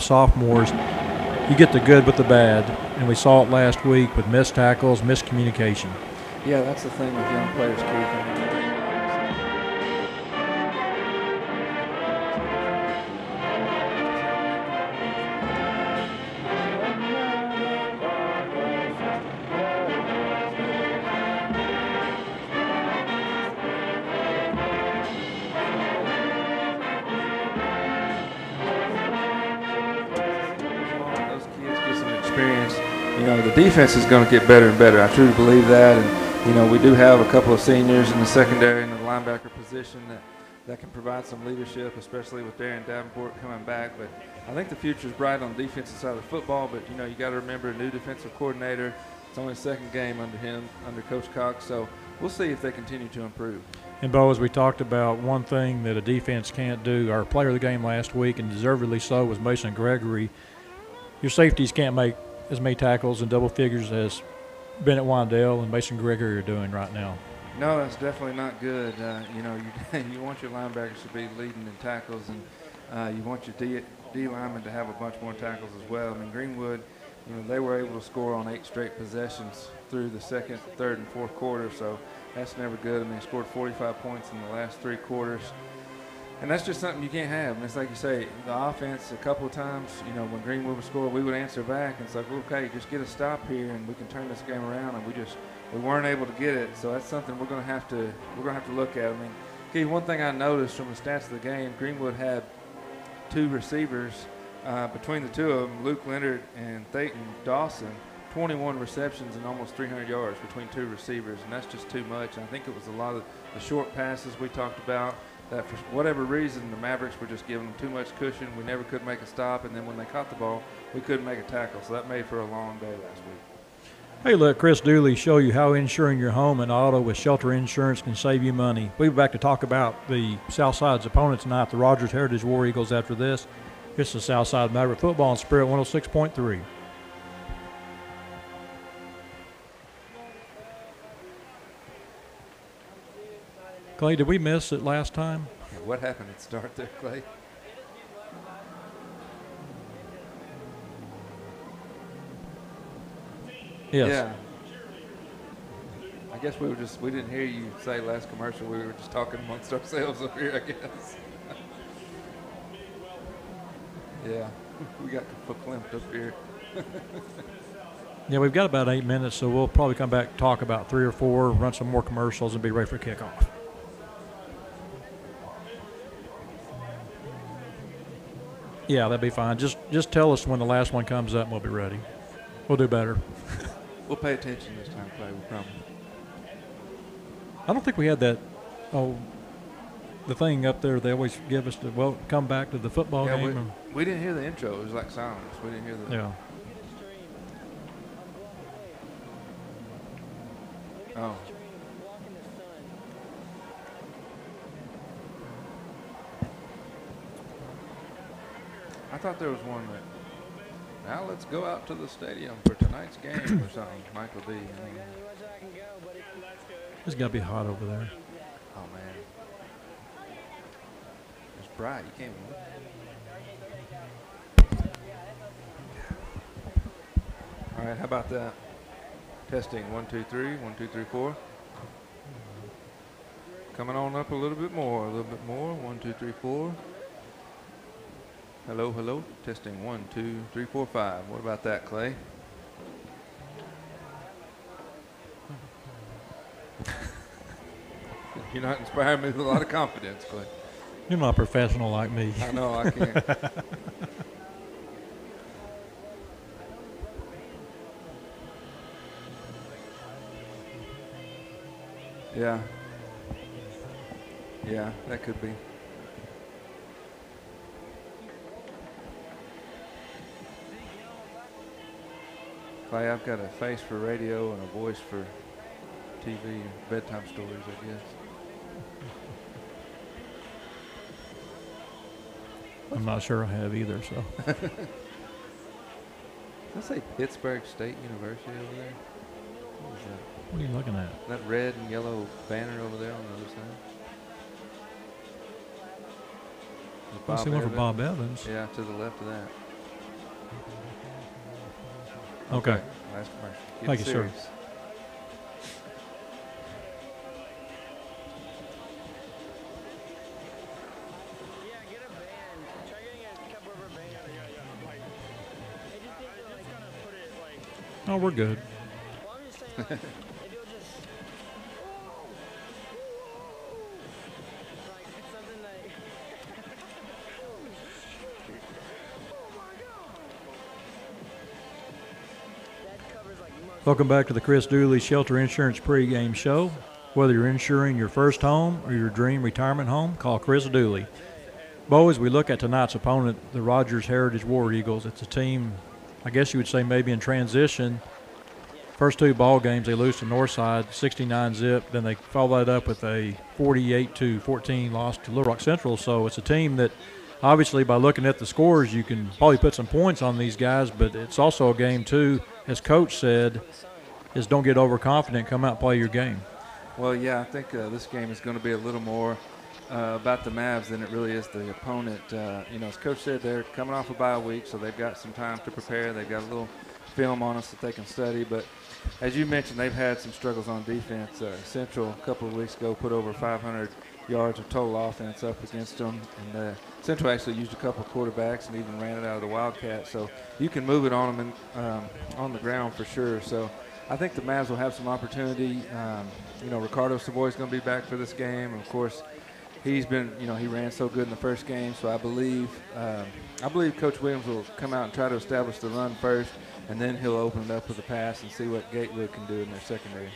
sophomores, you get the good with the bad, and we saw it last week with missed tackles, miscommunication. Yeah, that's the thing with young players, Keith. The defense is going to get better and better. I truly believe that. And, we do have a couple of seniors in the secondary and the linebacker position that can provide some leadership, especially with Darian Davenport coming back. But I think the future is bright on the defensive side of football. But, you got to remember a new defensive coordinator. It's only the second game under him, under Coach Cox. So we'll see if they continue to improve. And, Bo, as we talked about, one thing that a defense can't do, our player of the game last week, and deservedly so, was Mason Gregory. Your safeties can't make as many tackles in double figures as Bennett Wandale and Mason Gregory are doing right now. No, that's definitely not good. You want your linebackers to be leading in tackles, and you want your D linemen to have a bunch more tackles as well. I mean, Greenwood, they were able to score on 8 straight possessions through the second, third, and fourth quarter, so that's never good. I mean, they scored 45 points in the last 3 quarters. And that's just something you can't have. And it's like you say, the offense a couple of times, when Greenwood would score, we would answer back. And it's like, okay, just get a stop here and we can turn this game around. And we weren't able to get it. So that's something we're going to have to look at. I mean, Keith, one thing I noticed from the stats of the game, Greenwood had 2 receivers between the 2 of them, Luke Leonard and Thayton Dawson, 21 receptions and almost 300 yards between 2 receivers. And that's just too much. And I think it was a lot of the short passes we talked about. That for whatever reason, the Mavericks were just giving them too much cushion. We never could make a stop, and then when they caught the ball, we couldn't make a tackle. So that made for a long day last week. Hey, let Chris Dooley show you how insuring your home and auto with Shelter Insurance can save you money. We'll be back to talk about the Southside's opponent tonight, the Rogers Heritage War Eagles, after this. This is Southside Maverick Football on Spirit 106.3. Clay, did we miss it last time? What happened at the start there, Clay? Yes. Yeah. I guess we didn't hear you say last commercial. We were just talking amongst ourselves up here, I guess. Yeah, we got verklempt up here. Yeah, we've got about 8 minutes, so we'll probably come back, talk about 3 or 4, run some more commercials, and be ready for kickoff. Yeah, that'd be fine. Just tell us when the last one comes up and we'll be ready. We'll do better. We'll pay attention this time, Clay, we promise. I don't think we had that, the thing up there they always give us to, come back to the football game. We didn't hear the intro. It was like silence. We didn't hear the. Yeah. Oh. I thought there was one that, now let's go out to the stadium for tonight's game or something. Michael D. It's got to be hot over there. Oh, man. It's bright. You can't even look. All right, how about that? Testing 1, 2, 3, 1, 2, 3, 4. Coming on up a little bit more, 1, 2, 3, 4. Hello, hello. Testing 1, 2, 3, 4, 5. What about that, Clay? You're not inspiring me with a lot of confidence, Clay. You're not a professional like me. I know, I can't. Yeah. Yeah, that could be. Clay, I've got a face for radio and a voice for TV and bedtime stories, I guess. I'm not sure I have either, so. Does that say Pittsburgh State University over there? What is that? What are you looking at? That red and yellow banner over there on the other side. I see one for Bob Evans. Yeah, to the left of that. Okay. Last commercial. Get Thank you, sir. serious. Oh, we're good. Welcome back to the Chris Dooley Shelter Insurance pregame show. Whether you're insuring your first home or your dream retirement home, call Chris Dooley. Bo, as we look at tonight's opponent, the Rogers Heritage War Eagles, it's a team, I guess you would say maybe in transition. First two ball games, they lose to Northside, 69-zip. Then they follow that up with a 48-14 loss to Little Rock Central. So it's a team that, obviously, by looking at the scores, you can probably put some points on these guys. But it's also a game, too, as Coach said, is don't get overconfident. Come out and play your game. Well, yeah, I think this game is going to be a little more about the Mavs than it really is the opponent. As Coach said, they're coming off a bye week, so they've got some time to prepare. They've got a little film on us that they can study. But as you mentioned, they've had some struggles on defense. Central, a couple of weeks ago, put over 500 yards of total offense up against them. And Central actually used a couple of quarterbacks and even ran it out of the Wildcat. So you can move it on them on the ground for sure. So I think the Mavs will have some opportunity. Ricardo Savoy's going to be back for this game. And, of course, he's been, he ran so good in the first game. So I believe Coach Williams will come out and try to establish the run first, and then he'll open it up with a pass and see what Gatewood can do in their secondary.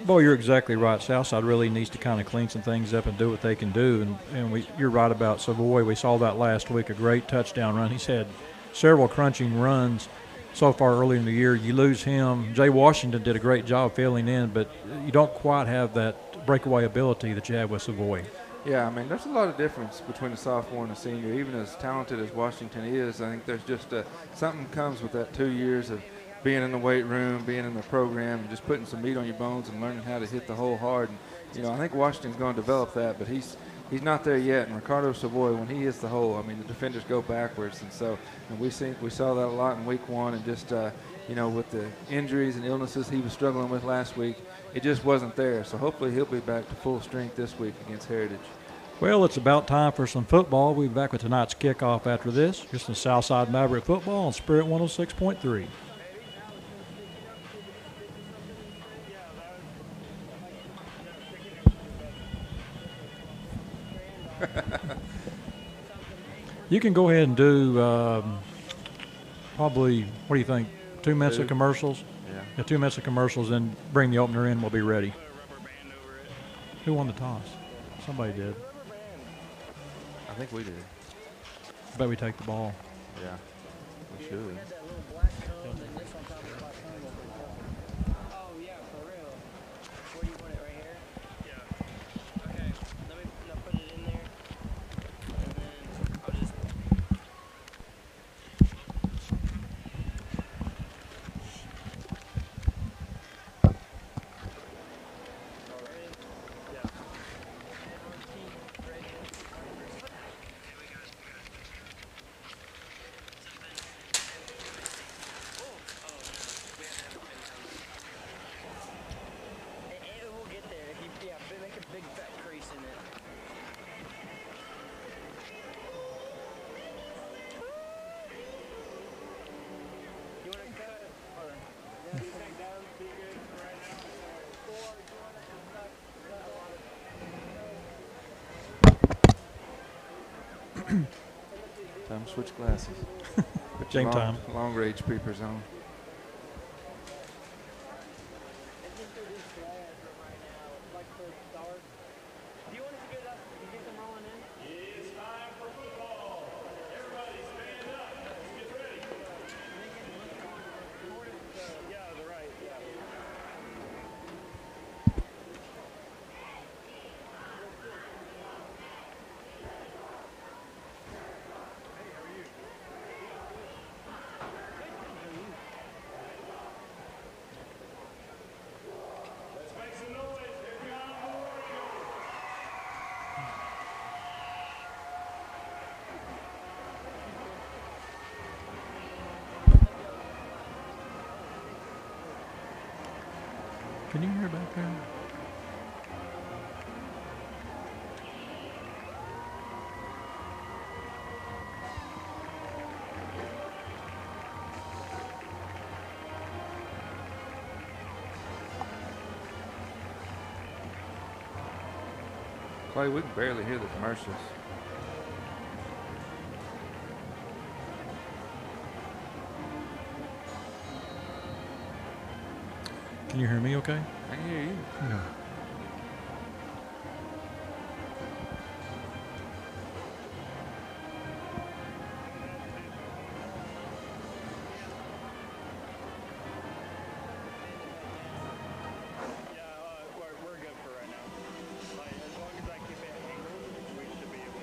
Boy, you're exactly right. Southside really needs to kind of clean some things up and do what they can do. And you're right about Savoy. We saw that last week, a great touchdown run. He's had several crunching runs so far early in the year. You lose him. Jay Washington did a great job filling in, but you don't quite have that breakaway ability that you have with Savoy. Yeah, there's a lot of difference between a sophomore and a senior. Even as talented as Washington is, I think there's just something comes with that 2 years of being in the weight room, being in the program, and just putting some meat on your bones and learning how to hit the hole hard. And, I think Washington's going to develop that, but he's not there yet. And Ricardo Savoy, when he hits the hole, the defenders go backwards. And we saw that a lot in week one. And just, with the injuries and illnesses he was struggling with last week, it just wasn't there. So hopefully he'll be back to full strength this week against Heritage. Well, it's about time for some football. We'll be back with tonight's kickoff after this. Just the Southside Maverick football on Spirit 106.3. You can go ahead and do probably, what do you think, 2 minutes of commercials? Yeah, 2 minutes of commercials, then bring the opener in. We'll be ready. Who won the toss? Somebody did. I think we did. I bet we take the ball. Yeah, we should. Time to switch glasses. Put your Game time. Long range peepers on. Can you hear back there? Clay, we can barely hear the commercials. Can you hear me okay? I can hear you. Yeah. We're good for right now. Like, as long as I keep it angled, we should be able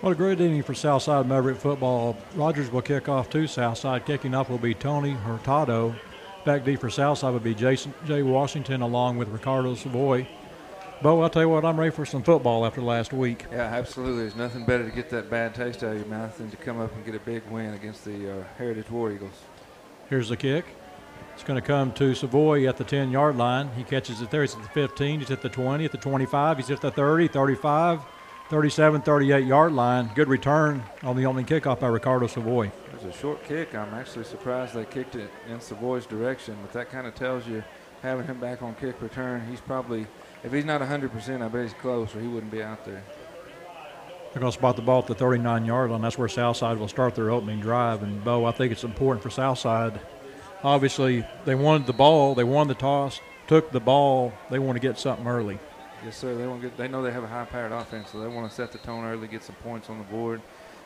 What a great inning for Southside Maverick football. Rogers will kick off to Southside. Kicking off will be Tony Hurtado. Back deep for Southside will be Jay Washington along with Ricardo Savoy. Bo, I'll tell you what, I'm ready for some football after last week. Yeah, absolutely. There's nothing better to get that bad taste out of your mouth than to come up and get a big win against the Heritage War Eagles. Here's the kick. It's going to come to Savoy at the 10-yard line. He catches it there. He's at the 15. He's at the 20, at the 25. He's at the 30, 35, 37, 38-yard line. Good return on the opening kickoff by Ricardo Savoy. It was a short kick. I'm actually surprised they kicked it in Savoy's direction, but that kind of tells you having him back on kick return, he's probably, if he's not 100%, I bet he's close or he wouldn't be out there. They're going to spot the ball at the 39-yard line. That's where Southside will start their opening drive. And, Bo, I think it's important for Southside. Obviously, they wanted the ball. They won the toss, took the ball. They want to get something early. Yes, sir. They know they have a high-powered offense, so they want to set the tone early, get some points on the board.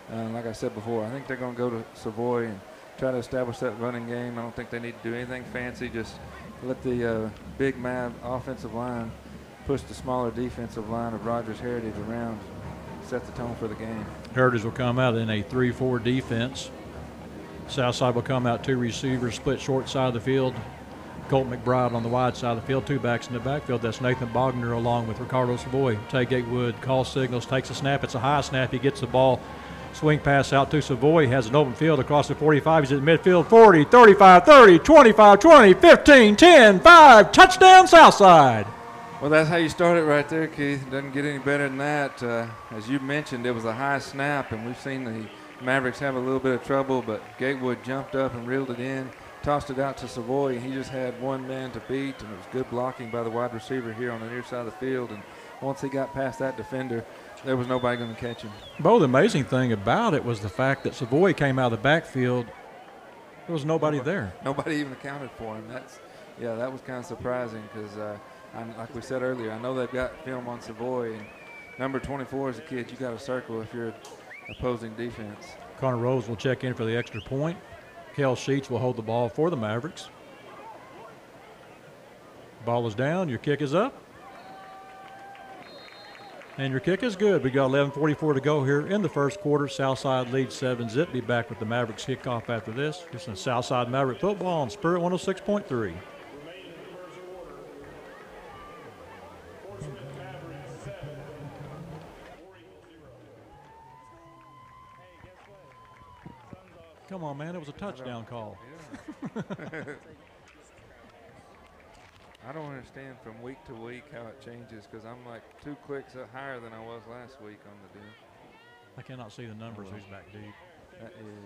Like I said before, I think they're going to go to Savoy and try to establish that running game. I don't think they need to do anything fancy. Just let the big Mav offensive line push the smaller defensive line of Rogers Heritage around, set the tone for the game. Heritage will come out in a 3-4 defense. Southside will come out 2 receivers, split short side of the field. Colt McBride on the wide side of the field, 2 backs in the backfield. That's Nathan Bogner along with Ricardo Savoy. Tay Gatewood calls signals, takes a snap. It's a high snap. He gets the ball. Swing pass out to Savoy. Has an open field across the 45. He's at midfield. 40, 35, 30, 25, 20, 15, 10, 5. Touchdown Southside. Well, that's how you start it right there, Keith. It doesn't get any better than that. As you mentioned, it was a high snap, and we've seen the Mavericks have a little bit of trouble, but Gatewood jumped up and reeled it in, tossed it out to Savoy, and he just had one man to beat, and it was good blocking by the wide receiver here on the near side of the field. And once he got past that defender, there was nobody going to catch him. Bo, the amazing thing about it was the fact that Savoy came out of the backfield. There was nobody there. Nobody even accounted for him. That was kind of surprising because, like we said earlier, I know they've got film on Savoy, and number 24 is a kid you got to circle if you're opposing defense. Connor Rose will check in for the extra point. Kel Sheets will hold the ball for the Mavericks. Ball is down. Your kick is up. And your kick is good. We got 11:44 to go here in the first quarter. Southside leads 7-zip. Be back with the Mavericks kickoff after this. This is Southside Maverick football on Spirit 106.3. Come on, man. It was a touchdown call. Yeah. I don't understand from week to week how it changes because I'm like 2 clicks higher than I was last week on the deal. I cannot see the numbers. Who's back deep? That is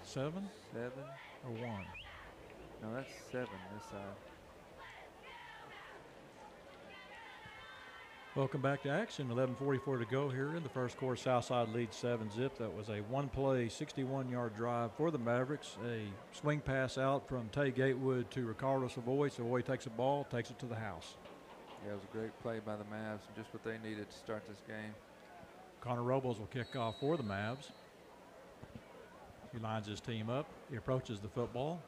7 7. or 1? No, that's 7 this side. Welcome back to action. 11:44 to go here in the first quarter. Southside leads 7-zip. That was a one-play, 61-yard drive for the Mavericks. A swing pass out from Tay Gatewood to Ricardo Savoy. Savoy takes the ball, takes it to the house. Yeah, it was a great play by the Mavs, and just what they needed to start this game. Connor Robles will kick off for the Mavs. He lines his team up. He approaches the football.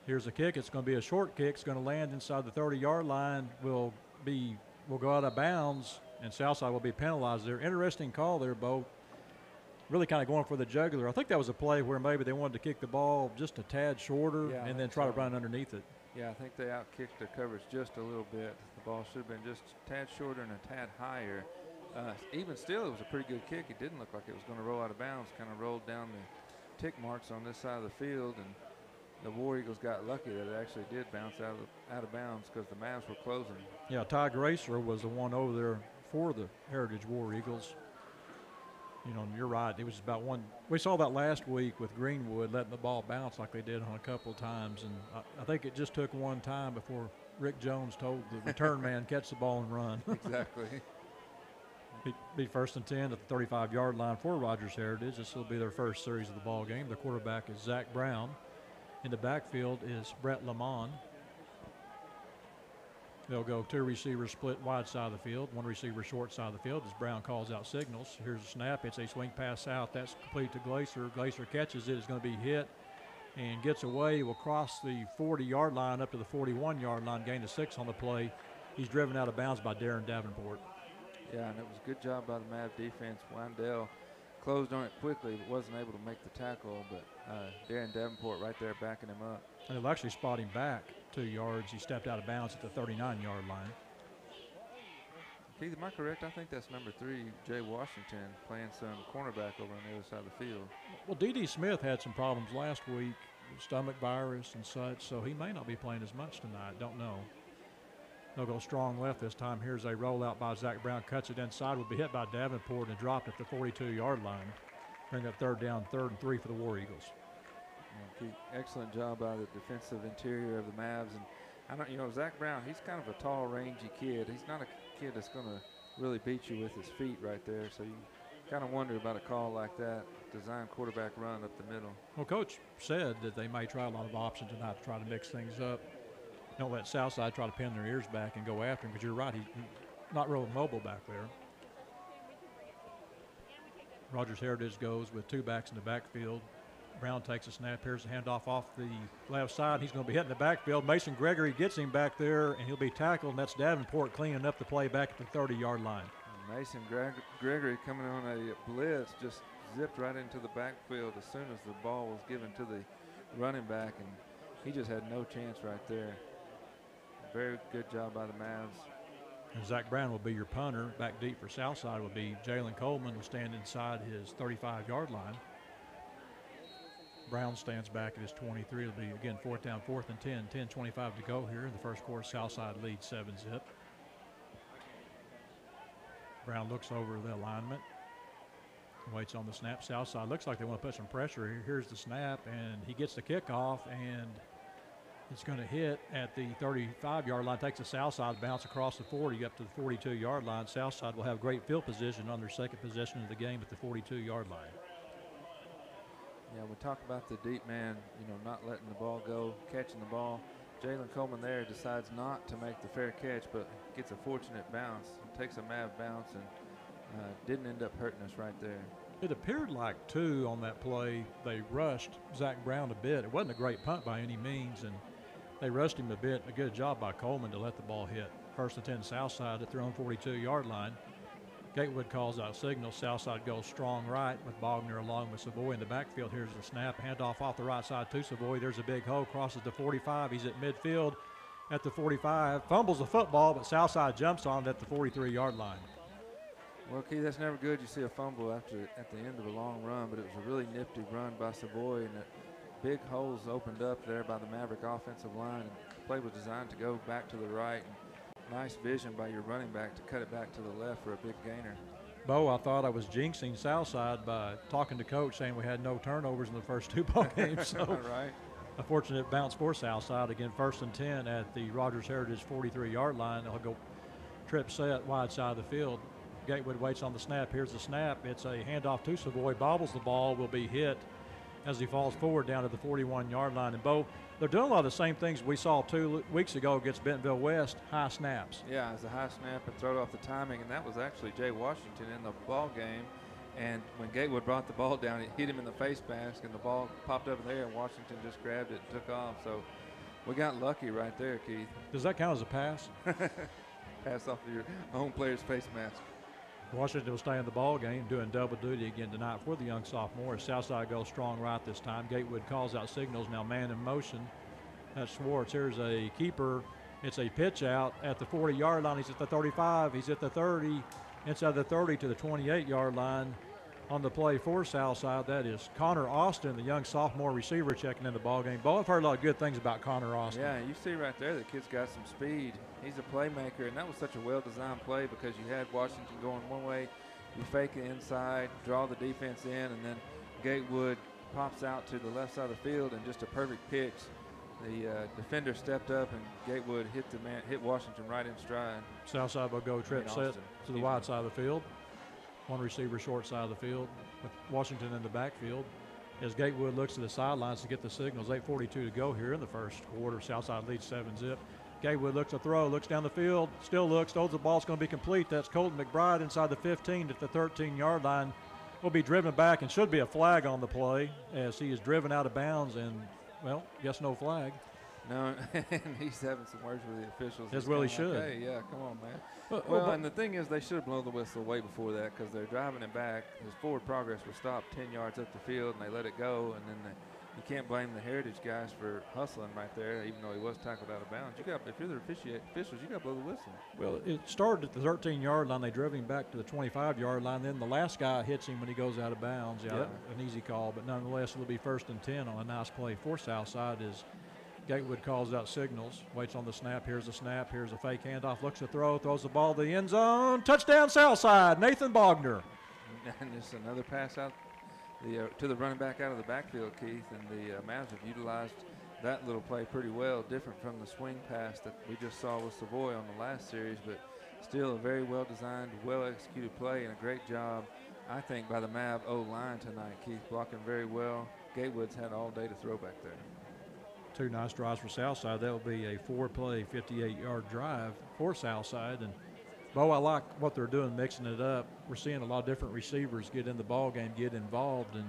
Here's a kick. It's going to be a short kick. It's going to land inside the 30-yard line. Will go out of bounds and Southside will be penalized there. Interesting call there, Bo. Really kind of going for the jugular. I think that was a play where maybe they wanted to kick the ball just a tad shorter and then try to run underneath it. Yeah, I think they outkicked their coverage just a little bit. The ball should have been just a tad shorter and a tad higher. Even still, it was a pretty good kick. It didn't look like it was going to roll out of bounds. Kind of rolled down the tick marks on this side of the field, and the War Eagles got lucky that it actually did bounce out of bounds because the Mavs were closing. Yeah, Ty Gracer was the one over there for the Heritage War Eagles. You know, and you're right. It was about one. We saw that last week with Greenwood letting the ball bounce like they did on a couple of times, and I think it just took one time before Rick Jones told the return man catch the ball and run. Exactly. Be first and 10 at the 35-yard line for Rogers Heritage. This will be their first series of the ball game. The quarterback is Zach Brown. In the backfield is Brett Lamont. They'll go two receivers split wide side of the field, one receiver short side of the field as Brown calls out signals. Here's a snap. It's a swing pass out. That's complete to Glacier. Glacier catches it. It's going to be hit and gets away. Will cross the 40-yard line up to the 41-yard line, gain of 6 on the play. He's driven out of bounds by Darren Davenport. Yeah, and it was a good job by the Mav defense. Wandell closed on it quickly, but wasn't able to make the tackle. But Darren Davenport right there backing him up. And they'll actually spot him back 2 yards. He stepped out of bounds at the 39-yard line. Keith, am I correct? I think that's number 3, Jay Washington, playing some cornerback over on the other side of the field. Well, D.D. Smith had some problems last week, stomach virus and such, so he may not be playing as much tonight. Don't know. They'll go strong left this time. Here's a rollout by Zach Brown. Cuts it inside. Will be hit by Davenport and dropped at the 42-yard line. Bring up third down, 3rd and 3 for the War Eagles. Excellent job by the defensive interior of the Mavs. And I don't, Zach Brown, he's kind of a tall, rangy kid. He's not a kid that's going to really beat you with his feet right there. So you kind of wonder about a call like that, design quarterback run up the middle. Well, Coach said that they may try a lot of options tonight to try to mix things up. Don't let Southside try to pin their ears back and go after him, because you're right, he's not real mobile back there. Rogers Heritage goes with 2 backs in the backfield. Brown takes a snap. Here's a handoff off the left side. He's going to be hit in the backfield. Mason Gregory gets him back there, and he'll be tackled, and that's Davenport cleaning up the play back at the 30-yard line. Mason Gregory coming on a blitz just zipped right into the backfield as soon as the ball was given to the running back, and he just had no chance right there. Very good job by the Mavs. And Zach Brown will be your punter. Back deep for Southside will be Jalen Coleman, will stand inside his 35-yard line. Brown stands back at his 23. It'll be, again, 4th down, 4th and 10. 10:25 to go here in the first quarter. Southside leads 7-zip. Brown looks over the alignment. Waits on the snap. Southside looks like they want to put some pressure here. Here's the snap, and he gets the kickoff, and it's going to hit at the 35-yard line. Takes the Southside bounce across the 40 up to the 42-yard line. Southside will have great field position on their second possession of the game at the 42-yard line. Yeah, we talk about the deep man, not letting the ball go, catching the ball. Jalen Coleman there decides not to make the fair catch, but gets a fortunate bounce. Takes a Mav bounce and didn't end up hurting us right there. It appeared like, too, on that play, they rushed Zach Brown a bit. It wasn't a great punt by any means, and they rushed him a bit. A good job by Coleman to let the ball hit. 1st and 10 Southside at their own 42-yard line. Gatewood calls out signal. Southside goes strong right with Bogner along with Savoy in the backfield. Here's the snap. Handoff off the right side to Savoy. There's a big hole. Crosses the 45. He's at midfield at the 45. Fumbles the football, but Southside jumps on it at the 43-yard line. Well, Keith, that's never good. You see a fumble at the end of a long run, but it was a really nifty run by Savoy, and the big holes opened up there by the Maverick offensive line. And the play was designed to go back to the right. And nice vision by your running back to cut it back to the left for a big gainer. Bo, I thought I was jinxing Southside by talking to Coach saying we had no turnovers in the first 2 ball games. So right. A fortunate bounce for Southside. Again, 1st and 10 at the Rogers Heritage 43-yard line. They'll go trip set wide side of the field. Gatewood waits on the snap. Here's the snap. It's a handoff to Savoy. Bobbles the ball. Will be hit as he falls forward down to the 41-yard line. And, Bo, they're doing a lot of the same things we saw 2 weeks ago against Bentonville West, high snaps. Yeah, it's a high snap and throw it off the timing, and that was actually Jay Washington in the ball game. And when Gatewood brought the ball down, it hit him in the face mask, and the ball popped up in the air, and Washington just grabbed it and took off. So we got lucky right there, Keith. Does that count as a pass? pass off of your own player's face mask. Washington will stay in the ball game, doing double duty again tonight for the young sophomore. Southside goes strong right this time. Gatewood calls out signals. Now man in motion. That's Schwartz. Here's a keeper. It's a pitch out at the 40-yard line. He's at the 35. He's at the 30. Inside the 30 to the 28-yard line. On the play for Southside, that is Connor Austin, the young sophomore receiver, checking in the ball game. Bo, I've heard a lot of good things about Connor Austin. Yeah, you see right there the kid's got some speed. He's a playmaker, and that was such a well-designed play because you had Washington going one way, you fake it inside, draw the defense in, and then Gatewood pops out to the left side of the field, and just a perfect pitch. The defender stepped up, and Gatewood hit Washington right in stride. Southside will go trip set to the wide side of the field. One receiver short side of the field with Washington in the backfield. As Gatewood looks to the sidelines to get the signals, 8:42 to go here in the first quarter. Southside leads 7-zip. Gatewood looks to throw, looks down the field, still looks, throws the ball's going to be complete. That's Colton McBride inside the 15 at the 13-yard line. Will be driven back and should be a flag on the play as he is driven out of bounds and, well, guess no flag. No, and he's having some words with the officials. As well he should. Hey, yeah, come on, man. Well, and the thing is, they should have blown the whistle way before that because they're driving it back. His forward progress was stopped 10 yards up the field, and they let it go. And then you can't blame the Heritage guys for hustling right there, even though he was tackled out of bounds. If you're the officials, you got to blow the whistle. Well, it started at the 13-yard line. They drove him back to the 25-yard line. Then the last guy hits him when he goes out of bounds. Yeah. An easy call, but nonetheless, it'll be 1st and 10 on a nice play for Southside as Gatewood calls out signals, waits on the snap. Here's a snap. Here's a fake handoff. Looks to throw. Throws the ball to the end zone. Touchdown, Southside. Nathan Bogner. And just another pass out to the running back out of the backfield, Keith. And the Mavs have utilized that little play pretty well, different from the swing pass that we just saw with Savoy on the last series, but still a very well-designed, well-executed play and a great job, I think, by the Mav O-line tonight, Keith, blocking very well. Gatewood's had all day to throw back there. Two nice drives for Southside. That will be a 4-play, 58-yard drive for Southside. And, Bo, I like what they're doing, mixing it up. We're seeing a lot of different receivers get in the ball game, get involved, and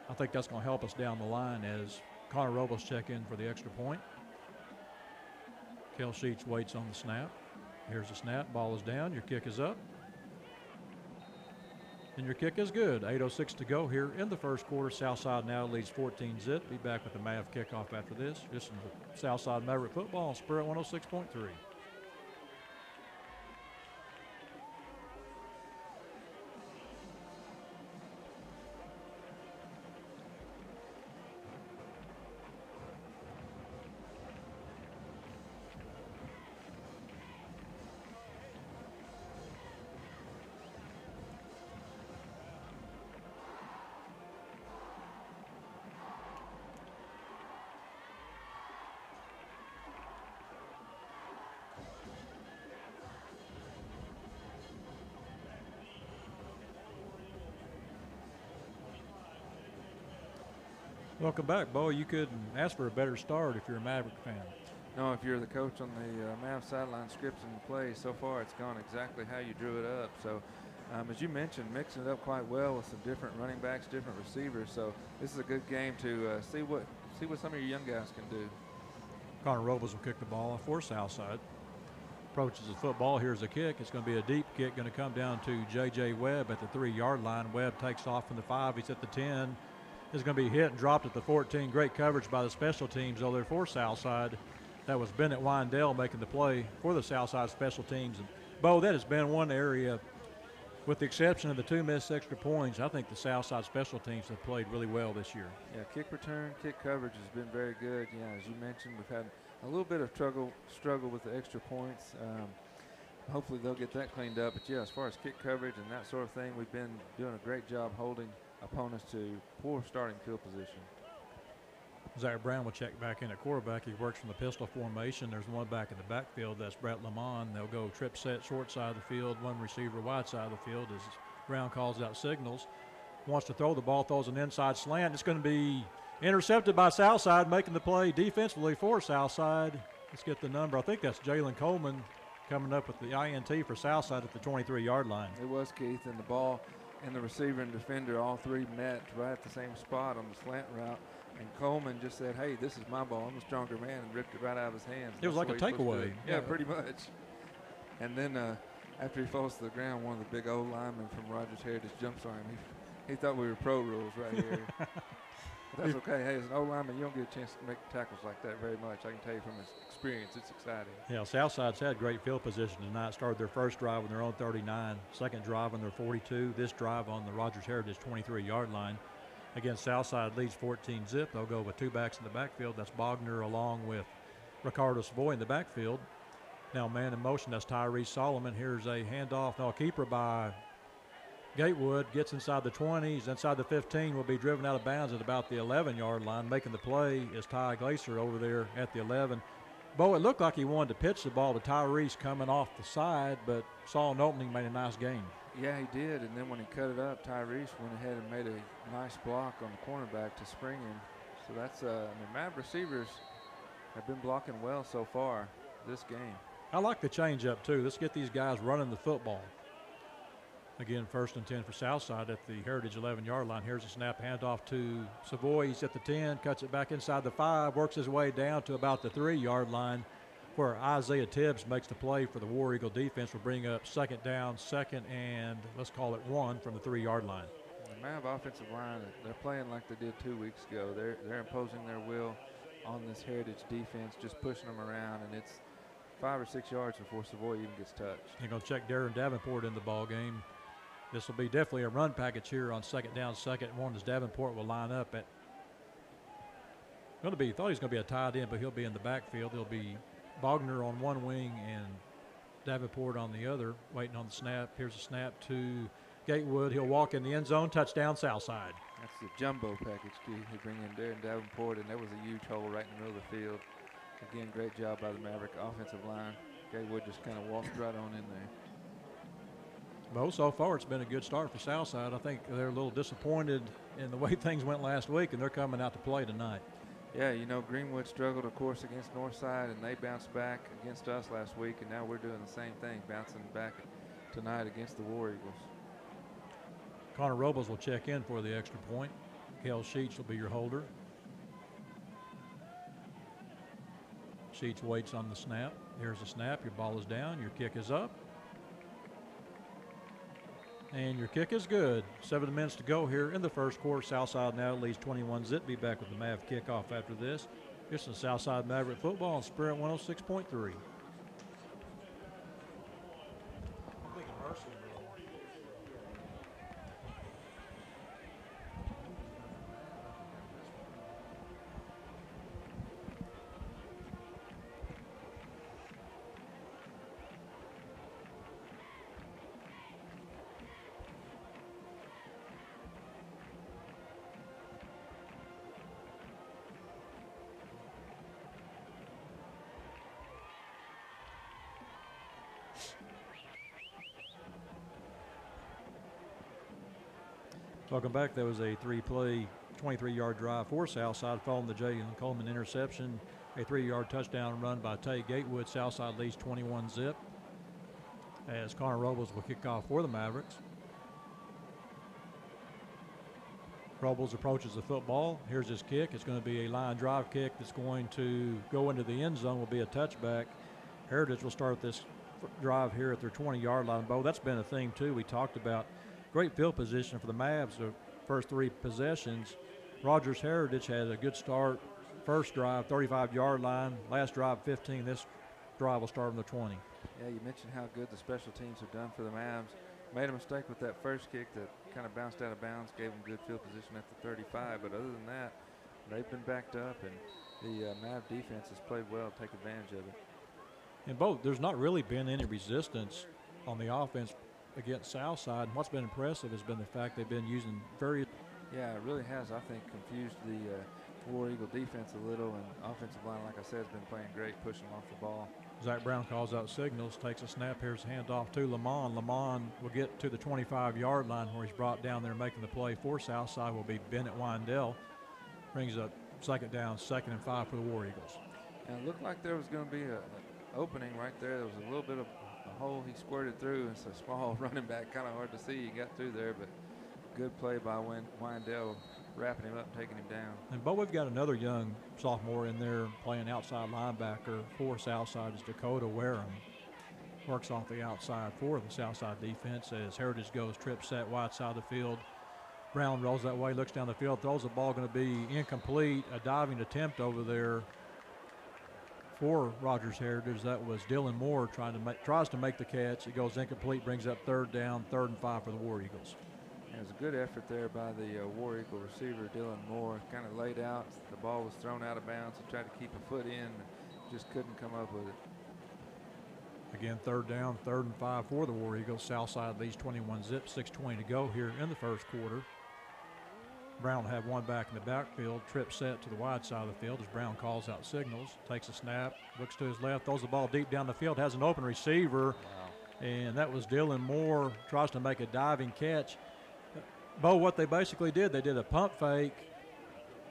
I think that's going to help us down the line as Connor Robles check in for the extra point. Kel Sheets waits on the snap. Here's the snap. Ball is down. Your kick is up. And your kick is good. 8:06 to go here in the first quarter. Southside now leads 14-zip. Be back with the Mav kickoff after this. This is Southside Maverick football on Spirit 106.3. Welcome back, Bo. You couldn't ask for a better start if you're a Maverick fan. No, if you're the coach on the Mav sideline scripting the play, so far it's gone exactly how you drew it up. So, as you mentioned, mixing it up quite well with some different running backs, different receivers. So this is a good game to see what some of your young guys can do. Connor Robles will kick the ball for Southside. Approaches the football. Here's a kick. It's going to be a deep kick, going to come down to J.J. Webb at the 3-yard line. Webb takes off from the 5. He's at the 10. Is going to be hit and dropped at the 14. Great coverage by the special teams over there for Southside. That was Bennett Windell making the play for the Southside special teams. And, Bo, that has been one area, with the exception of the 2 missed extra points, I think the Southside special teams have played really well this year. Yeah, kick return, kick coverage has been very good. Yeah, as you mentioned, we've had a little bit of struggle with the extra points. Hopefully they'll get that cleaned up. But, yeah, as far as kick coverage and that sort of thing, we've been doing a great job holding opponents to poor starting field position. Zach Brown will check back in at quarterback. He works from the pistol formation. There's one back in the backfield. That's Brett Lamont. They'll go trip set short side of the field, one receiver wide side of the field as Brown calls out signals. Wants to throw the ball, throws an inside slant. It's going to be intercepted by Southside, making the play defensively for Southside. Let's get the number. I think that's Jalen Coleman coming up with the INT for Southside at the 23-yard line. It was, Keith, and the ball and the receiver and defender, all three met right at the same spot on the slant route. And Coleman just said, hey, this is my ball. I'm a stronger man, and ripped it right out of his hands. It was like a takeaway. Yeah, pretty much. And then after he falls to the ground, one of the big old linemen from Rogers Heritage jumps on him. He thought we were pro rules right here. But that's okay. Hey, as an old lineman, you don't get a chance to make tackles like that very much. I can tell you from experience, it's exciting. Yeah, Southside's had great field position tonight. Started their first drive on their own 39, second drive on their 42, this drive on the Rogers Heritage 23-yard line. Again, Southside leads 14-zip. They'll go with two backs in the backfield. That's Bogner along with Ricardo Savoy in the backfield. Now man in motion, that's Tyrese Solomon. Here's a handoff. Now a keeper by Gatewood, gets inside the 20s, inside the 15, will be driven out of bounds at about the 11-yard line. Making the play is Ty Glacier over there at the 11. Bo, it looked like he wanted to pitch the ball to Tyrese coming off the side, but saw an opening, made a nice gain. Yeah, he did, and then when he cut it up, Tyrese went ahead and made a nice block on the cornerback to spring him. So that's, Mav receivers have been blocking well so far this game. I like the change-up, too. Let's get these guys running the football. Again, 1st and 10 for Southside at the Heritage 11-yard line. Here's a snap, handoff to Savoy. He's at the 10, cuts it back inside the 5, works his way down to about the 3-yard line, where Isaiah Tibbs makes the play for the War Eagle defense. Will bring up second down, second and let's call it 1 from the 3-yard line. The Mav offensive line, they're playing like they did 2 weeks ago. They're imposing their will on this Heritage defense, just pushing them around, and it's 5 or 6 yards before Savoy even gets touched. You're going to check Darren Davenport in the ball game. This will be definitely a run package here on second down, second and 1 as Davenport will line up at. Thought he was going to be a tight end, but he'll be in the backfield. There'll be Bogner on one wing and Davenport on the other, waiting on the snap. Here's a snap to Gatewood. He'll walk in the end zone, touchdown Southside. That's the jumbo package, Key. They bring in Darren Davenport, and there was a huge hole right in the middle of the field. Again, great job by the Maverick offensive line. Gatewood just kind of walked right on in there. Well, so far it's been a good start for Southside. I think they're a little disappointed in the way things went last week, and they're coming out to play tonight. Yeah, Greenwood struggled, of course, against Northside, and they bounced back against us last week, and now we're doing the same thing, bouncing back tonight against the War Eagles. Connor Robles will check in for the extra point. Kel Sheets will be your holder. Sheets waits on the snap. Here's the snap. Your ball is down. Your kick is up. And your kick is good. 7 minutes to go here in the first quarter. Southside now leads 21-zip. Be back with the Mav kickoff after this. This is Southside Maverick football on Spirit 106.3. Welcome back. That was a 3-play, 23-yard drive for Southside following the Jalen Coleman interception. A 3-yard touchdown run by Tay Gatewood. Southside leads 21-zip as Connor Robles will kick off for the Mavericks. Robles approaches the football. Here's his kick. It's going to be a line drive kick that's going to go into the end zone, will be a touchback. Heritage will start this drive here at their 20-yard line. Bo, that's been a theme too. We talked about great field position for the Mavs the first 3 possessions. Rogers Heritage had a good start. First drive, 35-yard line. Last drive, 15. This drive will start on the 20. Yeah, you mentioned how good the special teams have done for the Mavs. Made a mistake with that first kick that kind of bounced out of bounds, gave them good field position at the 35. But other than that, they've been backed up, and the Mav defense has played well to take advantage of it. And both, there's not really been any resistance on the offense against Southside. And what's been impressive has been the fact they've been using very. Yeah, it really has, I think, confused the War Eagle defense a little, and offensive line, like I said, has been playing great, pushing off the ball. Zach Brown calls out signals, takes a snap. Here's a handoff to Lamont. Lamont will get to the 25-yard line where he's brought down there making the play for Southside will be Bennett Windell. Brings up second down, 2nd and 5 for the War Eagles. And it looked like there was going to be an opening right there. There was a little bit of a hole he squirted through. It's a small running back, kind of hard to see. He got through there, but good play by Windell, wrapping him up and taking him down. And we've got another young sophomore in there playing outside linebacker for Southside is Dakota Wareham. works off the outside for the Southside defense as Heritage goes trip set wide side of the field. Brown rolls that way, looks down the field, throws the ball, going to be incomplete. A diving attempt over there for Rogers Heritage. That was Dylan Moore tries to make the catch. It goes incomplete, brings up third down, 3rd and 5 for the War Eagles. It was a good effort there by the War Eagle receiver, Dylan Moore. Kind of laid out. The ball was thrown out of bounds. He tried to keep a foot in, just couldn't come up with it. Again, 3rd down, 3rd and 5 for the War Eagles. Southside leads 21-zip, 6:20 to go here in the first quarter. Brown will have one back in the backfield, trip set to the wide side of the field as Brown calls out signals, takes a snap, looks to his left, throws the ball deep down the field, has an open receiver, and that was Dylan Moore, tries to make a diving catch. Bo, what they basically did, they did a pump fake.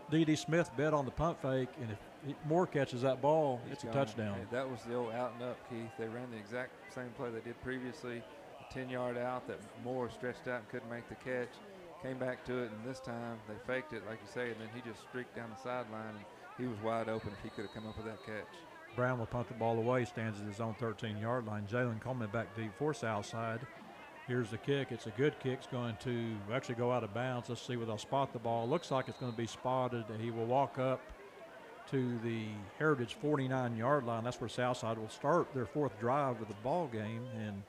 D.D. Smith bet on the pump fake, and if Moore catches that ball, it's a touchdown. Hey, that was the old out and up, Keith. They ran the exact same play they did previously, a 10-yard out that Moore stretched out and couldn't make the catch. Came back to it, and this time they faked it, like you say, and then he just streaked down the sideline, and he was wide open if he could have come up with that catch. Brown will punt the ball away, stands at his own 13-yard line. Jalen Coleman back deep for Southside. Here's the kick. It's a good kick. It's going to actually go out of bounds. Let's see where they'll spot the ball. Looks like it's going to be spotted. He will walk up to the Heritage 49-yard line. That's where Southside will start their 4th drive of the ball game. And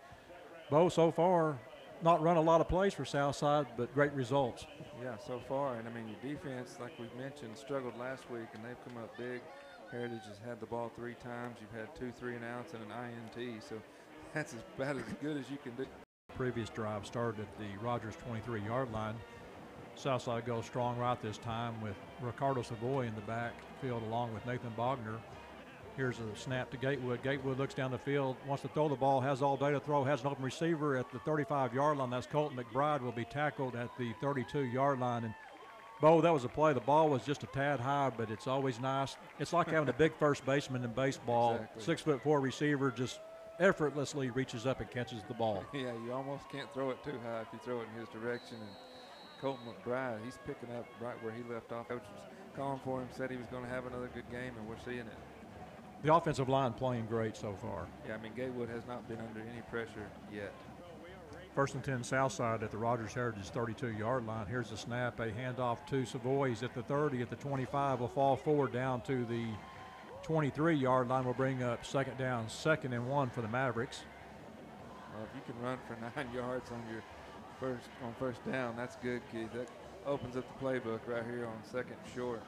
Bo, so far, not run a lot of plays for Southside, but great results. Yeah, so far. And, I mean, your defense, like we mentioned, struggled last week, and they've come up big. Heritage has had the ball 3 times. You've had 2 3-and-outs and an INT, so that's about as good as you can do. Previous drive started at the Rogers 23-yard line. Southside goes strong right this time with Ricardo Savoy in the backfield along with Nathan Bogner. Here's a snap to Gatewood. Gatewood looks down the field, wants to throw the ball, has all day to throw, has an open receiver at the 35-yard line. That's Colton McBride, will be tackled at the 32-yard line. And, Bo, that was a play. The ball was just a tad high, but it's always nice. It's like having a big first baseman in baseball. Exactly. 6'4" receiver just effortlessly reaches up and catches the ball. Yeah, you almost can't throw it too high if you throw it in his direction. And Colton McBride, he's picking up right where he left off. Coach was calling for him, said he was going to have another good game, and we're seeing it. The offensive line playing great so far. Yeah, I mean, Gatewood has not been under any pressure yet. 1st and 10 Southside at the Rogers Heritage 32-yard line. Here's the snap, a handoff to Savoy's at the 30, at the 25, will fall forward down to the 23-yard line. Will bring up 2nd down, 2nd and 1 for the Mavericks. Well, if you can run for 9 yards on your first down, that's good, Keith. That opens up the playbook right here on 2nd and short.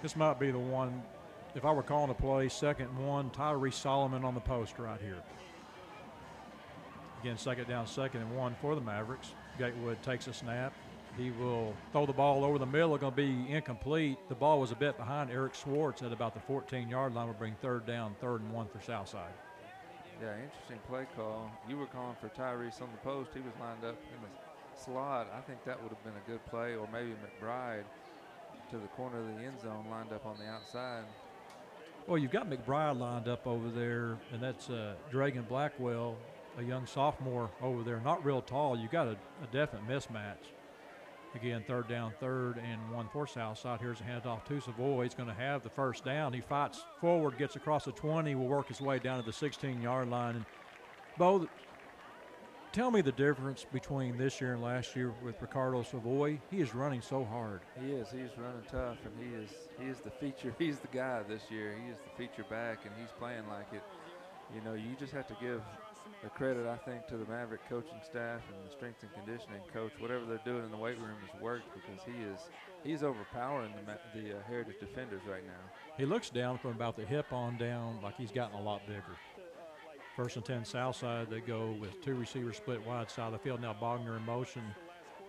This might be the one, if I were calling a play, 2nd and 1, Tyree Solomon on the post right here. Again, 2nd down, 2nd and 1 for the Mavericks. Gatewood takes a snap. He will throw the ball over the middle. It's going to be incomplete. The ball was a bit behind Eric Swartz at about the 14-yard line. Will bring 3rd down, 3rd and 1 for Southside. Yeah, interesting play call. You were calling for Tyrese on the post. He was lined up in the slot. I think that would have been a good play, or maybe McBride to the corner of the end zone lined up on the outside. Well, you've got McBride lined up over there, and that's Dragan Blackwell, a young sophomore over there. Not real tall. You got a definite mismatch. Again, 3rd down, 3rd and 1 for Southside. Here's a handoff to Savoy. He's going to have the first down. He fights forward, gets across the 20, will work his way down to the 16-yard line. And, Bo, tell me the difference between this year and last year with Ricardo Savoy. He is running so hard. He is. He's running tough, and he is the feature. He's the guy this year. He is the feature back, and he's playing like it. You know, you just have to give the credit, I think, to the Maverick coaching staff and the strength and conditioning coach. Whatever they're doing in the weight room has worked, because he's overpowering the Heritage defenders right now. He looks down from about the hip on down like he's gotten a lot bigger. 1st and 10 Southside. They go with 2 receivers split wide side of the field. Now Bogner in motion.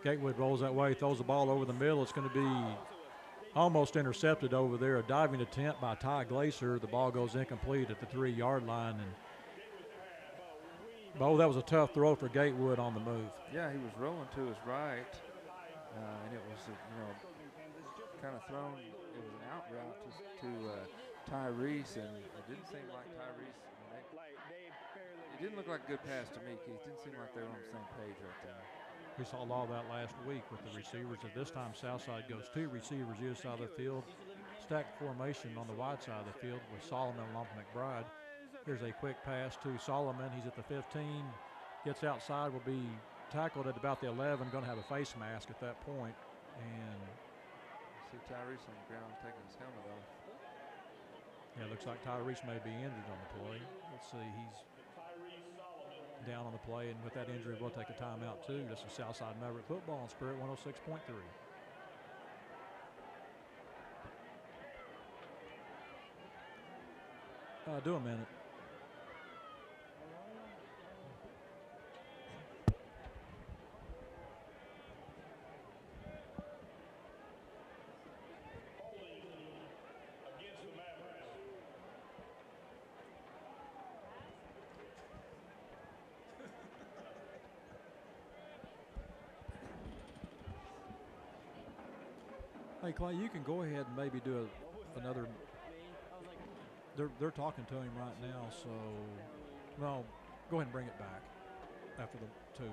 Gatewood rolls that way, throws the ball over the middle. It's going to be almost intercepted over there. A diving attempt by Ty Glacier. The ball goes incomplete at the 3-yard line. And Bo, that was a tough throw for Gatewood on the move. Yeah, he was rolling to his right, and it was, kind of thrown. It was an out route to Tyrese, and it didn't seem like Tyrese. It didn't look like a good pass to me, Keith. It didn't seem like they were on the same page right there. We saw a lot of that last week with the receivers. At this time, Southside goes 2 receivers either side of the field. Stacked formation on the wide side of the field with Solomon along with McBride. Here's a quick pass to Solomon. He's at the 15. Gets outside, will be tackled at about the 11. Going to have a face mask at that point. And see Tyrese on the ground taking his helmet off. yeah, it looks like Tyrese may be injured on the play. Let's see, he's down on the play, and with that injury, we'll take a timeout too. This is Southside Maverick football on Spirit 106.3. Do a minute. Against the Mavericks. Hey, Clay, you can go ahead and maybe do another. They're talking to him right now, so well, go ahead and bring it back after the 2.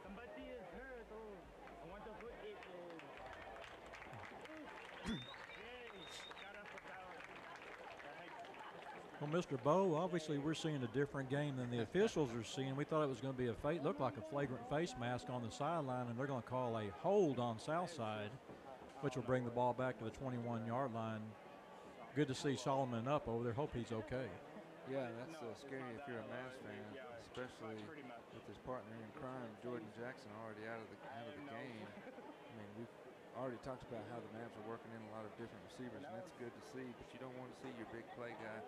Somebody is hurt. Oh, I want to put it in. Yay! Gotta put down. Well, Mr. Bowe, obviously we're seeing a different game than the officials are seeing. We thought it was going to be looked like a flagrant face mask on the sideline, and they're going to call a hold on Southside, which will bring the ball back to the 21-yard line. Good to see Solomon up over there. Hope he's okay. Yeah, that's scary if you're a Mavs fan, especially with his partner in crime, Jordan Jackson, already out of the game. I mean, we've already talked about how the Mavs are working in a lot of different receivers, and that's good to see. But you don't want to see your big play guy,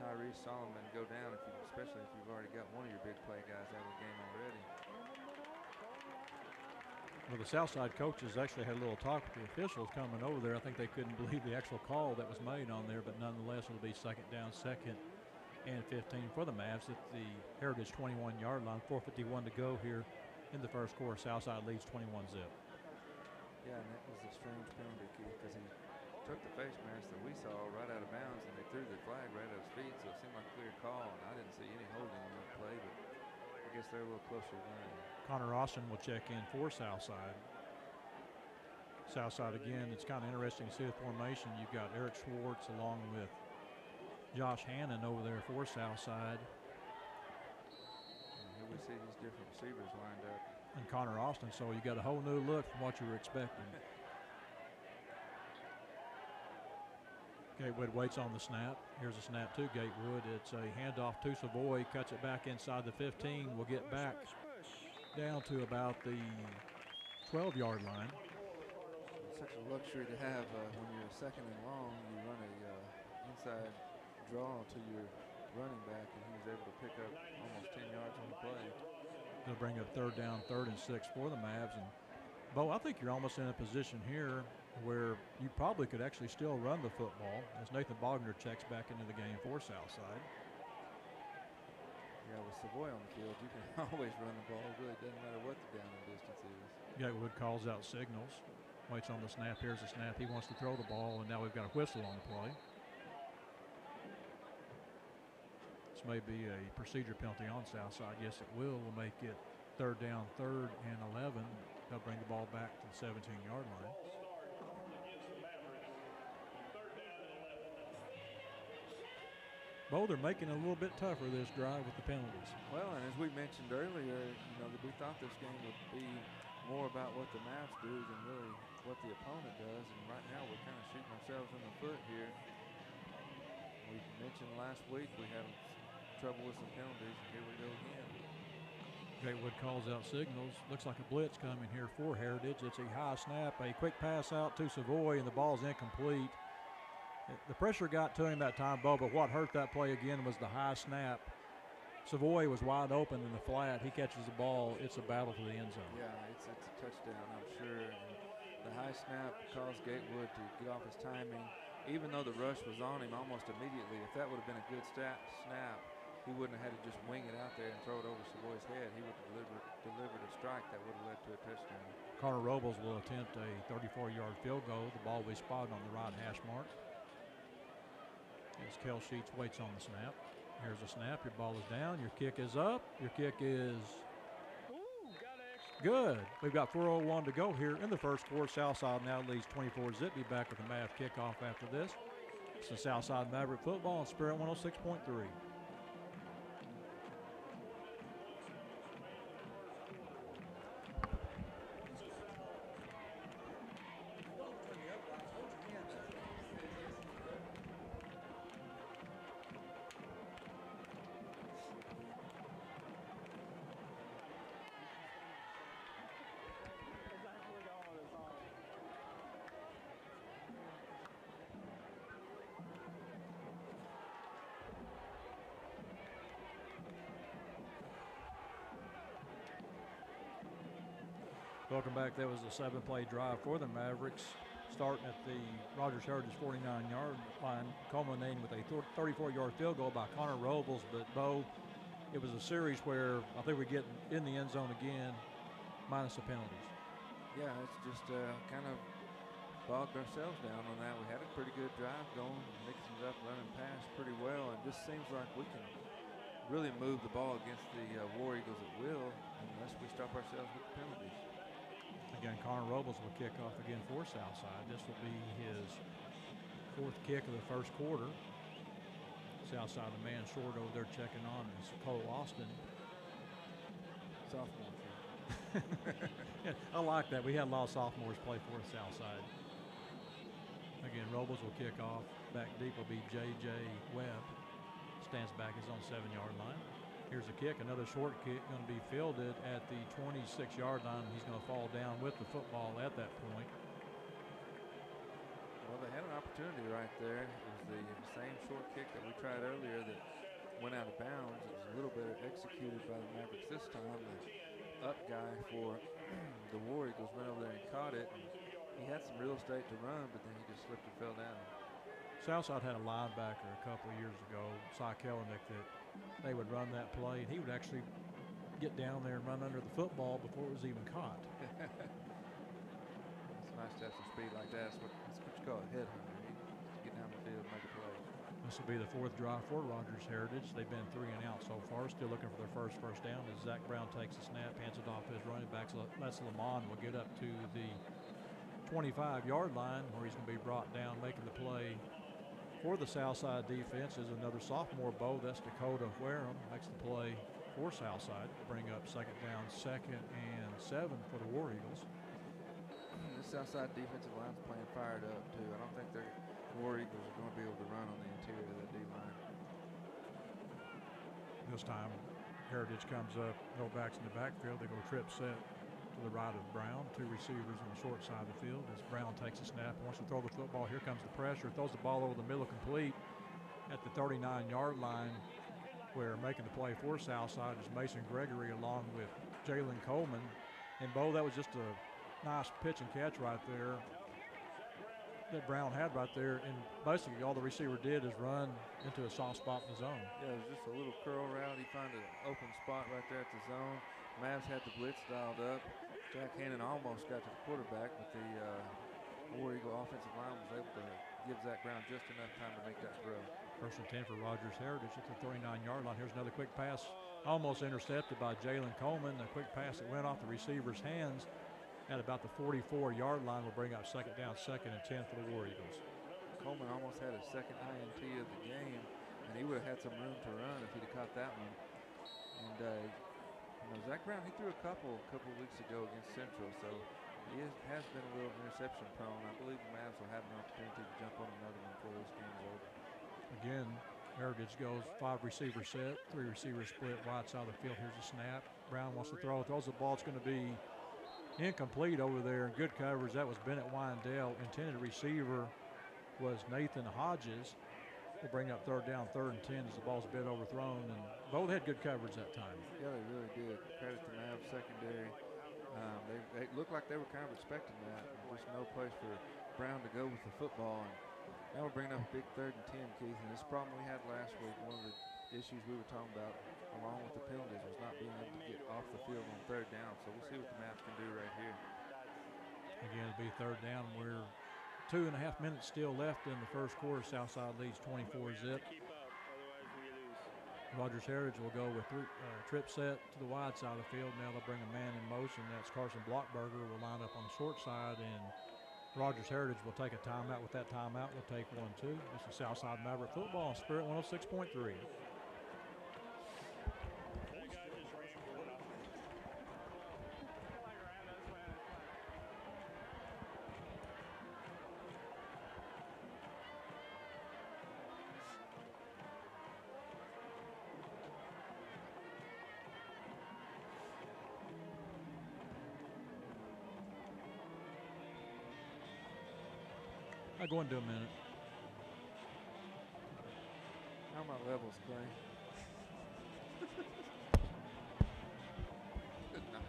Tyrese Solomon, go down, especially if you've already got one of your big play guys out of the game already. Well, the Southside coaches actually had a little talk with the officials coming over there. I think they couldn't believe the actual call that was made on there, but nonetheless, it'll be second down, second and 15 for the Mavs at the Heritage 21-yard line. 4:51 to go here in the first quarter. Southside leads 21-zip. Yeah, and that was a strange penalty, Keith, because he took the face mask that we saw right out of bounds, and they threw the flag right at his feet, so it seemed like a clear call, and I didn't see any holding on that play, but I guess they're a little closer than Connor Austin will check in for Southside. Southside again, it's kind of interesting to see the formation. You've got Eric Schwartz along with Josh Hannon over there for Southside. And here we see these different receivers lined up. And Connor Austin, so you got a whole new look from what you were expecting. Gatewood waits on the snap. Here's a snap to Gatewood. It's a handoff to Savoy, cuts it back inside the 15. We'll get back down to about the 12-yard line. It's such a luxury to have when you're second and long. You run a inside draw to your running back, and he was able to pick up almost 10 yards on the play. They'll bring up third down, 3rd and 6 for the Mavs. And Bo, I think you're almost in a position here where you probably could actually still run the football as Nathan Bogner checks back into the game for Southside. Yeah, with Savoy on the field, you can always run the ball. It really doesn't matter what the down and distance is. Gatewood calls out signals, waits on the snap. Here's the snap. He wants to throw the ball, and now we've got a whistle on the play. This may be a procedure penalty on Southside. Yes, it will. We'll make it third down, 3rd and 11. They'll bring the ball back to the 17-yard line. Bo, they're making it a little bit tougher this drive with the penalties. Well, and as we mentioned earlier, that we thought this game would be more about what the Mavs do than really what the opponent does. And right now we're kind of shooting ourselves in the foot here. We mentioned last week we had trouble with some penalties, and here we go again. Gatewood calls out signals. Looks like a blitz coming here for Heritage. It's a high snap, a quick pass out to Savoy, and the ball's incomplete. The pressure got to him that time, Bo, but what hurt that play again was the high snap. Savoy was wide open in the flat. He catches the ball. It's a battle for the end zone. Yeah, it's a touchdown, I'm sure. And the high snap caused Gatewood to get off his timing. Even though the rush was on him almost immediately, if that would have been a good snap, he wouldn't have had to just wing it out there and throw it over Savoy's head. He would have delivered a strike that would have led to a touchdown. Connor Robles will attempt a 34-yard field goal. The ball will be spotted on the right hash mark. as Kel Sheets waits on the snap. Here's a snap. Your ball is down. Your kick is up. Your kick is good. We've got 4:01 to go here in the first quarter. Southside now leads 24-zip. Be back with the Mav kickoff after this. It's the Southside Maverick football on Spirit 106.3. Welcome back. That was a 7-play drive for the Mavericks, starting at the Rogers Heritage 49-yard line, culminating with a 34-yard field goal by Connor Robles. But, Bo, it was a series where I think we get in the end zone again, minus the penalties. Yeah, it's just kind of bogged ourselves down on that. We had a pretty good drive going, mixing it up, running past pretty well, and just seems like we can really move the ball against the War Eagles at will unless we stop ourselves with the penalties. Again, Connor Robles will kick off again for Southside. This will be his 4th kick of the first quarter. Southside, the man short over there checking on is Cole Austin. Sophomore. Yeah, I like that. We had a lot of sophomores play for Southside. Again, Robles will kick off. Back deep will be J.J. Webb. Stands back his own 7-yard line. Here's a kick, another short kick, going to be fielded at the 26-yard line. He's going to fall down with the football at that point. Well, they had an opportunity right there. It was the same short kick that we tried earlier that went out of bounds. It was a little better executed by the Mavericks this time. The up guy for the War Eagles went over there and caught it. And he had some real estate to run, but then he just slipped and fell down. Southside had a linebacker a couple of years ago, Cy Kellenick, that they would run that play, and he would actually get down there and run under the football before it was even caught. It's nice to have some speed like that. That's what you call a headhunter. You get down the field and make a play. This will be the 4th drive for Rogers Heritage. They've been 3 and out so far, still looking for their first down as Zach Brown takes a snap, hands it off his running backs. Les Lamont will get up to the 25-yard line where he's going to be brought down, making the play for the Southside defense is another sophomore, Bo. That's Dakota Wareham. Makes the play for Southside. Bring up 2nd down, 2nd and 7 for the War Eagles. The Southside defensive line's playing fired up, too. I don't think the War Eagles are going to be able to run on the interior of the D-line. This time, Heritage comes up, no backs in the backfield. They go trip set to the right of Brown. 2 receivers on the short side of the field as Brown takes a snap and wants to throw the football. Here comes the pressure. Throws the ball over the middle complete at the 39-yard line, where making the play for Southside is Mason Gregory along with Jalen Coleman. And, Bo, that was just a nice pitch and catch right there that Brown had right there. And basically all the receiver did is run into a soft spot in the zone. Yeah, it was just a little curl route. He found an open spot right there at the zone. Mavs had the blitz dialed up. Jack Hannon almost got to the quarterback, but the War Eagle offensive line was able to give Zach Brown just enough time to make that throw. 1st and 10 for Rogers Heritage at the 39-yard line. Here's another quick pass, almost intercepted by Jalen Coleman. A quick pass that went off the receiver's hands at about the 44-yard line will bring up 2nd down, 2nd and 10 for the War Eagles. Coleman almost had his 2nd INT of the game, and he would have had some room to run if he'd have caught that one. And Zach Brown, he threw a couple weeks ago against Central, so he has been a little interception prone. I believe the Mavs will have an opportunity to jump on another one before this game's over. Again, Heritage goes 5 receiver set, 3 receivers split wide side of the field. Here's a snap. Brown wants to throw, throws the ball. It's going to be incomplete over there. Good coverage. That was Bennett Windell. Intended receiver was Nathan Hodges. We'll bring up 3rd down, 3rd and 10 as the ball's a bit overthrown. And both had good coverage that time. Yeah, they really did. Credit to Mavs secondary. They looked like they were kind of expecting that. There's no place for Brown to go with the football. And now we're bringing up a big 3rd and 10, Keith. And this problem we had last week, one of the issues we were talking about, along with the penalties, was not being able to get off the field on 3rd down. So we'll see what the Mavs can do right here. Again, it'll be 3rd down. We're 2.5 minutes still left in the first quarter. Southside leads 24-zip. Keep up, otherwise we lose. Rogers Heritage will go with trip set to the wide side of the field. Now they'll bring a man in motion. That's Carson Blockberger will line up on the short side, and Rogers Heritage will take a timeout. With that timeout, we'll take 1-2. This is Southside Maverick football on Spirit 106.3. That guy just ran for nothing. I'll go into a minute. How are my levels, Clay? Good night.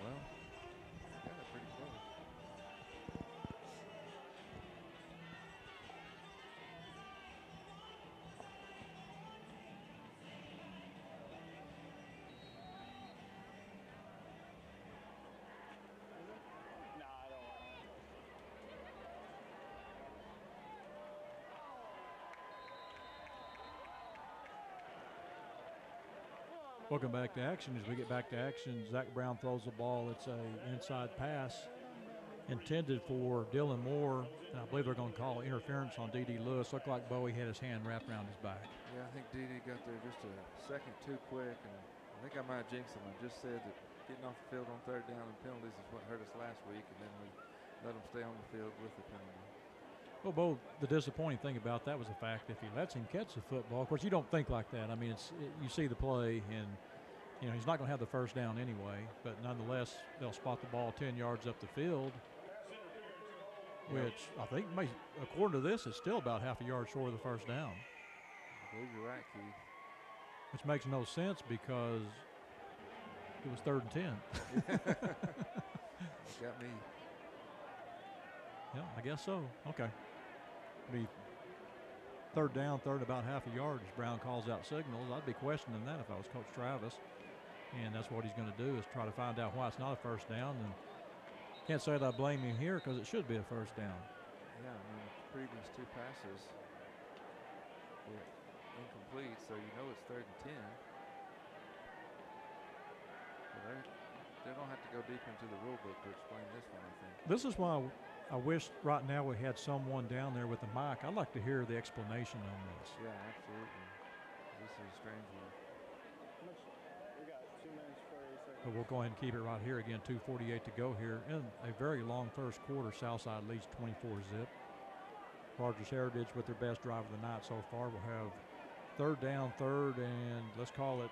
Well, got it pretty close. Nah, I don't want to. Welcome back to action. As we get back to action, Zach Brown throws the ball. It's a inside pass intended for Dylan Moore, and I believe they're going to call interference on D.D. Lewis. Looked like Bowie had his hand wrapped around his back. Yeah, I think D.D. got there just a second too quick, and I think I might have jinxed him. I just said that getting off the field on third down and penalties is what hurt us last week, and then we let him stay on the field with the penalty. Well, Bo, the disappointing thing about that was the fact if he lets him catch the football, of course, you don't think like that. I mean, you see the play, and he's not going to have the first down anyway, but nonetheless, they'll spot the ball 10 yards up the field, which I think, according to this, is still about half a yard short of the first down. I believe you're right, Keith. Which makes no sense because it was 3rd and 10. You got me. Yeah, I guess so. Okay. Be 3rd down, third about half a yard as Brown calls out signals. I'd be questioning that if I was Coach Travis. And that's what he's going to do is try to find out why it's not a first down. And can't say that I blame him here because it should be a first down. Yeah, I mean, the previous two passes were incomplete, so you know it's 3rd and 10. But they don't have to go deep into the rule book to explain this one, I think. This is why I wish right now we had someone down there with a mic. I'd like to hear the explanation on this. Yeah, absolutely. This is a strange one. We got 2 minutes, 40 seconds. But we'll go ahead and keep it right here. Again, 2:48 to go here. In a very long first quarter, Southside leads 24-zip. Rogers Heritage with their best drive of the night so far will have 3rd down, 3rd, and let's call it,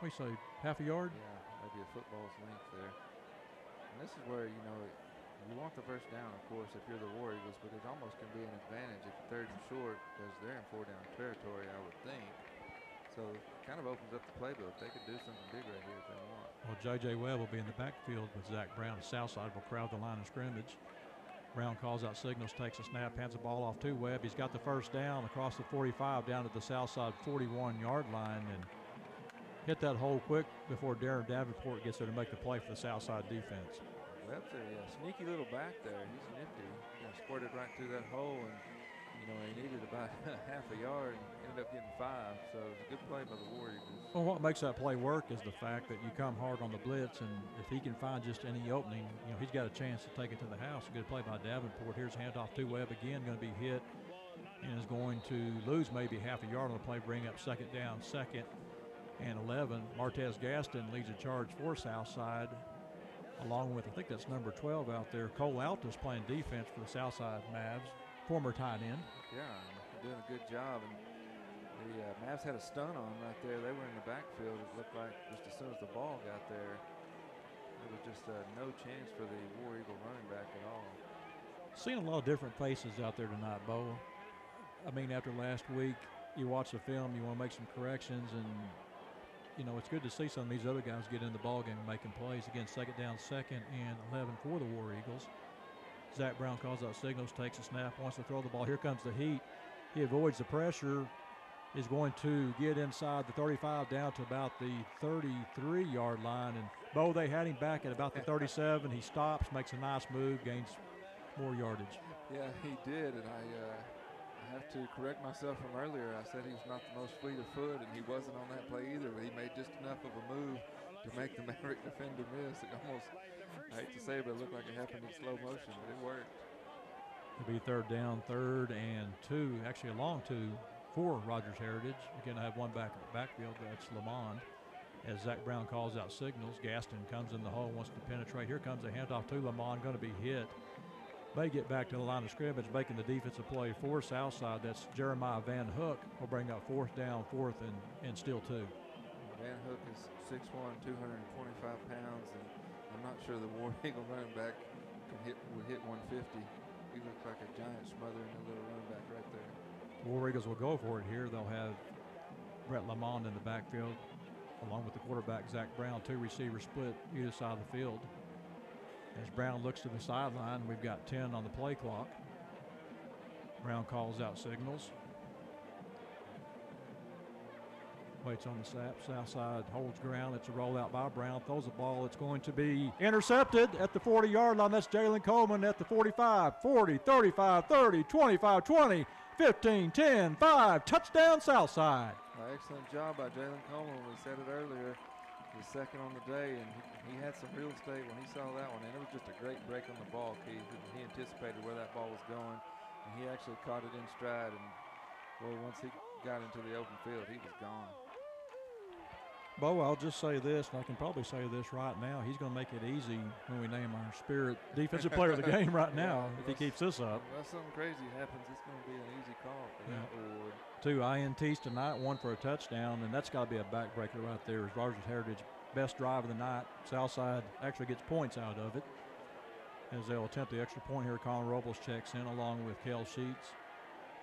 what do you say, half a yard? Yeah, maybe a football's length there. And this is where, you want the first down, of course, if you're the War Eagles, but it almost can be an advantage if you're 3rd and short because they're in 4-down territory, I would think. So it kind of opens up the playbook. They could do something big right here if they want. Well, J.J. Webb will be in the backfield with Zach Brown. Southside will crowd the line of scrimmage. Brown calls out signals, takes a snap, hands the ball off to Webb. He's got the first down across the 45 down to the Southside 41-yard line and hit that hole quick before Darren Davenport gets there to make the play for the Southside defense. Webb's a sneaky little back there. He's nifty. He squirted right through that hole, and he needed about half a yard and ended up getting 5. So it was a good play by the War Eagles. Well, what makes that play work is the fact that you come hard on the blitz, and if he can find just any opening, he's got a chance to take it to the house. A good play by Davenport. Here's handoff to Webb again, going to be hit and is going to lose maybe half a yard on the play, bring up 2nd down, 2nd and 11. Martez Gaston leads a charge for Southside, along with, I think that's number 12 out there. Cole Altus playing defense for the Southside Mavs, former tight end. Yeah, doing a good job. And the Mavs had a stun on right there. They were in the backfield. It looked like just as soon as the ball got there, there was just no chance for the War Eagle running back at all. Seeing a lot of different faces out there tonight, Bo. I mean, after last week, you watch the film, you want to make some corrections, and it's good to see some of these other guys get in the ballgame and making plays. Again, 2nd down, 2nd and 11 for the War Eagles. Zach Brown calls out signals, takes a snap, wants to throw the ball. Here comes the heat. He avoids the pressure, is going to get inside the 35 down to about the 33-yard line. And, Bo, they had him back at about the 37. He stops, makes a nice move, gains more yardage. Yeah, he did, and I have to correct myself from earlier. I said he was not the most fleet of foot, and he wasn't on that play either, but he made just enough of a move to make the Maverick defender miss. It almost, I hate to say it, but it looked like it happened in slow motion, but it worked. It'll be third down, 3rd and 2, actually a long 2 for Rogers Heritage. Again, I have one back in the backfield. That's Lamond. As Zach Brown calls out signals, Gaston comes in the hole, wants to penetrate. Here comes a handoff to Lamond, going to be hit. May get back to the line of scrimmage, making the defensive play for Southside. That's Jeremiah Van Hook. Will bring up 4th down, 4th and still 2. Van Hook is 6'1", 225 pounds, and I'm not sure the War Eagle running back would hit 150. He looks like a giant smothering a little running back right there. War Eagles will go for it here. They'll have Brett Lamond in the backfield, along with the quarterback, Zach Brown. 2 receivers split either side of the field. As Brown looks to the sideline, we've got 10 on the play clock. Brown calls out signals. Waits on the snap. Southside holds ground. It's a rollout by Brown. Throws the ball. It's going to be intercepted at the 40-yard line. That's Jalen Coleman at the 45, 40, 35, 30, 25, 20, 15, 10, 5. Touchdown, Southside. Excellent job by Jalen Coleman. We said it earlier. The second on the day, and he had some real estate when he saw that one, and it was just a great break on the ball, Keith. He anticipated where that ball was going, and he actually caught it in stride, and boy, once he got into the open field, he was gone. Bo, I'll just say this, and I can probably say this right now. He's going to make it easy when we name our Spirit Defensive Player of the Game right now if he keeps this up. Unless something crazy happens, it's going to be an easy call for that award. 2 INTs tonight, 1 for a touchdown, and that's got to be a backbreaker right there. As Rogers Heritage best drive of the night. Southside actually gets points out of it as they'll attempt the extra point here. Colin Robles checks in along with Kel Sheets.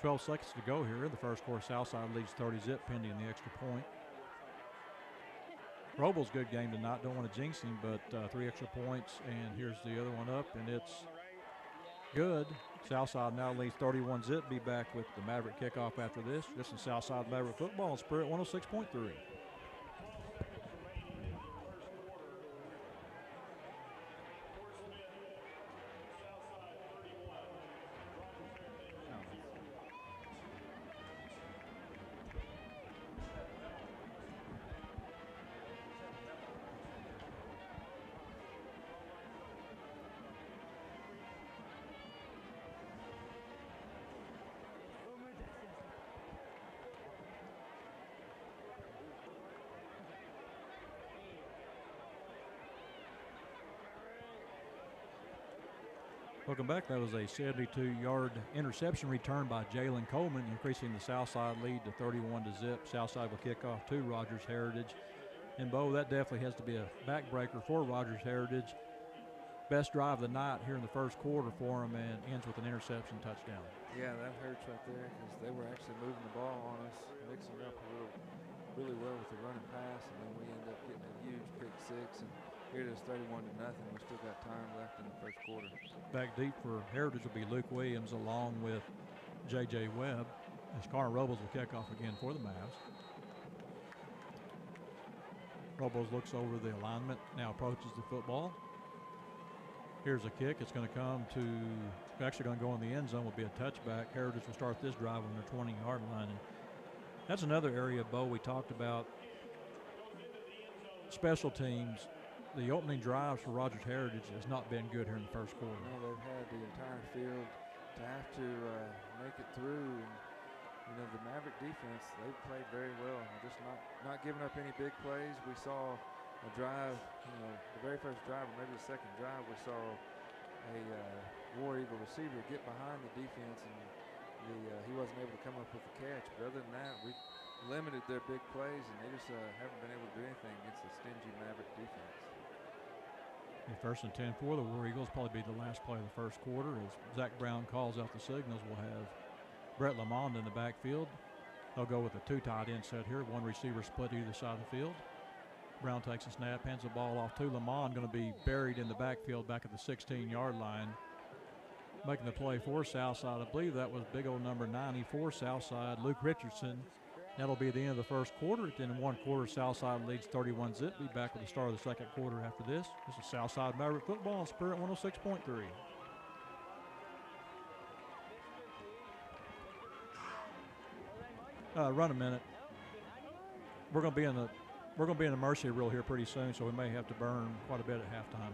12 seconds to go here in the first quarter. Southside leads 30-zip pending the extra point. Robles' good game tonight. Don't want to jinx him, but 3 extra points, and here's the other one up, and it's good. Southside now leads 31-zip. Be back with the Maverick kickoff after this. This is Southside Maverick football on Spirit 106.3. Welcome back. That was a 72-yard interception return by Jalen Coleman, increasing the Southside lead to 31-zip. Southside will kick off to Rogers Heritage. And, Bo, that definitely has to be a backbreaker for Rogers Heritage. Best drive of the night here in the first quarter for them, and ends with an interception touchdown. Yeah, that hurts right there because they were actually moving the ball on us, mixing it up really well with the running pass, and then we end up getting a huge pick six. And here it is 31-0. We still got time left in the first quarter. Back deep for Heritage will be Luke Williams along with J.J. Webb, as Connor Robles will kick off again for the Mavs. Robles looks over the alignment, now approaches the football. Here's a kick. It's going to come to, actually going to go in the end zone, will be a touchback. Heritage will start this drive on their 20-yard line. And that's another area, Bo, we talked about. Special teams, the opening drives for Rogers Heritage has not been good here in the first quarter. No, they've had the entire field to have to make it through. And, you know, the Maverick defense, they've played very well. Just not giving up any big plays. We saw a drive, you know, the very first drive, or maybe the second drive, we saw a War Eagle receiver get behind the defense, and he wasn't able to come up with the catch. But other than that, we limited their big plays, and they just haven't been able to do anything against the stingy Maverick defense. The 1st and 10 for the War Eagles, probably be the last play of the first quarter. As Zach Brown calls out the signals, we'll have Brett Lamond in the backfield. They'll go with a 2 tight end set here, 1 receiver split either side of the field. Brown takes a snap, hands the ball off to Lamond, going to be buried in the backfield back at the 16-yard line. making the play for Southside. I believe that was big old number 94 Southside, Luke Richardson. That'll be the end of the first quarter. At the end of one quarter, Southside leads 31-zip. Be back with the start of the second quarter after this. This is Southside Maverick Football on Spirit 106.3. Run a minute. We're going to be in the mercy rule here pretty soon, so we may have to burn quite a bit at halftime.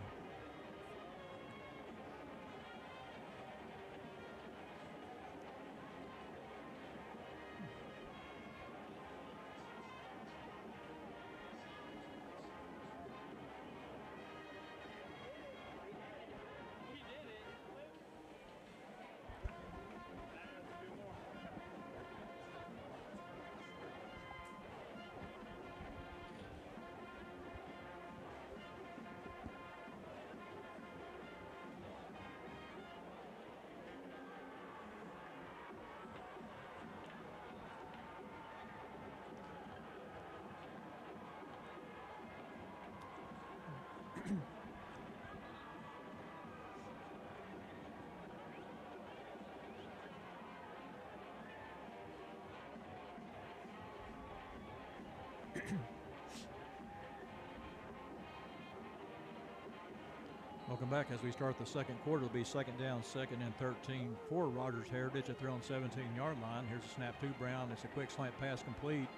Welcome back. As we start the second quarter, it'll be second down, second and 13 for Rogers Heritage at their own 17-yard line. Here's a snap to Brown. It's a quick slant pass complete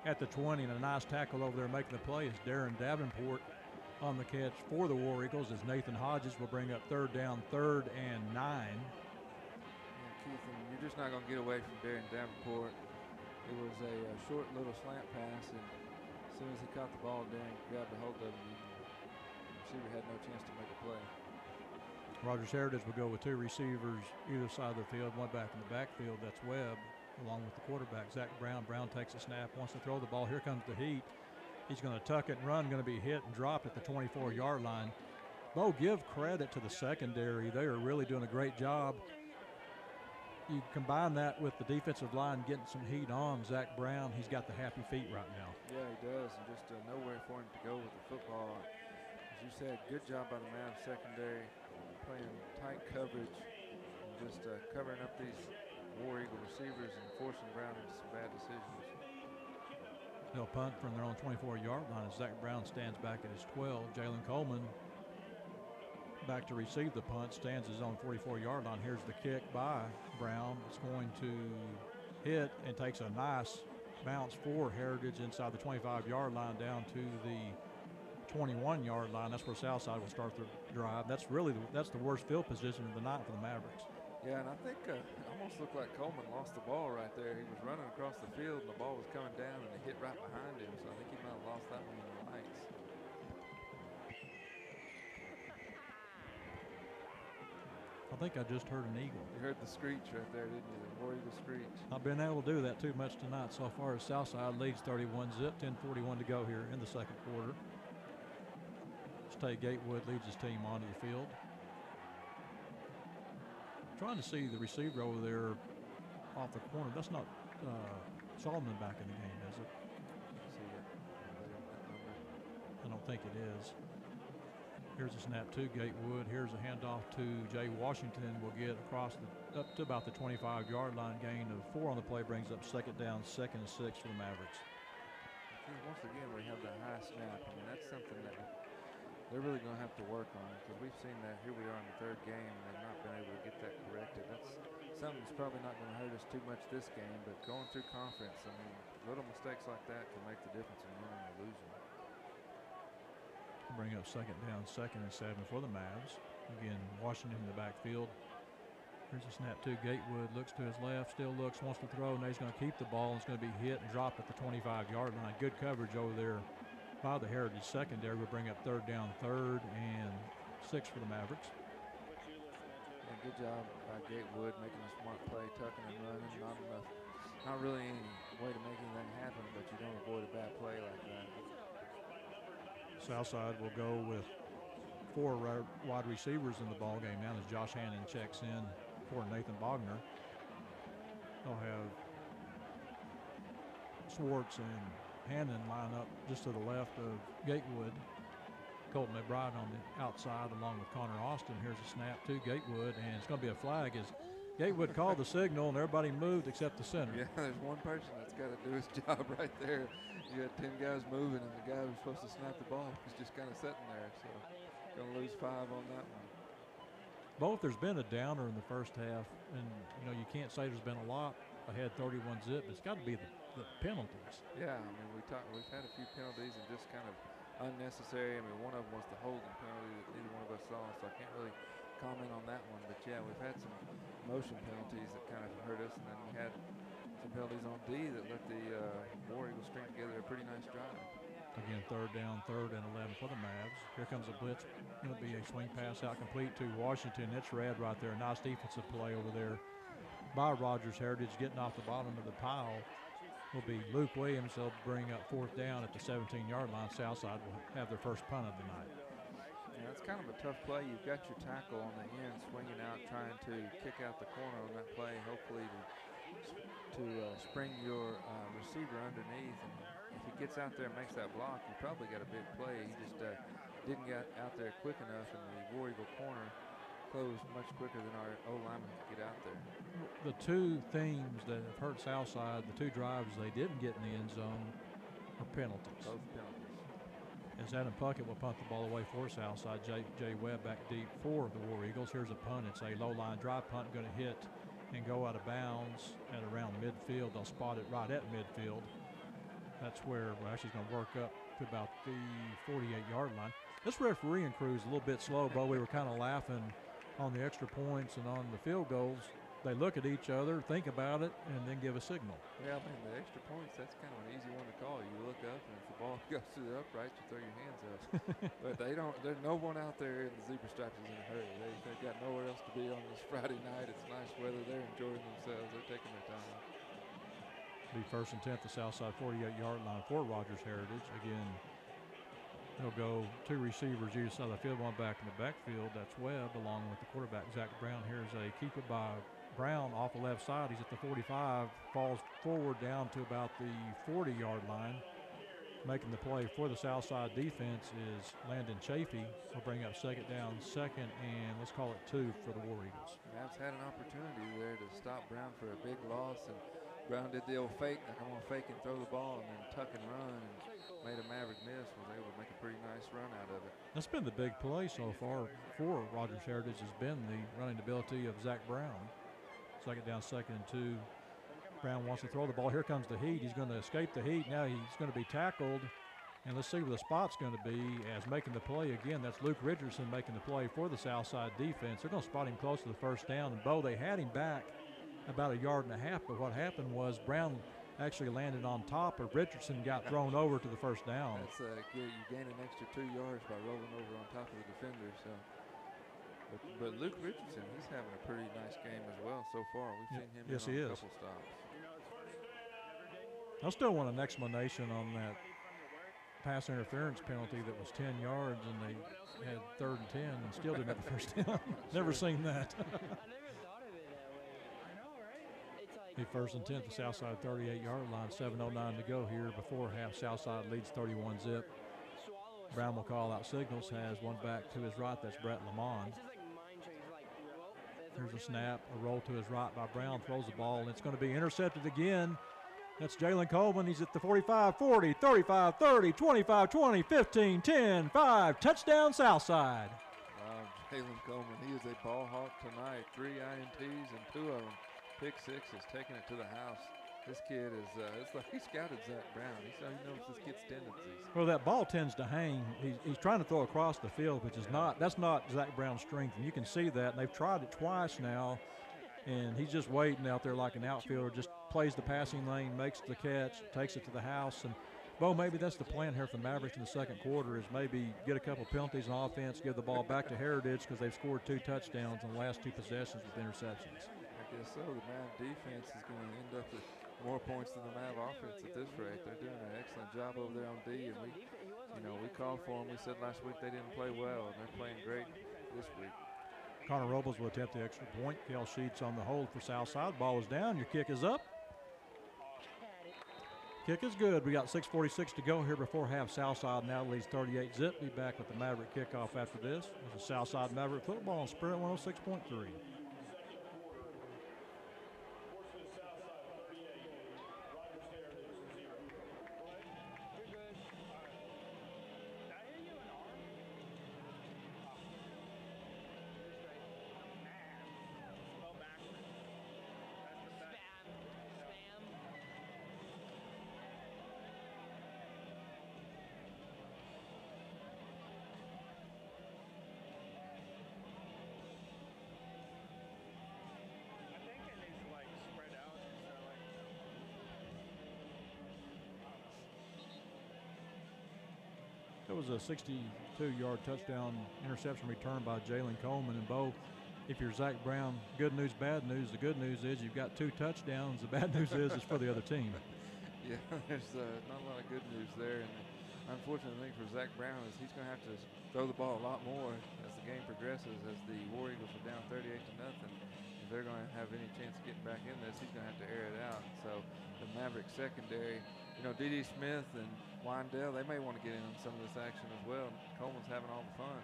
at the 20, and a nice tackle over there making the play is Darren Davenport on the catch for the War Eagles as Nathan Hodges will bring up third down, 3rd and 9. Yeah, Keith, and you're just not going to get away from Darren Davenport. It was a short little slant pass, and as soon as he caught the ball, Darren grabbed a hold of him. The receiver had no chance to make a play. Rogers Heritage will go with two receivers either side of the field, one back in the backfield. That's Webb, along with the quarterback, Zach Brown. Brown takes a snap, wants to throw the ball. Here comes the heat. He's going to tuck it and run, going to be hit and dropped at the 24-yard line. Bo, give credit to the secondary. They are really doing a great job. You combine that with the defensive line getting some heat on Zach Brown, he's got the happy feet right now. Yeah, he does, and just nowhere for him to go with the football. As you said, good job by the Mavs secondary, playing tight coverage and just covering up these War Eagle receivers and forcing Brown into some bad decisions. They'll punt from their own 24-yard line as Zach Brown stands back at his 12. Jalen Coleman back to receive the punt, stands his own 44-yard line. Here's the kick by Brown. It's going to hit and takes a nice bounce for Heritage inside the 25-yard line down to the 21-yard line. That's where Southside will start their drive. That's the worst field position of the night for the Mavericks. Yeah, and I think it almost looked like Coleman lost the ball right there. He was running across the field, and the ball was coming down, and it hit right behind him. So I think he might have lost that one in the lights. I think I just heard an eagle. You heard the screech right there, didn't you? The War Eagle screech. Not been able to do that too much tonight so far as Southside leads 31-zip, 10:41 to go here in the second quarter. State Gatewood leads his team onto the field. Trying to see the receiver over there off the corner. That's not Solomon back in the game, is it? I don't think it is. Here's a snap to Gatewood. Here's a handoff to Jay Washington. Will get across up to about the 25-yard line. Gain of 4 on the play brings up second down, 2nd and 6 for the Mavericks. Once again, we have that high snap. I mean, that's something that they're really going to have to work on, because we've seen that here we are in the third game and they've not been able to get that corrected. That's something that's probably not going to hurt us too much this game, but going through conference, I mean, little mistakes like that can make the difference in winning or losing. Bring up second down, 2nd and 7 for the Mavs. Again, Washington in the backfield. Here's a snap to Gatewood. Looks to his left, still looks, wants to throw. Now he's going to keep the ball. It's going to be hit and dropped at the 25-yard line. Good coverage over there by the Heritage secondary. Will bring up third down, 3rd and 6 for the Mavericks. Yeah, good job by Gatewood making a smart play, tucking and running. Not really any way to make anything happen, but you don't avoid a bad play like that. Southside will go with 4 wide receivers in the ball game now as Josh Hannon checks in for Nathan Bogner. They'll have Swartz and Hannon line up just to the left of Gatewood. Colton McBride on the outside along with Connor Austin. Here's a snap to Gatewood, and it's going to be a flag as Gatewood called the signal, and everybody moved except the center. Yeah, there's one person that's got to do his job right there. You had 10 guys moving, and the guy who's supposed to snap the ball is just kind of sitting there. So going to lose 5 on that one. Both, there's been a downer in the first half, and you can't say there's been a lot ahead 31-zip, but it's got to be the penalties. Yeah, I mean, we've had a few penalties and just kind of unnecessary. I mean, one of them was the holding penalty that neither one of us saw, so I can't really comment on that one. But yeah, we've had some motion penalties that kind of hurt us, and then we had some penalties on D that let the War Eagles string together a pretty nice drive. Again, third down, 3rd and 11 for the Mavs. Here comes a blitz. Going to be a swing pass out complete to Washington. It's red right there. Nice defensive play over there by Rogers Heritage. Getting off the bottom of the pile will be Luke Williams. They'll bring up 4th down at the 17-yard line. Southside will have their first punt of the night. Yeah, it's kind of a tough play. You've got your tackle on the end swinging out, trying to kick out the corner on that play, hopefully to spring your receiver underneath. And if he gets out there and makes that block, you probably got a big play. He just didn't get out there quick enough, and the War Eagle corner closed much quicker than our O-lineman could get out there. The two themes that have hurt Southside, the two drives they didn't get in the end zone, are penalties. Both penalties. As Adam Puckett will punt the ball away for Southside. Jay Webb back deep for the War Eagles. Here's a punt. It's a low-line drive punt, going to hit and go out of bounds at around midfield. They'll spot it right at midfield. That's where we're actually going to work up to about the 48-yard line. This refereeing crew is a little bit slow, but we were kind of laughing on the extra points and on the field goals. They look at each other, think about it, and then give a signal. Yeah, I mean, the extra points, that's kind of an easy one to call. You look up, and if the ball goes to the upright, you throw your hands up. But there's no one out there in the zebra stripes is in a hurry. They've got nowhere else to be on this Friday night. It's nice weather. They're enjoying themselves. They're taking their time. Be 1st and 10 at the Southside 48-yard line for Rogers Heritage. Again, he'll go 2 receivers either side of the field, one back in the backfield. That's Webb along with the quarterback, Zach Brown. Here's a keeper by Brown off the left side. He's at the 45, falls forward down to about the 40-yard line. Making the play for the Southside defense is Landon Chafee. He'll bring up 2nd down, 2nd, and let's call it 2 for the War Eagles. Mavs had an opportunity there to stop Brown for a big loss, and Brown did the old fake, like I'm going to fake and throw the ball and then tuck and run, and made a Maverick miss, was able to make a pretty nice run out of it. That's been the big play so far for Rogers Heritage, has been the running ability of Zach Brown. 2nd down, 2nd and 2. Brown wants to throw the ball. Here comes the heat. He's going to escape the heat. Now he's going to be tackled. And let's see where the spot's going to be as making the play again. That's Luke Richardson making the play for the Southside defense. They're going to spot him close to the 1st down. And, Bo, they had him back about 1.5 yards, but what happened was Brown actually landed on top of Richardson, got thrown over to the 1st down. That's good. You gain an extra 2 yards by rolling over on top of the defender. So. But Luke Richardson, he's having a pretty nice game as well so far. We've seen him yes, in he on a is. couple stops. I still want an explanation on that pass interference penalty that was 10 yards and they had 3rd and 10 and still didn't have the 1st down. Never seen that. I never thought of it that way. I know, right? It's like Be 1st and 10 at the Southside 38-yard line, 7:09 to go here before half. Southside leads 31-zip. Brown will call out signals, has one back to his right. That's Brett Lamont. it's just like mind tricks. Like, whoa, that's Here's a already snap, a roll to his right by Brown, throws the ball, and it's going to be intercepted again. That's Jalen Coleman. He's at the 45, 40, 35, 30, 25, 20, 15, 10, 5. Touchdown, Southside. Wow, Jalen Coleman, he is a ball hawk tonight. 3 INTs and 2 of them pick sixes, taking it to the house. This kid is, it's like he scouted Zach Brown. He knows this kid's tendencies. Well, that ball tends to hang. He's trying to throw across the field, which is that's not Zach Brown's strength, and you can see that. And they've tried it twice now, and he's just waiting out there like an outfielder, just plays the passing lane, makes the catch, takes it to the house. And, Bo, maybe that's the plan here for the Mavericks in the 2nd quarter is maybe get a couple penalties on offense, give the ball back to Heritage because they've scored 2 touchdowns in the last 2 possessions with interceptions. I guess so. The Mav defense is going to end up with more points than the Mav offense at this rate. They're doing an excellent job over there on D, and we called for them. We said last week they didn't play well, and they're playing great this week. Connor Robles will attempt the extra point. Kel Sheets on the hold for Southside. Ball is down. Your kick is up. Kick is good. We got 6:46 to go here before half. Southside now leads 38-zip. Be back with the Maverick kickoff after this. This is Southside Maverick football on Spirit 106.3. You're good. All right. Did I hit you in the arm? Oh. You're straight. Man. Go backwards. That's the best. I think it needs to like spread out instead of like. That was a 62-yard touchdown interception return by Jalen Coleman. And Bo, if you're Zach Brown, good news, bad news. The good news is you've got 2 touchdowns. The bad news is it's for the other team. Yeah, there's not a lot of good news there. And the unfortunate thing for Zach Brown is he's going to have to throw the ball a lot more as the game progresses, as the War Eagles are down 38-0. If they're going to have any chance of getting back in this, he's going to have to air it out. So the Maverick secondary, D.D. Smith and Windell, they may want to get in on some of this action as well. Coleman's having all the fun.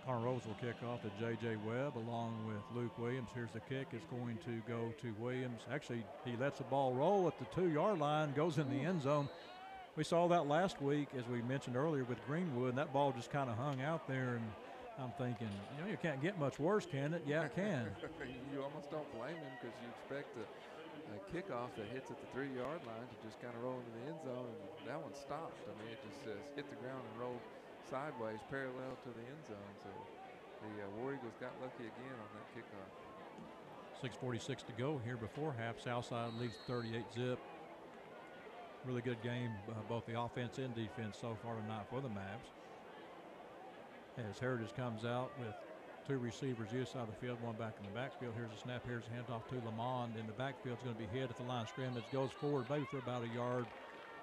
Connor Rose will kick off to J.J. Webb along with Luke Williams. Here's the kick. It's going to go to Williams. Actually, he lets the ball roll at the 2-yard line, goes in the end zone. We saw that last week, as we mentioned earlier, with Greenwood, and that ball just kind of hung out there, and I'm thinking, you can't get much worse, can it? Yeah, it can. You almost don't blame him because you expect a kickoff that hits at the 3-yard line to just kind of roll into the end zone, and that one stopped. I mean, it just hit the ground and rolled sideways parallel to the end zone. So the War Eagles got lucky again on that kickoff. 6:46 to go here before half. Southside leads 38-zip. Really good game, both the offense and defense so far tonight for the Mavs. As Heritage comes out with 2 receivers either side of the field, one back in the backfield. Here's a snap. Here's a handoff to Lamond in the backfield. It's going to be hit at the line of scrimmage. Goes forward maybe for about a yard.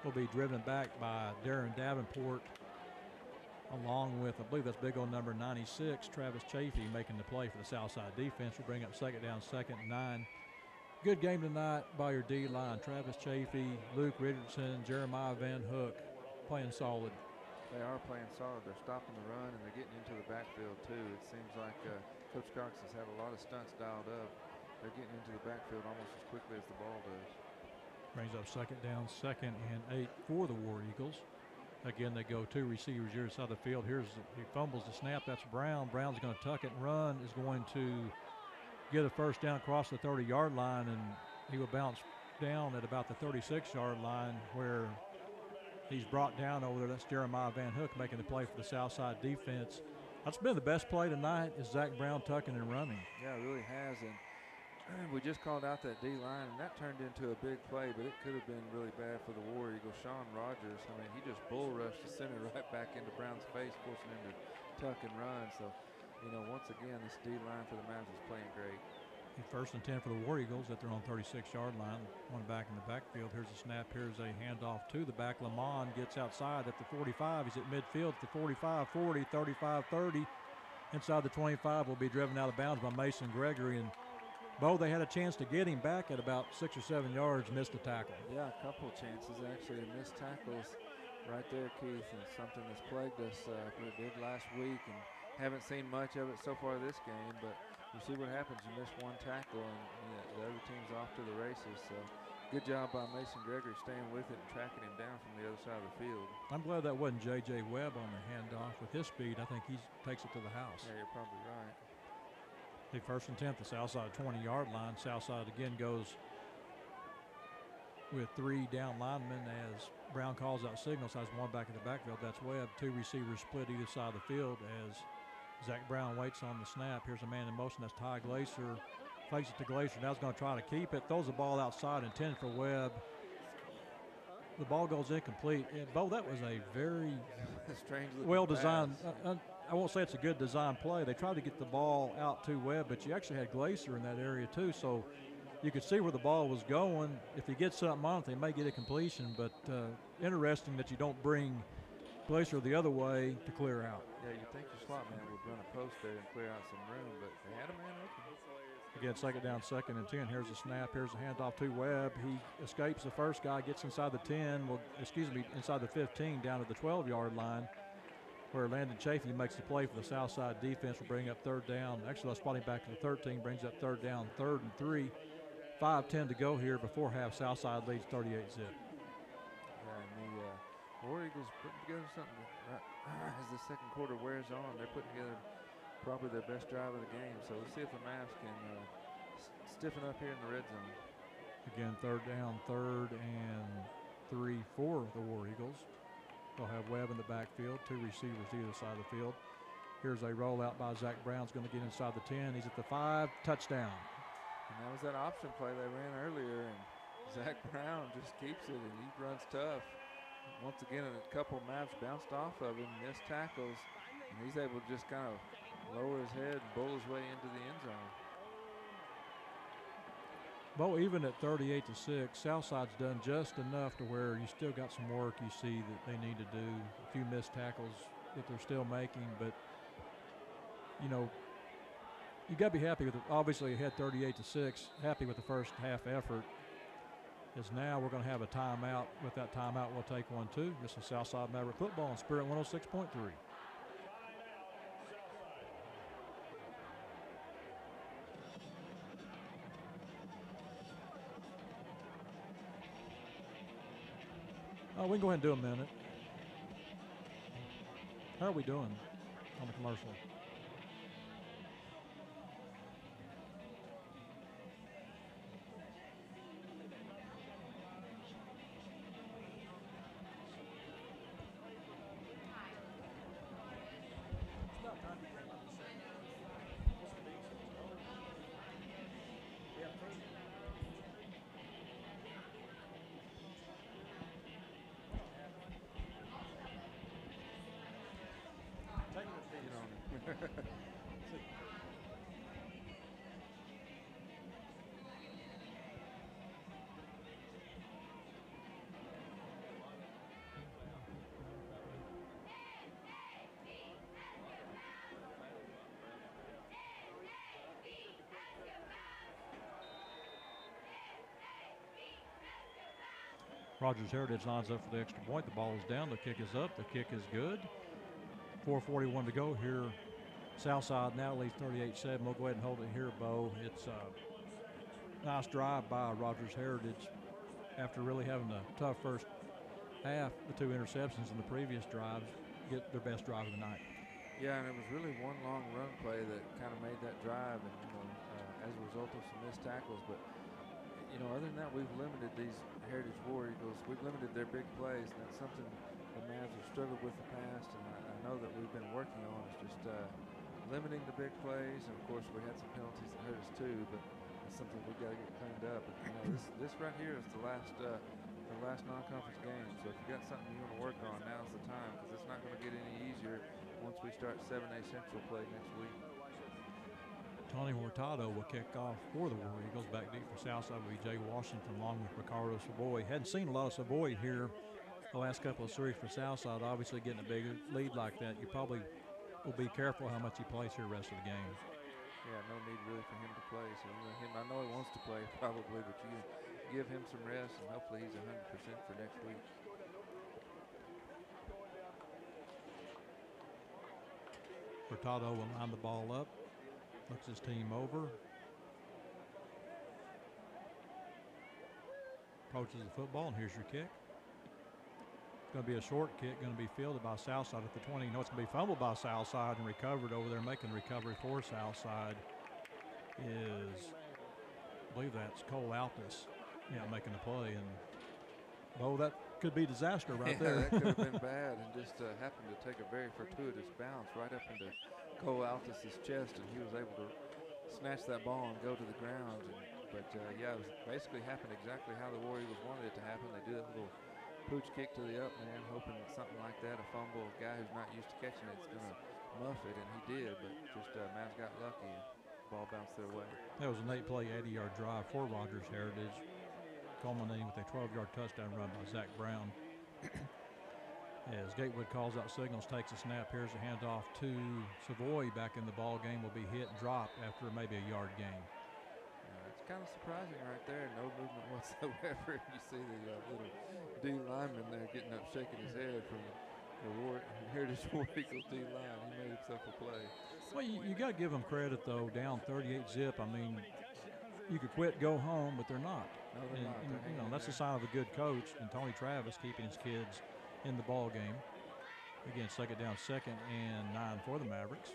Will be driven back by Darren Davenport, along with, I believe that's big old number 96, Travis Chafee, making the play for the Southside defense. Will bring up second down, 2nd and 9. Good game tonight by your D-line. Travis Chafee, Luke Richardson, Jeremiah Van Hook playing solid. They are playing solid. They're stopping the run, and they're getting into the backfield, too. It seems like Coach Cox has had a lot of stunts dialed up. They're getting into the backfield almost as quickly as the ball does. Brings up second down, 2nd and 8 for the War Eagles. Again, they go 2 receivers here inside the field. He fumbles the snap. That's Brown. Brown's going to tuck it and run. Is going to get a first down across the 30-yard line, and he will bounce down at about the 36-yard line where he's brought down over there. That's Jeremiah Van Hook making the play for the Southside defense. That's been the best play tonight, is Zach Brown tucking and running. Yeah, it really has. And we just called out that D-line, and that turned into a big play, but it could have been really bad for the War Eagles. Sean Rogers, I mean, he just bull rushed the center right back into Brown's face, forcing him to tuck and run. So, once again, this D-line for the Mavs is playing great. 1st and 10 for the War Eagles at their own 36-yard line. One back in the backfield. Here's a snap. Here's a handoff to the back. Lamond gets outside at the 45. He's at midfield at the 45, 40, 35, 30. Inside the 25 will be driven out of bounds by Mason Gregory. And, Bo, they had a chance to get him back at about 6 or 7 yards, missed the tackle. Yeah, a couple of chances, actually. Missed tackles right there, Keith, and something that's plagued us. We did last week and haven't seen much of it so far this game, but you see what happens. You miss one tackle, and the other team's off to the races. So good job by Mason Gregory staying with it and tracking him down from the other side of the field. I'm glad that wasn't J.J. Webb on the handoff. With his speed, I think he takes it to the house. Yeah, you're probably right. The 1st and 10, the Southside 20-yard line. Southside again goes with 3 down linemen as Brown calls out signals. Has one back in the backfield. That's Webb. 2 receivers split either side of the field as Zach Brown waits on the snap. Here's a man in motion. That's Ty Glacier. Fakes it to Glacier. Now he's going to try to keep it. Throws the ball outside, intended for Webb. The ball goes incomplete. And, Bo, that was a very well-designed. I won't say it's a good design play. They tried to get the ball out to Webb, but you actually had Glacier in that area too, so you could see where the ball was going. If he gets something on it, they may get a completion, but interesting that you don't bring Glacier the other way to clear out. Yeah, you'd think your slot man would run a post there and clear out some room, but they had a man open. Again, second down, 2nd and 10. Here's the snap. Here's the handoff to Webb. He escapes the first guy, gets inside the 10. Well, inside the 15, down to the 12-yard line, where Landon Chafee makes the play for the Southside defense. Will bring up 3rd down. Actually, let's spot him back to the 13. Brings up 3rd down, 3rd and 3. 5:10 to go here before half. Southside leads 38-zip. Yeah, and the War Eagles putting together something as the second quarter wears on. They're putting together probably their best drive of the game. So let's see if the Mavs can stiffen up here in the red zone. Again, 3rd down, 3rd and 3 for the War Eagles. They'll have Webb in the backfield, 2 receivers either side of the field. Here's a rollout by Zach Brown's going to get inside the 10. He's at the 5, touchdown. And that was that option play they ran earlier, and Zach Brown just keeps it, and he runs tough. Once again, a couple of Mavs bounced off of him, missed tackles, and he's able to just kind of lower his head and bowl his way into the end zone. Well, even at 38-6, Southside's done just enough to where you still got some work you see that they need to do. A few missed tackles that they're still making, but, you know, you got to be happy with it. Obviously, ahead 38-6, happy with the first half effort. As now we're going to have a timeout. With that timeout, we'll take one, too. This is Southside Maverick Football on Spirit 106.3. We can go ahead and do a minute. How are we doing on the commercial? Rogers Heritage lines up for the extra point. The ball is down. The kick is up. The kick is good. 4:41 to go here. Southside now leads 38-7. We'll go ahead and hold it here, Bo. It's a nice drive by Rogers Heritage after really having a tough first half. The 2 interceptions in the previous drives get their best drive of the night. Yeah, and it was really one long run play that kind of made that drive, and as a result of some missed tackles. But other than that, we've limited these Heritage War Eagles. We've limited their big plays, and that's something the Mavs have struggled with in the past, and I know that we've been working on. It's just limiting the big plays, and of course we had some penalties that hurt us too. But it's something we've got to get cleaned up. And, this right here is the last non-conference game. So if you got something you want to work on, now's the time, because it's not going to get any easier once we start 7A Central play next week. Tony Hurtado will kick off for the War Eagles. Back deep for Southside will be Jay Washington along with Ricardo Savoy. Hadn't seen a lot of Savoy here the last couple of series for Southside. Obviously getting a big lead like that, you probably will be careful how much he plays here the rest of the game. Yeah, no need really for him to play. So I know he wants to play probably, but you give him some rest, and hopefully he's 100% for next week. Hurtado will line the ball up. Looks his team over. Approaches the football, and here's your kick. It's going to be a short kick, going to be fielded by Southside at the 20. You know it's going to be fumbled by Southside and recovered over there. Making the recovery for Southside is, I believe that's Cole Altus. Yeah, making the play. And, that could be disaster right there. That could have been bad, and just happened to take a very fortuitous bounce right up into Cole Altus's chest, and he was able to snatch that ball and go to the ground. But it was basically happened exactly how the War Eagles wanted it to happen. They do that little pooch kick to the up man, hoping that something like that, a fumble, a guy who's not used to catching it, is going to muff it, and he did. But just Mavs got lucky, and the ball bounced their way. That was an 8-play, 80-yard drive for Rogers Heritage, culminating with a 12-yard touchdown run by Zach Brown. As Gatewood calls out signals, takes a snap. Here's a handoff to Savoy back in the ball game. Will be hit and dropped after maybe a yard gain. kind of surprising right there. No movement whatsoever. You see the little D lineman there getting up, shaking his head from the Heritage War Eagles D line. He made himself a play. Well, you got to give them credit, though, down 38-zip. I mean, you could quit, go home, but they're not. No, they're not. They're hanging in that's there. a sign of a good coach, and Tony Travis keeping his kids in the ball game. Again, second down, 2nd and 9 for the Mavericks.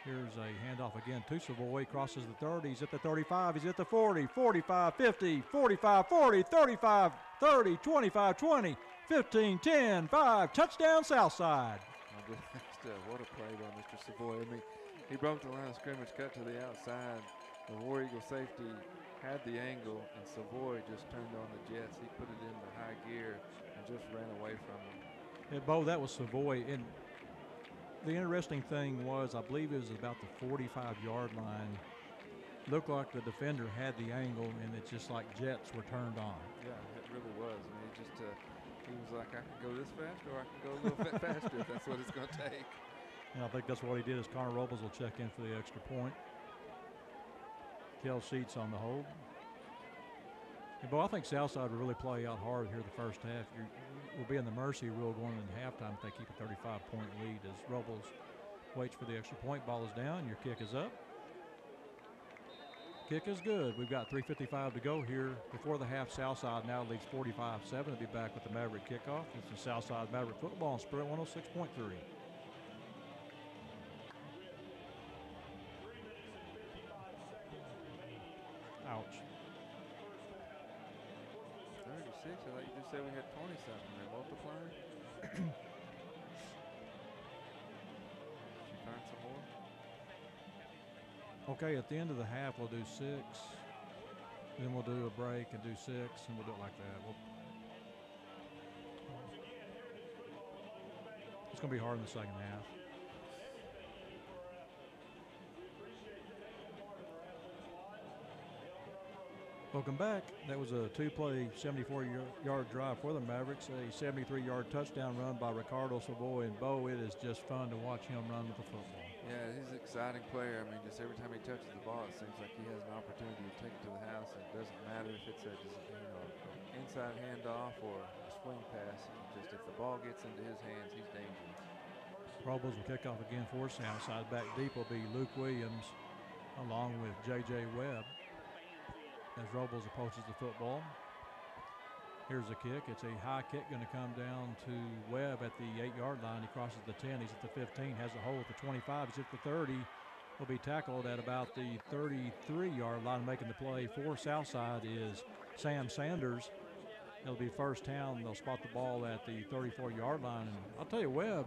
Here's a handoff again to Savoy. Crosses the 30. He's at the 35. He's at the 40, 45, 50, 45, 40, 35, 30, 25, 20, 15, 10, 5. Touchdown, Southside. What a play by Mr. Savoy. I mean, he broke the line of scrimmage, cut to the outside. The War Eagle safety had the angle, and Savoy just turned on the jets. He put it into high gear and just ran away from him. Yeah, Bo, that was Savoy. And the interesting thing was, I believe it was about the 45-yard line. Looked like the defender had the angle, and it's just like jets were turned on. Yeah, it really was. I mean, it just he was like, I can go this fast, or I can go a little bit faster if that's what it's going to take. And I think that's what he did. Is Connor Robles will check in for the extra point. Kel Sheets on the hold. And Bo, I think Southside will really play out hard here the first half. We'll be in the mercy rule going into halftime if they keep a 35-point lead as Robles waits for the extra point. Ball is down. Your kick is up. Kick is good. We've got 3:55 to go here before the half. Southside now leads 45-7. They'll be back with the Maverick kickoff. This is Southside Maverick football on Spirit 106.3. Ouch. 36. I thought you just said we had 20-something. They're multiplying. Did you find some more? Okay, at the end of the half, we'll do 6. Then we'll do a break and do 6, and we'll do it like that. It's going to be hard in the second half. Welcome back. That was a 2-play, 74-yard drive for the Mavericks, a 73-yard touchdown run by Ricardo Savoy. And Bo, it is just fun to watch him run with the football. Yeah, he's an exciting player. I mean, just every time he touches the ball, it seems like he has an opportunity to take it to the house. And it doesn't matter if it's an inside handoff or a swing pass. Just if the ball gets into his hands, he's dangerous. Robles will kick off again for Southside. Back deep will be Luke Williams along with J.J. Webb as Robles approaches the football. Here's a kick. It's a high kick going to come down to Webb at the 8-yard line. He crosses the 10. He's at the 15, has a hole at the 25. He's at the 30. Will be tackled at about the 33-yard line. Making the play for Southside is Sam Sanders. It'll be first down. They'll spot the ball at the 34-yard line. And I'll tell you, Webb,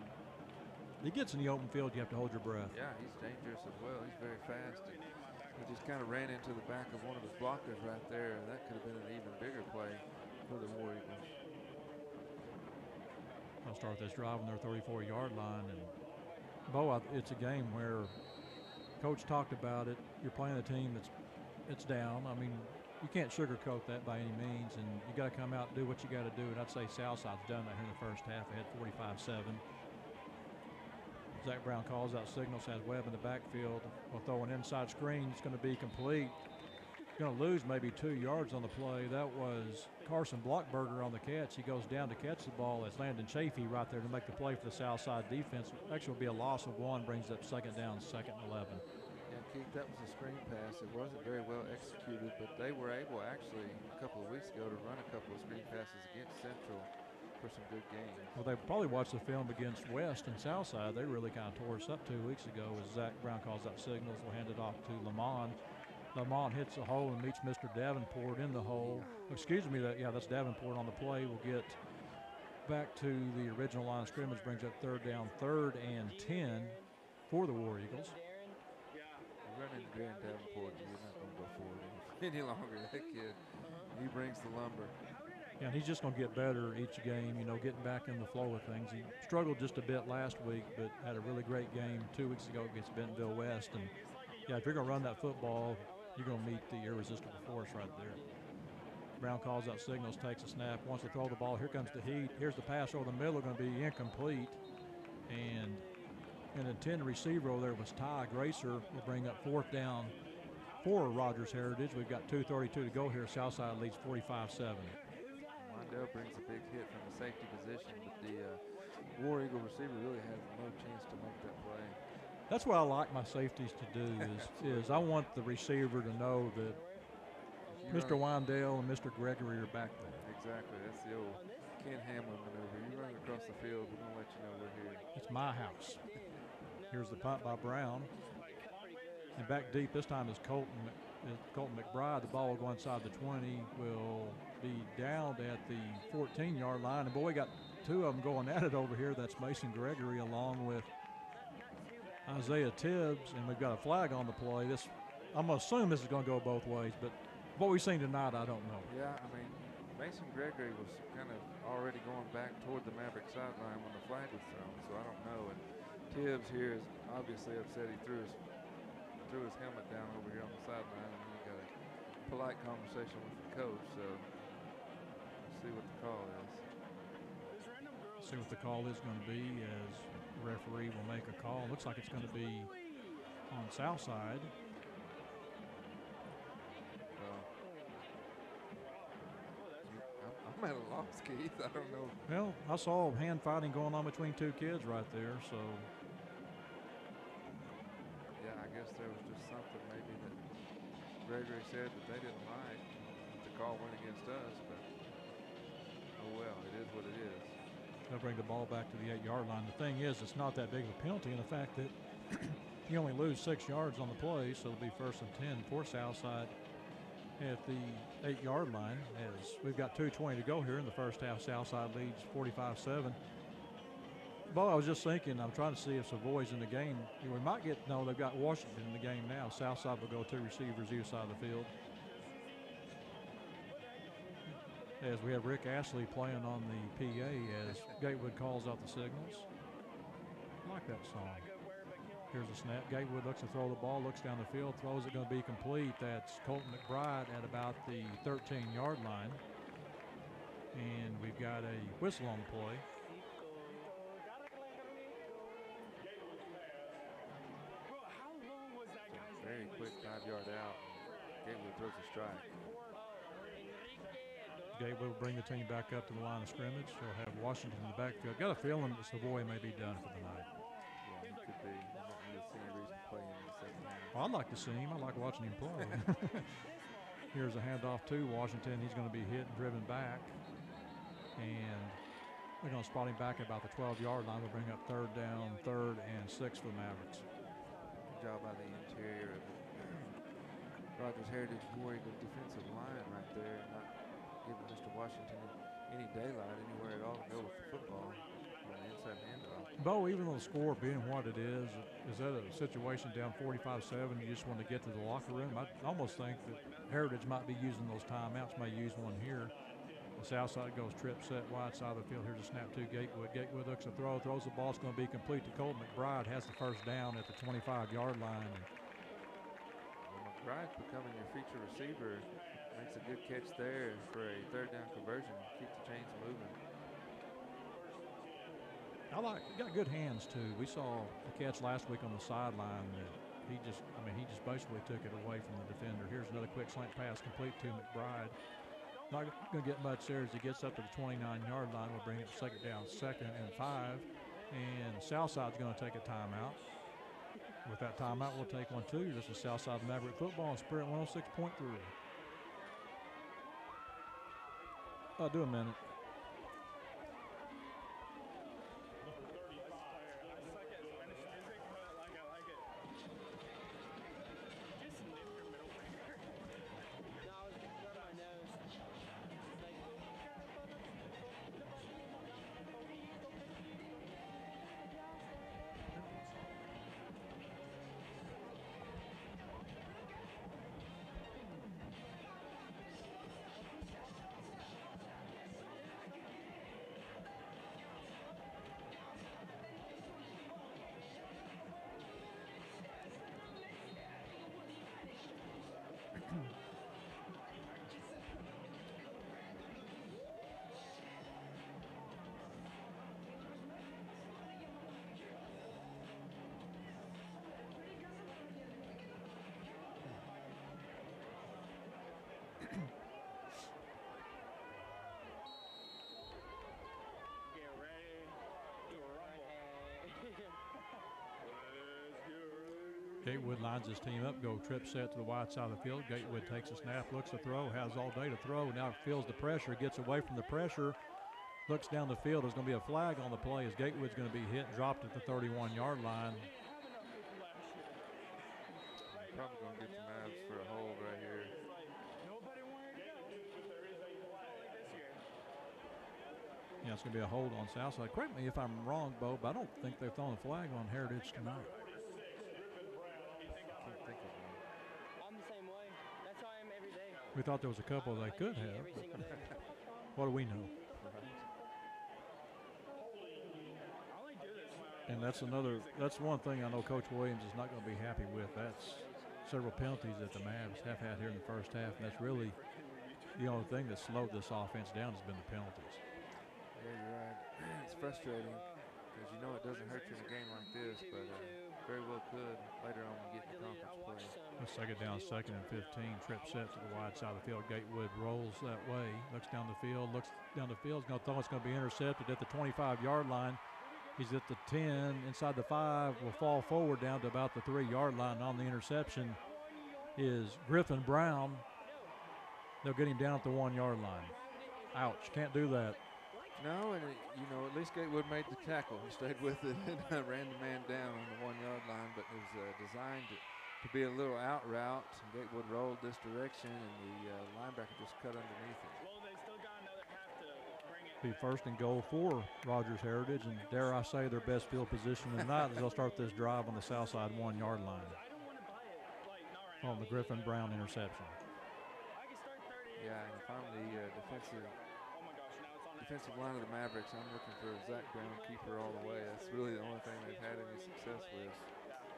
he gets in the open field, you have to hold your breath. Yeah, he's dangerous as well. He's very fast. And he just kind of ran into the back of one of his blockers right there, and that could have been an even bigger play for the War Eagles. I'll start this drive on their 34-yard line. And, Bo, it's a game where Coach talked about it. You're playing a team that's down. I mean, you can't sugarcoat that by any means, and you got to come out and do what you got to do. And I'd say Southside's done that here in the first half. They had 45-7. Zach Brown calls out signals, has Webb in the backfield. Will throw an inside screen. It's going to be complete. Going to lose maybe 2 yards on the play. That was Carson Blockberger on the catch. He goes down to catch the ball. It's Landon Chafee right there to make the play for the Southside defense. Actually, will be a loss of 1, brings up second down, 2nd and 11. Yeah, Keith, that was a screen pass. It wasn't very well executed, but they were able actually a couple of weeks ago to run a couple of screen passes against Central for some good games. Well, they probably watched the film against West and Southside. They really kind of tore us up 2 weeks ago as Zach Brown calls out signals. We'll hand it off to Lamont. Lamont hits the hole and meets Mr. Davenport in the hole. Excuse me, that's Davenport on the play. We'll get back to the original line of scrimmage, brings up third down, 3rd and 10 for the War Eagles. Running Darren Davenport, you're not going to go forward any longer. That kid, he brings the lumber. Yeah, and he's just going to get better each game, getting back in the flow of things. He struggled just a bit last week, but had a really great game 2 weeks ago against Bentonville West. And, yeah, if you're going to run that football, you're going to meet the irresistible force right there. Brown calls out signals, takes a snap, wants to throw the ball. Here comes the heat. Here's the pass over the middle, going to be incomplete. And an intended receiver over there was Ty Gracer. Will bring up 4th down for Rogers Heritage. We've got 2:32 to go here. Southside leads 45-7. Wandell brings a big hit from the safety position, but the War Eagle receiver really has no chance to make that play. That's what I like my safeties to do is I want the receiver to know that Mr. Wandell and Mr. Gregory are back there. Exactly. That's the old Ken Hamlin maneuver. You run across the field, we're going to let you know we're here. It's my house. Here's the punt by Brown. And back deep this time is Colton McBride. The ball will go inside the 20. Will be down at the 14-yard line. And, boy, we got two of them going at it over here. That's Mason Gregory along with Isaiah Tibbs. And we've got a flag on the play. I'm going to assume this is going to go both ways. But what we've seen tonight, I don't know. Yeah, I mean, Mason Gregory was kind of already going back toward the Maverick sideline when the flag was thrown, so I don't know. And Tibbs here is obviously upset. He threw his helmet down over here on the sideline, and then he got a polite conversation with the coach. So we'll see what the call is. See what the call is going to be as the referee will make a call. Looks like it's going to be on Southside. I'm at a loss, Keith. I don't know. Well, I saw hand fighting going on between two kids right there, so. Yeah, I guess there was just something maybe that Gregory said that they didn't like. The call went against us, but oh well, it is what it is. They'll bring the ball back to the 8-yard line. The thing is, it's not that big of a penalty, and the fact that you only lose 6 yards on the play, so it'll be 1st and 10 for Southside at the 8-yard line, as we've got 2:20 to go here in the first half. Southside leads 45-7. Bo, I was just thinking, I'm trying to see if Savoy's in the game. We might get, no, they've got Washington in the game now. Southside will go 2 receivers either side of the field. As we have Rick Ashley playing on the PA as Gatewood calls out the signals. I like that song. Here's a snap. Gatewood looks to throw the ball, looks down the field, throws it, going to be complete. That's Colton McBride at about the 13-yard line. And we've got a whistle on the play. Very quick 5-yard out. Gatewood throws a strike. Gatewood will bring the team back up to the line of scrimmage. He'll have Washington in the backfield. Got a feeling that Savoy may be done for the night. Yeah, he could be. I'm not going to see any reason to play him in the second half. Well, I'd like to see him. I like watching him play. Here's a handoff to Washington. He's going to be hit and driven back. And they're going to spot him back at about the 12-yard line. We'll bring up 3rd down, 3rd and 6 for the Mavericks. Good job by the interior of the Rogers Heritage War Eagle defensive line right there, and not giving Mr. Washington any daylight anywhere at all to go with the football on the inside handoff. Bo, even though the score being what it is that a situation down 45-7, you just want to get to the locker room? I almost think that Heritage might be using those timeouts, may use one here. The Southside goes trip set wide side of the field. Here's a snap to Gatewood. Gatewood looks to throw, throws the ball. It's going to be complete to Colton McBride. Has the 1st down at the 25-yard line. Well, McBride becoming your feature receiver makes a good catch there for a 3rd down conversion. Keep the chains moving. Got good hands too. We saw a catch last week on the sideline that he just basically took it away from the defender. Here's another quick slant pass complete to McBride. Not going to get much there as he gets up to the 29-yard line. We'll bring it 2nd down, 2nd and 5. And Southside's going to take a timeout. With that timeout, we'll take one too. This is Southside Maverick football on Spirit 106.3. I'll do a minute. Gatewood lines his team up, go trip set to the wide side of the field. Gatewood takes a snap, looks to throw, has all day to throw. Now feels the pressure, gets away from the pressure, looks down the field. There's going to be a flag on the play as Gatewood's going to be hit and dropped at the 31-yard line. Probably going to get some abs for a hold right here. Nobody wanted to go, but there is a flag this year. Yeah, it's going to be a hold on Southside. Correct me if I'm wrong, Bo, but I don't think they've thrown a flag on Heritage tonight. I can't think of one. I'm the same way. That's how I am every day. We thought there was a couple they could have. Every single day. What do we know? I only do this when And that's one thing I know Coach Williams is not going to be happy with. That's several penalties that the Mavs have had here in the first half, and that's really the only thing that slowed this offense down has been the penalties. Yeah, you're right. It's frustrating because you know it doesn't hurt you in a game like this, but very well could later on when you get in the conference play. Let's take it down 2nd and 15. Trip set to the wide side of the field. Gatewood rolls that way. Looks down the field. Is going to throw. It's going to be intercepted at the 25-yard line. He's at the 10. Inside the 5. Will fall forward down to about the 3-yard line. On the interception is Griffin Brown. They'll get him down at the 1-yard line. Ouch. Can't do that. No, and at least Gatewood made the tackle. He stayed with it and ran the man down on the 1-yard line, but it was designed to be a little out route. Gatewood rolled this direction, and the linebacker just cut underneath it. well, they still got another half to bring it. Be first and goal for Rogers Heritage, and dare I say their best field position tonight as they'll start this drive on the south side 1-yard line I don't want to buy it. Like, not right now. on the Griffin Brown interception. I can start 30. Yeah, and if I'm the Oh my gosh, now it's on defensive line of the Mavericks, I'm looking for Zach Brown, keeper all the way. That's really the only thing they've had any success with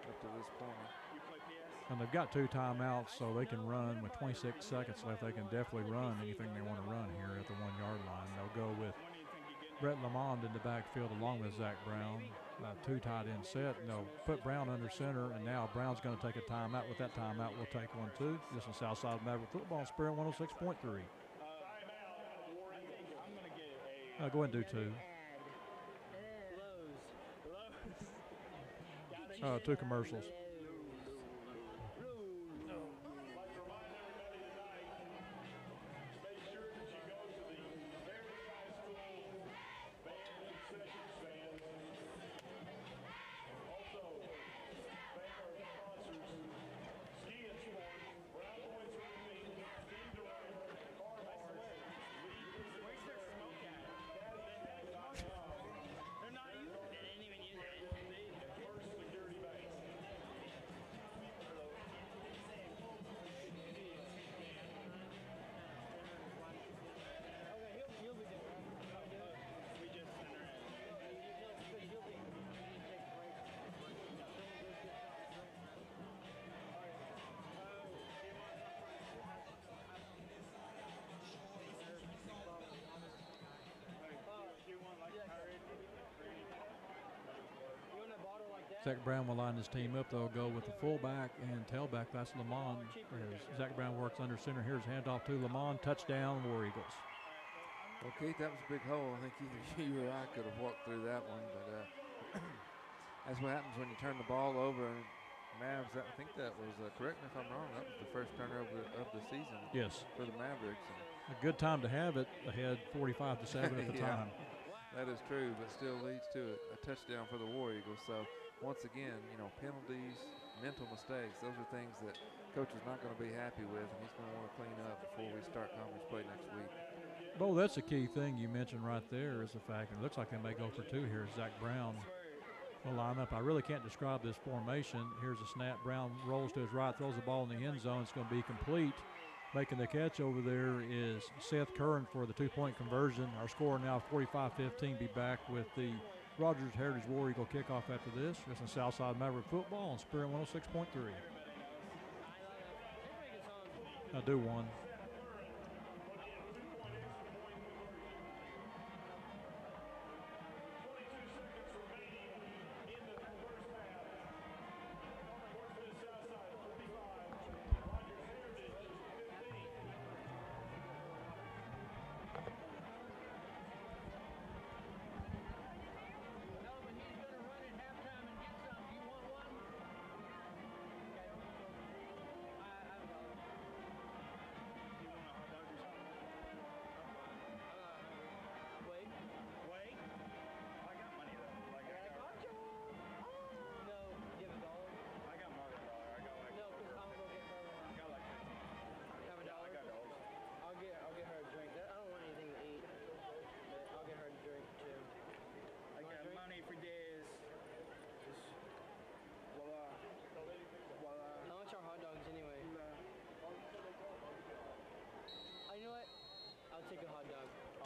up to this point. You play PS. And they've got 2 timeouts, so they can run with 26 seconds left. They can definitely run anything they want to run here at the 1-yard line. They'll go with When do you think you get Brett Lamond in the backfield along with Zach Brown. 2 tight end set, and they'll put Brown under center, and now Brown's going to take a timeout. With that timeout, we'll take one too. This is Southside Maverick Football, Spirit 106.3. I'm going to get a Go ahead and do 2. Lowe's. 2 commercials. Make sure that you go to the very high school band and session stands. Also, thank our sponsors, Ski and Sport, Brown Boys Roofing, Steve Durant, Carhartt, Where's their smoke at? They're not using it. They didn't even use it. First Security Bank. Okay, he'll be there, right? We just sent her in. He'll be. You want like Pirate? You want a bottle like that? Zach Brown will line his team up. They'll go with the fullback and tailback. That's Lamond. As Zach Brown works under center. Here's handoff to Lamond. Touchdown, War Eagles. Well, Keith, that was a big hole. I think either you or I could have walked through that one, but that's what happens when you turn the ball over. And Mavs, I think that was, correct me if I'm wrong, that was the first turnover of the season Yes. for the Mavericks. And A good time to have it. Ahead 45-7 at the Yeah. time. that is true, but still leads to a touchdown for the War Eagles. So once again, penalties, mental mistakes, those are things that coach is not going to be happy with, and he's going to want to clean up before we start conference play next week. Bo, that's the key thing you mentioned right there is the fact that it looks like they may go for 2 here. Zach Brown will line up. I really can't describe this formation. Here's a snap. Brown rolls to his right, throws the ball in the end zone. It's going to be complete. Making the catch over there is Seth Curran for the 2-point conversion. Our score now 45-15. Be back with the Rogers Heritage War Eagle kickoff after this. This is Southside Maverick Football on Spirit 106.3. I'll do one.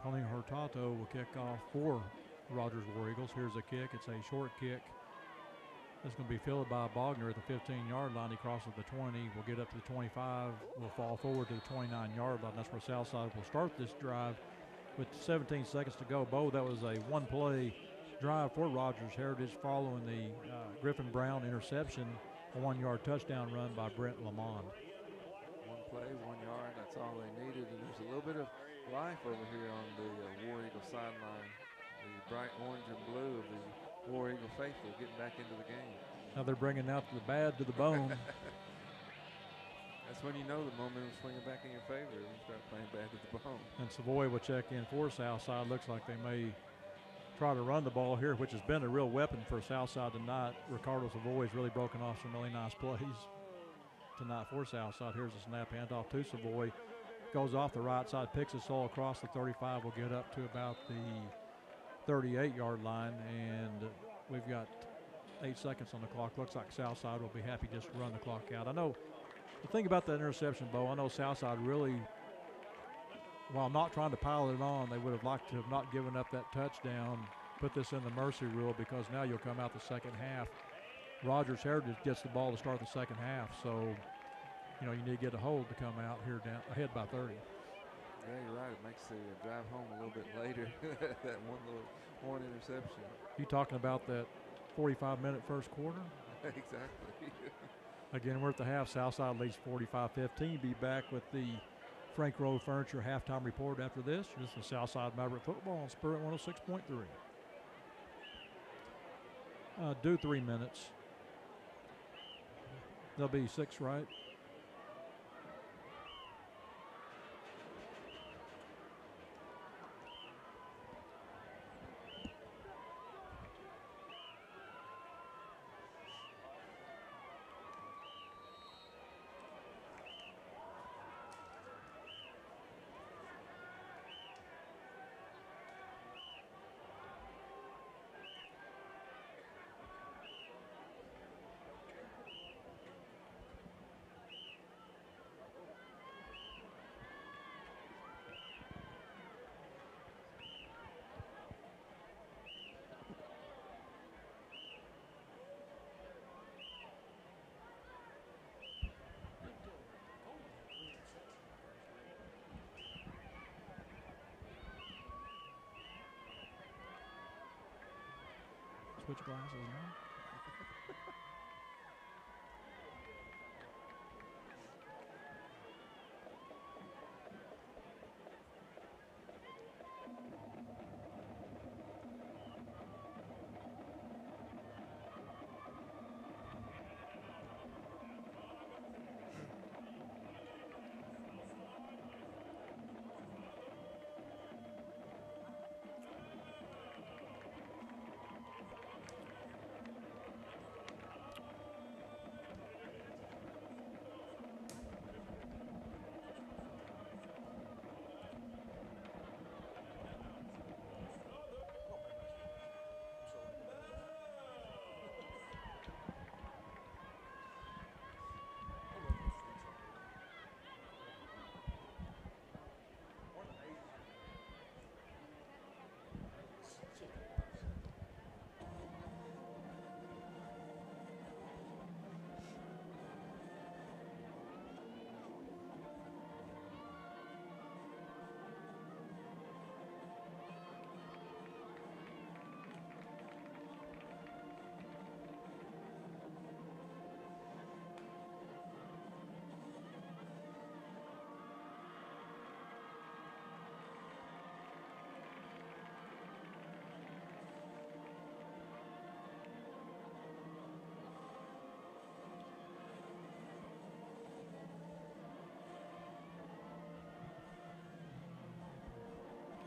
Tony Hurtado will kick off for Rogers War Eagles. Here's a kick. It's a short kick. It's going to be fielded by Bogner at the 15-yard line. He crosses the 20, will get up to the 25, will fall forward to the 29-yard line. That's where Southside will start this drive with 17 seconds to go. Bo, that was a one-play drive for Rogers Heritage following the Griffin Brown interception, a 1-yard touchdown run by Brent Lamond. One play, 1 yard, that's all they needed. And there's a little bit of life over here on the War Eagle sideline. The bright orange and blue of the War Eagle faithful getting back into the game. Now they're bringing out the bad to the bone. That's when you know the momentum's swinging back in your favor when you start playing bad to the bone. And Savoy will check in for Southside. Looks like they may try to run the ball here, which has been a real weapon for Southside tonight. Ricardo Savoy's really broken off some really nice plays tonight for Southside. Here's a snap handoff to Savoy. Goes off the right side, picks his soul across the 35, will get up to about the 38-yard line, and we've got 8 seconds on the clock. Looks like Southside will be happy just to run the clock out. I know the thing about that interception, Bo, I know Southside really, while not trying to pile it on, they would have liked to have not given up that touchdown, put this in the mercy rule, because now you'll come out the second half. Rogers Heritage gets the ball to start the second half, so you know you need to get a hold to come out here down ahead by 30. Yeah, you're right. It makes the drive home a little bit later. That one interception. You talking about that 45-minute first quarter? Exactly. Again, we're at the half. Southside leads 45-15. Be back with the Frank Rowe Furniture halftime report after this. This is Southside Maverick football on Spirit 106.3. Do 3 minutes. There'll be 6, right? Switch glasses now.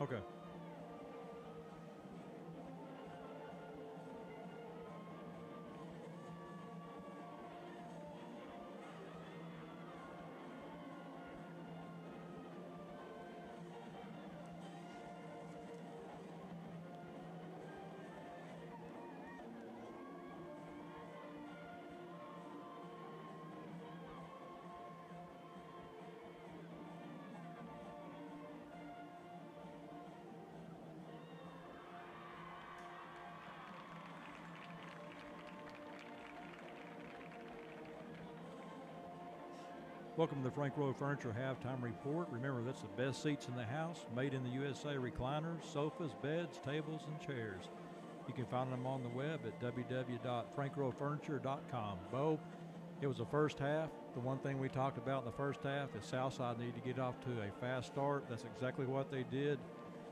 Okay. Welcome to the Frank Rowe Furniture Halftime Report. Remember, that's the best seats in the house, made in the USA recliners, sofas, beds, tables, and chairs. You can find them on the web at www.frankrowefurniture.com. Bo, it was the first half. The one thing we talked about in the first half is Southside needed to get off to a fast start. That's exactly what they did.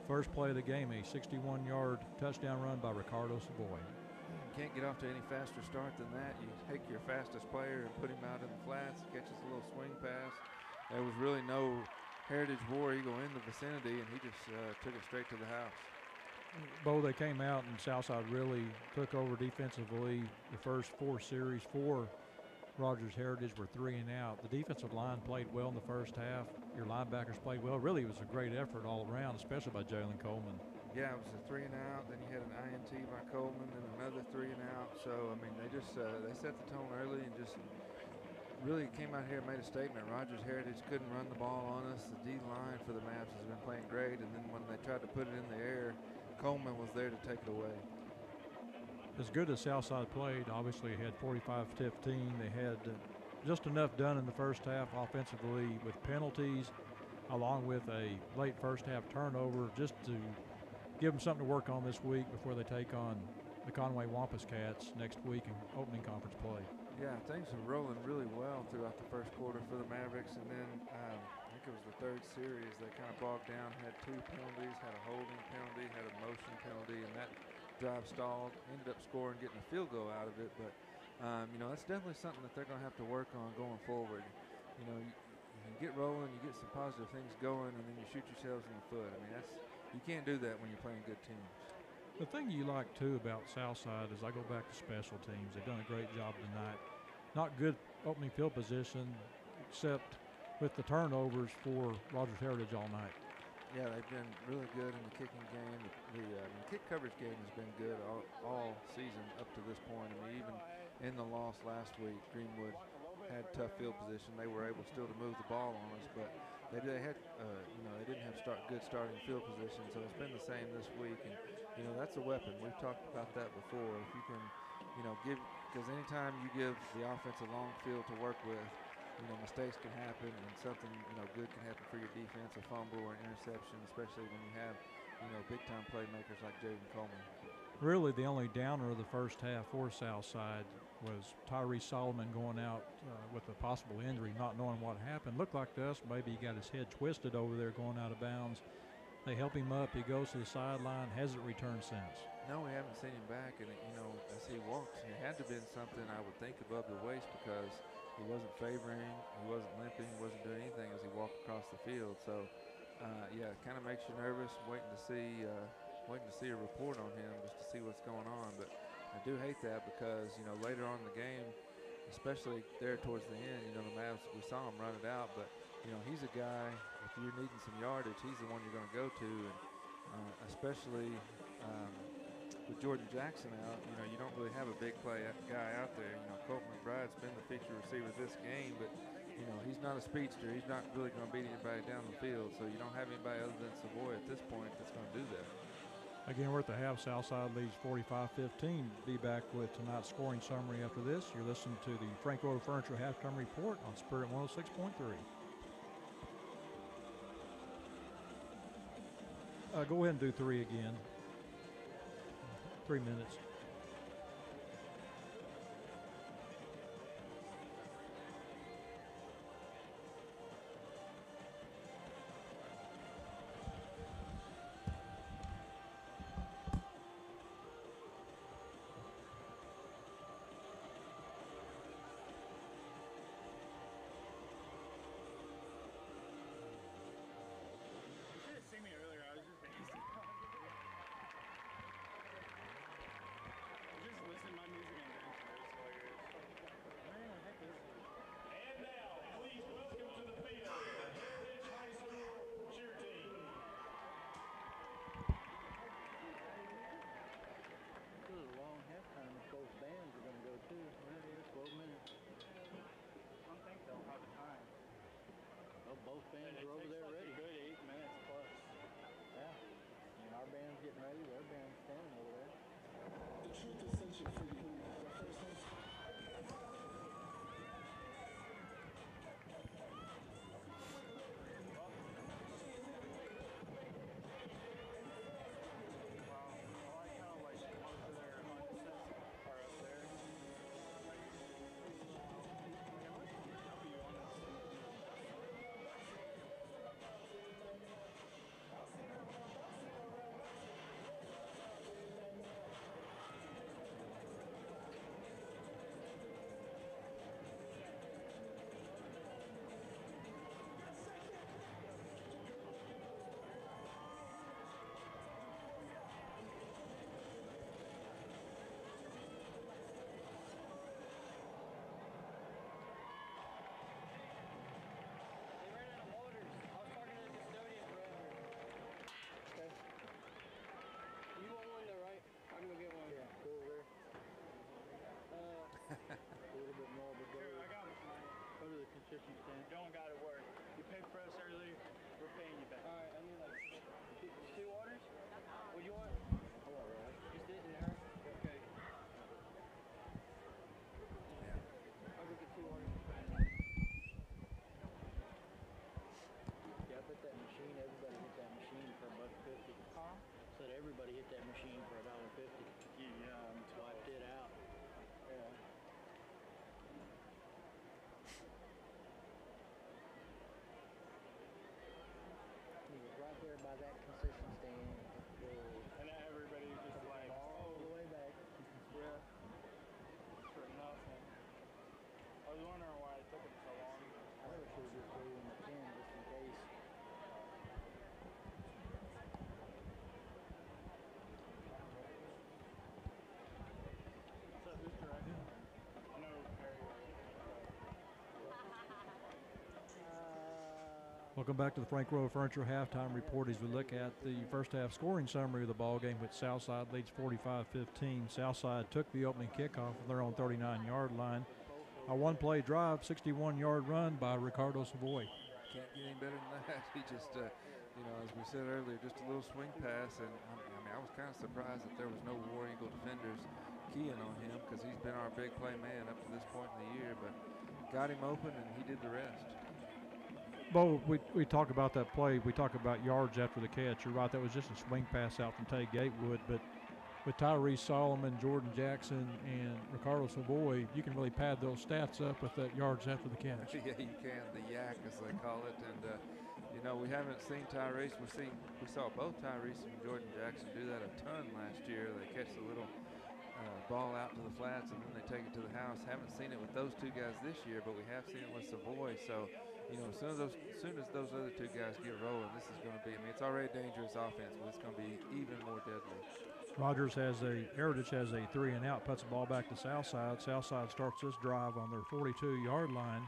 First play of the game, a 61-yard touchdown run by Ricardo Savoy. You can't get off to any faster start than that. You take your fastest player and put him out in the flats, catches a little swing pass. There was really no Heritage War Eagle in the vicinity, and he just took it straight to the house. Bo, they came out and Southside really took over defensively. The first 4 series for Rogers Heritage were 3 and out. The defensive line played well in the first half. Your linebackers played well. Really, it was a great effort all around, especially by Jalen Coleman. Yeah, it was a 3 and out. Then you had an INT by Coleman, then another 3 and out. So I mean, they just they set the tone early and just really came out here and made a statement. Rogers Heritage couldn't run the ball on us. The D line for the Maps has been playing great, and then when they tried to put it in the air, Coleman was there to take it away. As good as Southside played, obviously had 45-15. They had just enough done in the first half offensively with penalties, along with a late first half turnover, just to give them something to work on this week before they take on the Conway Wampus Cats next week in opening conference play. Yeah, things were rolling really well throughout the first quarter for the Mavericks, and then I think it was the third series they kind of bogged down, had 2 penalties, had a holding penalty, had a motion penalty, and that drive stalled, ended up scoring, getting a field goal out of it. But, you know, that's definitely something that they're going to have to work on going forward. You know, you get rolling, you get some positive things going, and then you shoot yourselves in the foot. I mean, you can't do that when you're playing good teams. The thing you like, too, about Southside is I go back to special teams. They've done a great job tonight. Not good opening field position, except with the turnovers for Rogers Heritage all night. Yeah, they've been really good in the kicking game. The kick coverage game has been good all season up to this point. I mean, even in the loss last week, Greenwood had tough field position. They were able still to move the ball on us, but they had, they didn't have good starting field position. So it's been the same this week, and you know that's a weapon. We've talked about that before. If you can, because anytime you give the offense a long field to work with, mistakes can happen and something, good can happen for your defense, a fumble or an interception, especially when you have, big-time playmakers like Jaden Coleman. Really, the only downer of the first half for Southside was Tyree Solomon going out with a possible injury, not knowing what happened. Looked like to us maybe he got his head twisted over there going out of bounds. They help him up. He goes to the sideline, hasn't returned since. No, we haven't seen him back, and, as he walks, it had to have been something I would think above the waist because he wasn't favoring, he wasn't limping, he wasn't doing anything as he walked across the field. So, it kind of makes you nervous waiting to see a report on him just to see what's going on. But I do hate that because, later on in the game, especially there towards the end, the Mavs, we saw him run it out, but, he's a guy, if you're needing some yardage, he's the one you're going to go to, and especially with Jordan Jackson out, you don't really have a big play guy out there. Colt McBride's been the feature receiver this game, but, he's not a speedster. He's not really going to beat anybody down the field, so you don't have anybody other than Savoy at this point that's going to do that. Again, we're at the half. Southside leads 45-15. Be back with tonight's scoring summary after this. You're listening to the Frank Rowe Furniture Halftime Report on Spirit 106.3. Go ahead and do 3 again. 3 minutes. Welcome back to the Frank Rowe Furniture Halftime Report as we look at the first half scoring summary of the ball game, which Southside leads 45-15. Southside took the opening kickoff from their own 39-yard line. A one-play drive, 61-yard run by Ricardo Savoy. Can't get any better than that. He just, as we said earlier, just a little swing pass. And I was kind of surprised that there was no War Eagle defenders keying on him because he's been our big play man up to this point in the year. But got him open and he did the rest. Bo, we talk about that play. We talk about yards after the catch. You're right, that was just a swing pass out from Tay Gatewood. But with Tyrese Solomon, Jordan Jackson, and Ricardo Savoy, you can really pad those stats up with that yards after the catch. Yeah, you can. The yak, as they call it. And, we haven't seen Tyrese. We saw both Tyrese and Jordan Jackson do that a ton last year. They catch the little ball out to the flats and then they take it to the house. Haven't seen it with those two guys this year, but we have seen it with Savoy. So, as soon as those other two guys get rolling, this is going to be, it's already a dangerous offense, but it's going to be even more deadly. Heritage has a 3-and-out, puts the ball back to Southside. Southside starts this drive on their 42-yard line.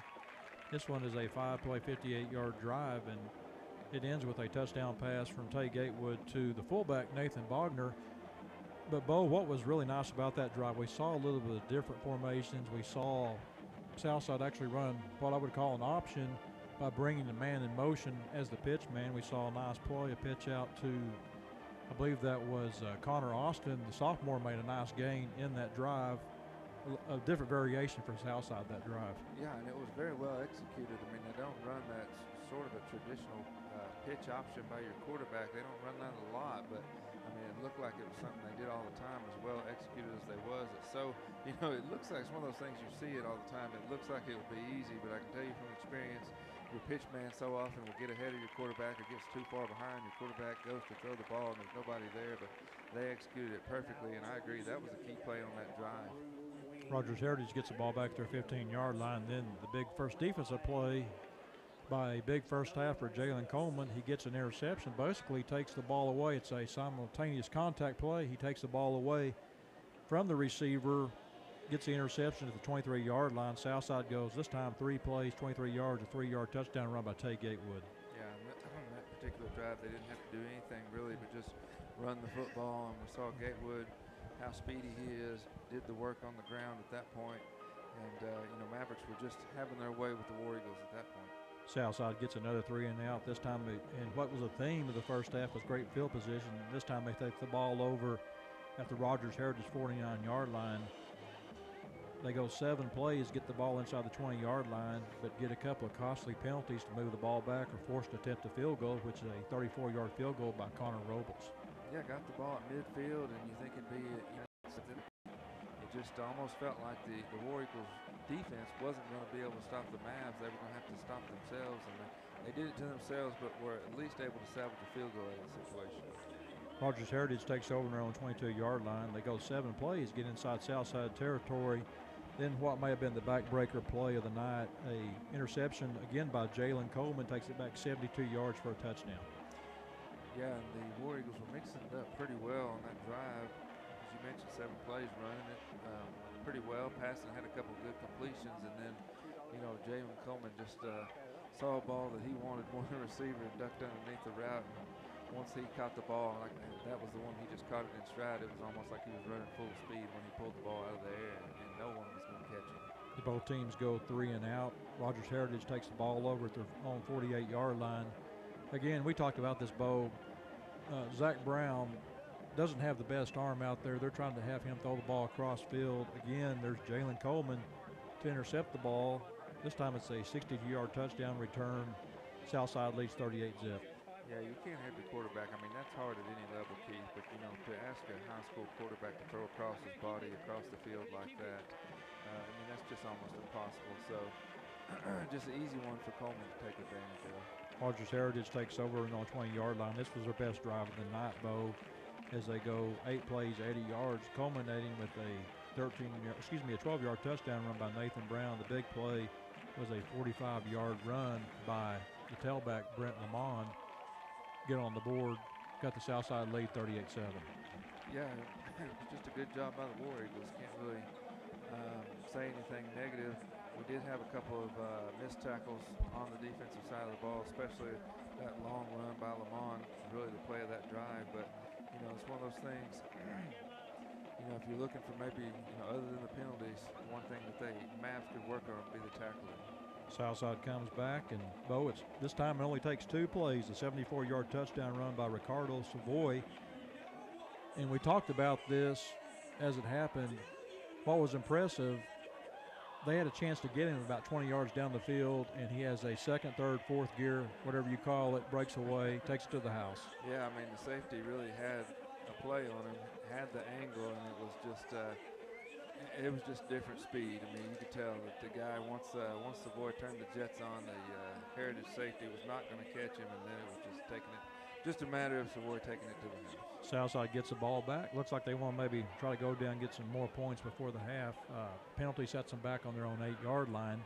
This one is a 5-play, 58-yard drive, and it ends with a touchdown pass from Tay Gatewood to the fullback, Nathan Bogner. But, Bo, what was really nice about that drive, we saw a little bit of different formations. We saw Southside actually run what I would call an option by bringing the man in motion as the pitch man. We saw a nice play, a pitch out to, I believe that was Connor Austin. The sophomore made a nice gain in that drive, a different variation for Southside that drive. Yeah, and it was very well executed. They don't run that sort of a traditional pitch option by your quarterback. They don't run that a lot, but it looked like it was something they did all the time, as well executed as they was. It's so, it looks like it's one of those things you see it all the time. It looks like it would be easy, but I can tell you from experience, your pitch man so often will get ahead of your quarterback or gets too far behind. Your quarterback goes to throw the ball and there's nobody there, but they executed it perfectly, and I agree that was a key play on that drive. Rogers Heritage gets the ball back to their 15-yard line. Then the big first defensive play by a big first halfer, Jalen Coleman. He gets an interception, basically takes the ball away. It's a simultaneous contact play. He takes the ball away from the receiver, gets the interception at the 23-yard line. Southside goes this time 3 plays, 23 yards, a 3-yard touchdown run by Tay Gatewood. Yeah, on that particular drive, they didn't have to do anything really but just run the football, and we saw Gatewood, how speedy he is, did the work on the ground at that point, and Mavericks were just having their way with the War Eagles at that point. Southside gets another 3-and-out this time, and what was the theme of the first half was great field position. This time they take the ball over at the Rogers Heritage 49-yard line. They go 7 plays, get the ball inside the 20-yard line, but get a couple of costly penalties to move the ball back or forced to attempt a field goal, which is a 34-yard field goal by Connor Robles. Yeah, got the ball at midfield, and you think it'd be something. It just almost felt like the War Eagles defense wasn't going to be able to stop the Mavs. They were going to have to stop themselves, and they did it to themselves, but were at least able to salvage a field goal in that situation. Rogers Heritage takes over on their own 22-yard line. They go 7 plays, get inside Southside territory. Then what may have been the backbreaker play of the night, a interception again by Jalen Coleman, takes it back 72 yards for a touchdown. Yeah, and the War Eagles were mixing it up pretty well on that drive. As you mentioned, 7 plays, running it pretty well, passing, had a couple of good completions, and then, Jalen Coleman just saw a ball that he wanted, one receiver, and ducked underneath the route. And once he caught the ball, that was the one he just caught it in stride. It was almost like he was running full speed when he pulled the ball out of the air, and no one was going to catch him. Both teams go 3-and-out. Rogers Heritage takes the ball over at their own 48-yard line. Again, we talked about this, Bo. Zach Brown doesn't have the best arm out there. They're trying to have him throw the ball across field. Again, there's Jalen Coleman to intercept the ball. This time it's a 62-yard touchdown return. Southside leads 38-zip. Yeah, you can't have your quarterback. That's hard at any level, Keith, but, to ask a high school quarterback to throw across his body, across the field like that, that's just almost impossible. So just an easy one for Coleman to take advantage of. Rogers Heritage takes over on the 20-yard line. This was their best drive of the night, Bo, as they go 8 plays, 80 yards, culminating with a 12-yard touchdown run by Nathan Brown. The big play was a 45-yard run by the tailback, Brent Lamond. Get on the board, got the Southside lead 38-7. Yeah, it was just a good job by the War Eagles. Can't really say anything negative We did have a couple of missed tackles on the defensive side of the ball, especially that long run by Lamont was really the play of that drive. But, you know, it's one of those things, you know, if you're looking for maybe, you know, other than the penalties, one thing that Mavs could work on would be the tackling. Southside comes back, and Bo, this time it only takes 2 plays. A 74-yard touchdown run by Ricardo Savoy. And we talked about this as it happened. What was impressive, they had a chance to get him about 20 yards down the field, and he has a second, third, fourth gear, whatever you call it, breaks away, takes it to the house. Yeah, I mean, the safety really had a play on him, had the angle, and it was just different speed. I mean, you could tell that the guy, once the boy turned the jets on, the Heritage safety was not going to catch him, and then it was just a matter of Savoy taking it to the house. Southside gets the ball back. Looks like they want to maybe try to go down and get some more points before the half. Penalty sets them back on their own 8-yard line.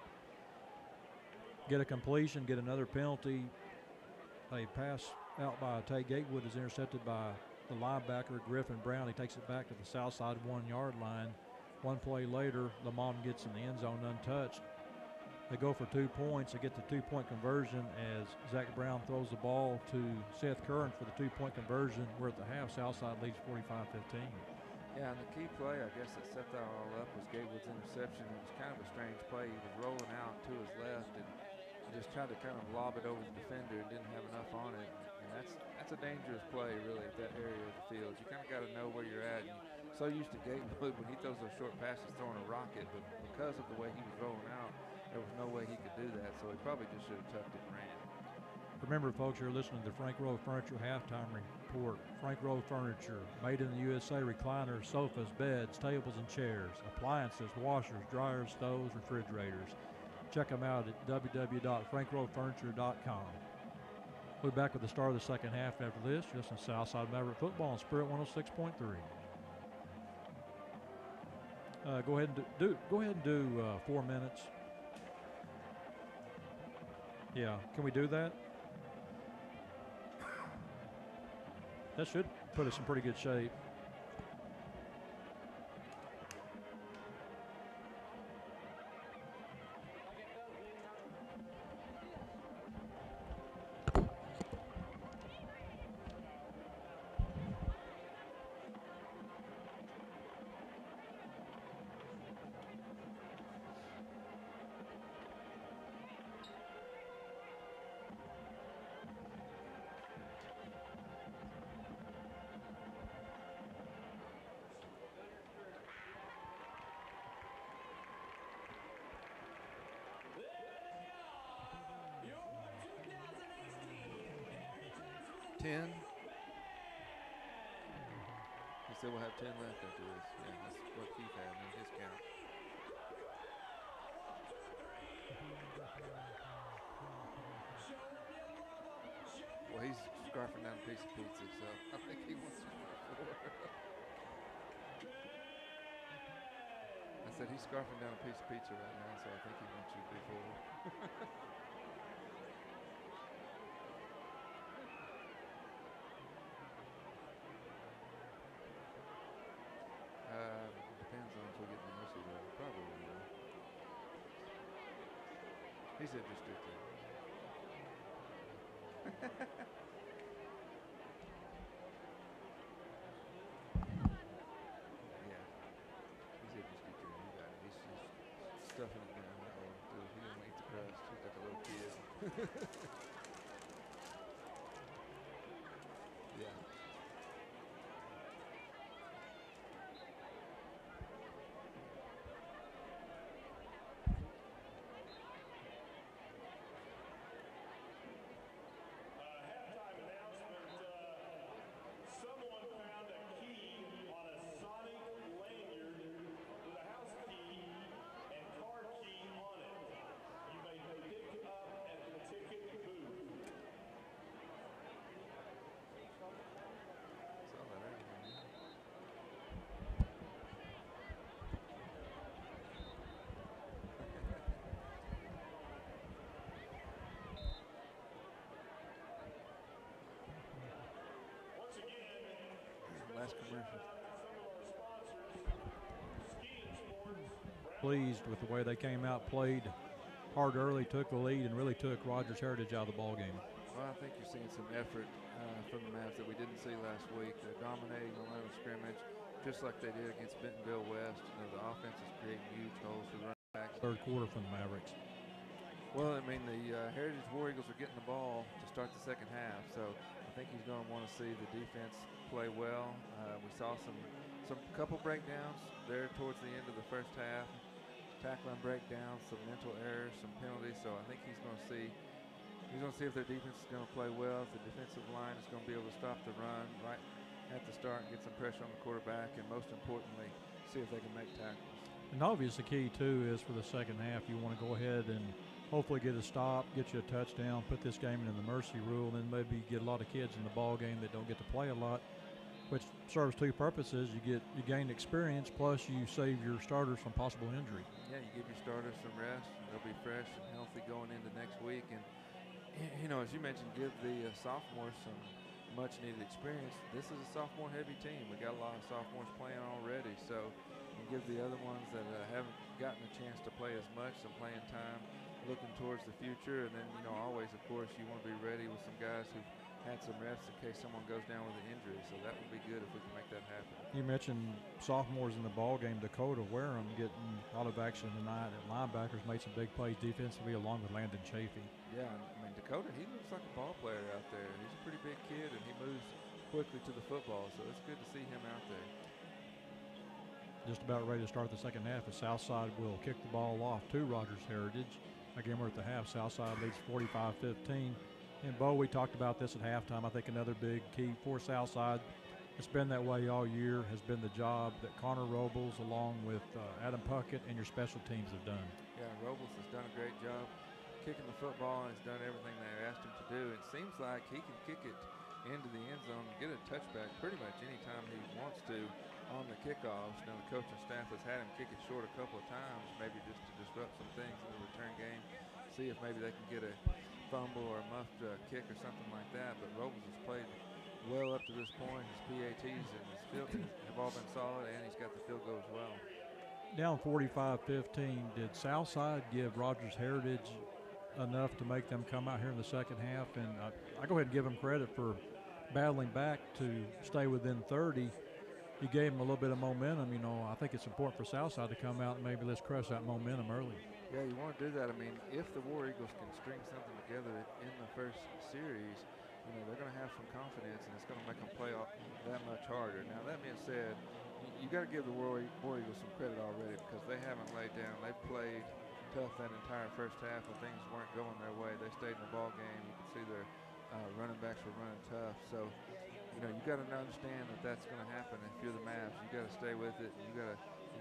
Get a completion, get another penalty. A pass out by Tate Gatewood is intercepted by the linebacker, Griffin Brown. He takes it back to the Southside 1-yard line. One play later, Lamont gets in the end zone untouched. They go for 2 points. They get the 2-point conversion as Zach Brown throws the ball to Seth Curran for the 2-point conversion. We're at the half. Southside leads 45-15. Yeah, and the key play, I guess, that set that all up was Gatewood's interception. It was kind of a strange play. He was rolling out to his left and just tried to kind of lob it over the defender and didn't have enough on it. And that's a dangerous play, really, at that area of the field. You kind of got to know where you're at. And you're so used to Gatewood when he throws those short passes throwing a rocket, but because of the way he was rolling out, there was no way he could do that, so he probably just should have tucked it and ran. Remember, folks, you're listening to the Frank Rowe Furniture Halftime Report. Frank Rowe Furniture, made in the USA, recliners, sofas, beds, tables, and chairs, appliances, washers, dryers, stoves, refrigerators. Check them out at www.frankrowefurniture.com. We'll be back with the start of the second half after this. You're listening to Southside Maverick Football on Spirit 106.3. Go ahead and do 4 minutes. Yeah, can we do that? That should put us in pretty good shape. He said we'll have 10 left after this. Yeah, that's what Keith had in his count. Well, he's scarfing down a piece of pizza, so I think he wants to do 4. I said he's scarfing down a piece of pizza right now, so I think he wants you to do 4. Depends on if we get the mercy roll. Probably will. He said just do 2. Yeah. He said just do 2. You got it. He's just stuffing it down. He don't eat the crust. He's like a little kid. Yeah. Last commercial. Some of our sponsors, Skiing Sports, pleased with the way they came out, played hard early, took the lead, and really took Rogers Heritage out of the ball game. Well, I think you're seeing some effort from the Mavs that we didn't see last week. They're dominating the line of scrimmage, just like they did against Bentonville West. You know, the offense is creating huge holes for running backs. Third quarter from the Mavericks. Well, I mean, the Heritage War Eagles are getting the ball to start the second half, so I think he's going to want to see the defense play well. We saw some couple breakdowns there towards the end of the first half, tackling breakdowns, some mental errors, some penalties. So I think he's going to see if their defense is going to play well, if the defensive line is going to be able to stop the run right at the start and get some pressure on the quarterback, and most importantly, see if they can make tackles. And obviously the key, too, is for the second half, you want to go ahead and hopefully get a stop, get you a touchdown, put this game into the mercy rule, and then maybe get a lot of kids in the ball game that don't get to play a lot, which serves two purposes. You gain experience, plus you save your starters from possible injury. Yeah, you give your starters some rest, and they'll be fresh and healthy going into next week. And, you know, as you mentioned, give the sophomores some much-needed experience. This is a sophomore-heavy team. We got a lot of sophomores playing already, so you give the other ones that haven't gotten a chance to play as much some playing time, looking towards the future. And then, you know, always, of course, you want to be ready with some guys who've had some reps in case someone goes down with an injury. So that would be good if we can make that happen. You mentioned sophomores in the ball game. Dakota Wareham getting a lot of action tonight at linebackers, made some big plays defensively along with Landon Chafee. Yeah, I mean, Dakota, he looks like a ball player out there. He's a pretty big kid, and he moves quickly to the football, so it's good to see him out there. Just about ready to start the second half, as Southside will kick the ball off to Rogers Heritage. Again, we're at the half. Southside leads 45-15. And, Bo, we talked about this at halftime. I think another big key for Southside, it's been that way all year, has been the job that Connor Robles, along with Adam Puckett and your special teams have done. Yeah, Robles has done a great job kicking the football and has done everything they asked him to do. It seems like he can kick it into the end zone and get a touchback pretty much anytime he wants to on the kickoffs. Now, the coaching staff has had him kick it short a couple of times, maybe just to disrupt some things in the return game, see if maybe they can get a fumble or a muffed kick or something like that. But Robles has played well up to this point. His PATs and his field have all been solid, and he's got the field goal as well. Down 45-15, did Southside give Rogers Heritage enough to make them come out here in the second half? And I go ahead and give them credit for battling back to stay within 30. You gave them a little bit of momentum. You know, I think it's important for Southside to come out and maybe let's crush that momentum early. Yeah, you want to do that. I mean, if the War Eagles can string something together in the first series, you know, they're going to have some confidence, and it's going to make them play that much harder. Now, that being said, you got to give the War Eagles some credit already, because they haven't laid down. They've played tough that entire first half when things weren't going their way. They stayed in the ball game. You could see their running backs were running tough. So, you know, you got to understand that that's going to happen. If you're the Mavs, you got to stay with it. You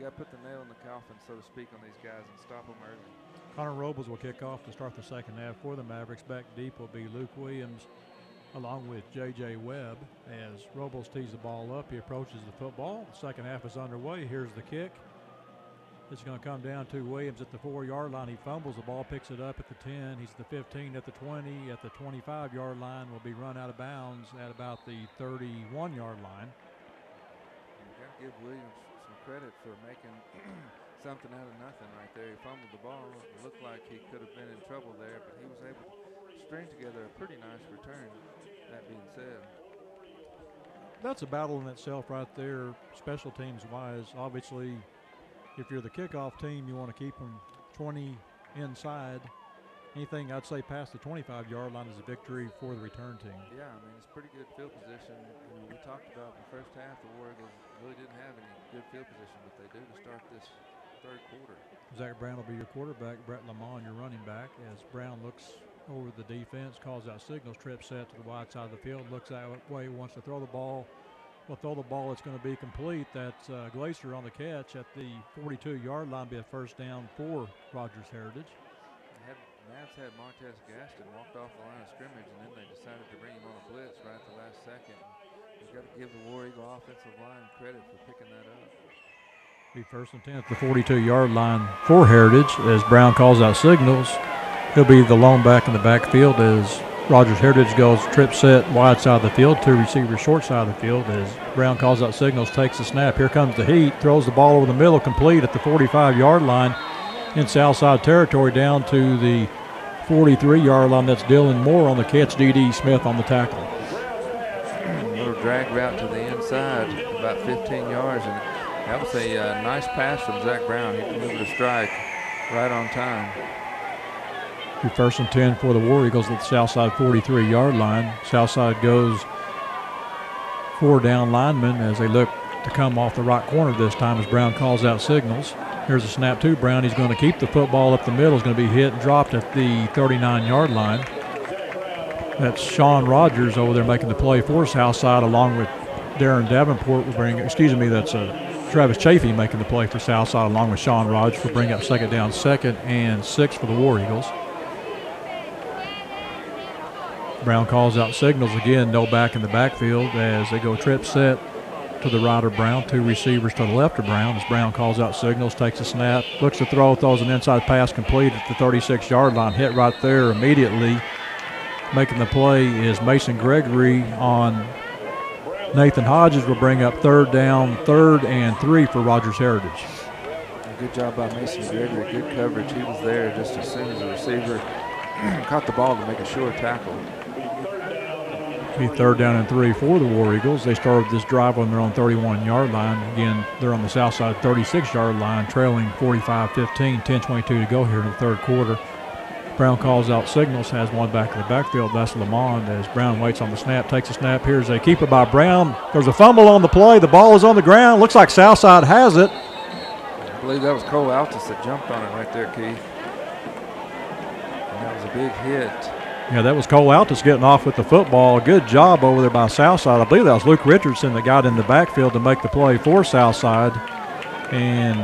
got to put the nail in the coffin, so to speak, on these guys and stop them early. Connor Robles will kick off to start the second half for the Mavericks. Back deep will be Luke Williams along with J.J. Webb. As Robles tees the ball up, he approaches the football. The second half is underway. Here's the kick. It's going to come down to Williams at the 4-yard line. He fumbles. The ball picks it up at the 10. He's at the 15, at the 20, at the 25-yard line. Will be run out of bounds at about the 31-yard line. You got to give Williams some credit for making something out of nothing right there. He fumbled the ball. It looked like he could have been in trouble there, but he was able to string together a pretty nice return. That being said, that's a battle in itself right there, special teams wise. Obviously, if you're the kickoff team, you want to keep them 20 inside. Anything I'd say past the 25-yard line is a victory for the return team. Yeah, I mean, it's pretty good field position. We talked about the first half, the War Eagles really didn't have any good field position, but they do to start this third quarter. Zach Brown will be your quarterback. Brett Lamont, your running back. As Brown looks over the defense, calls out signals, trip set to the wide side of the field, looks that way, wants to throw the ball. Will throw the ball. It's going to be complete. That's Glacier on the catch at the 42-yard line. Be a first down for Rogers Heritage. Mavs had Montez Gaston walked off the line of scrimmage, and then they decided to bring him on a blitz right at the last second. You've got to give the War Eagle offensive line credit for picking that up. Be first and 10 at the 42-yard line for Heritage as Brown calls out signals. He'll be the lone back in the backfield as Rogers Heritage goes trip set wide side of the field, 2 receivers short side of the field as Brown calls out signals, takes the snap. Here comes the heat, throws the ball over the middle, complete at the 45-yard line in Southside territory down to the 43-yard line. That's Dylan Moore on the catch, D.D. Smith on the tackle. A little drag route to the inside, about 15 yards, and that was a nice pass from Zach Brown. He delivered a strike right on time. Be 1st and 10 for the War Eagles at the Southside 43-yard line. Southside goes 4 down linemen as they look to come off the right corner this time as Brown calls out signals. Here's a snap to Brown. He's going to keep the football up the middle. He's going to be hit and dropped at the 39-yard line. That's Sean Rogers over there making the play for Southside along with Darren Davenport. That's Travis Chafee making the play for Southside along with Sean Rogers for bring up 2nd down, 2nd and 6 for the War Eagles. Brown calls out signals again, no back in the backfield as they go trip set to the right of Brown, 2 receivers to the left of Brown. As Brown calls out signals, takes a snap, looks to throw, throws an inside pass complete at the 36-yard line, hit right there immediately. Making the play is Mason Gregory on Nathan Hodges. Will bring up 3rd down, 3rd and 3 for Rogers Heritage. Good job by Mason Gregory, good coverage. He was there just as soon as the receiver caught the ball to make a sure tackle. Be 3rd down and 3 for the War Eagles. They started this drive on their own 31-yard line. Again, they're on the south side 36-yard line, trailing 45-15, 10:22 to go here in the 3rd quarter. Brown calls out signals, has one back in the backfield. That's Lamond as Brown waits on the snap, takes a snap. Here's a keeper by Brown. There's a fumble on the play. The ball is on the ground. Looks like Southside has it. I believe that was Cole Altus that jumped on it right there, Keith. And that was a big hit. Yeah, that was Cole Altus getting off with the football. Good job over there by Southside. I believe that was Luke Richardson that got in the backfield to make the play for Southside. And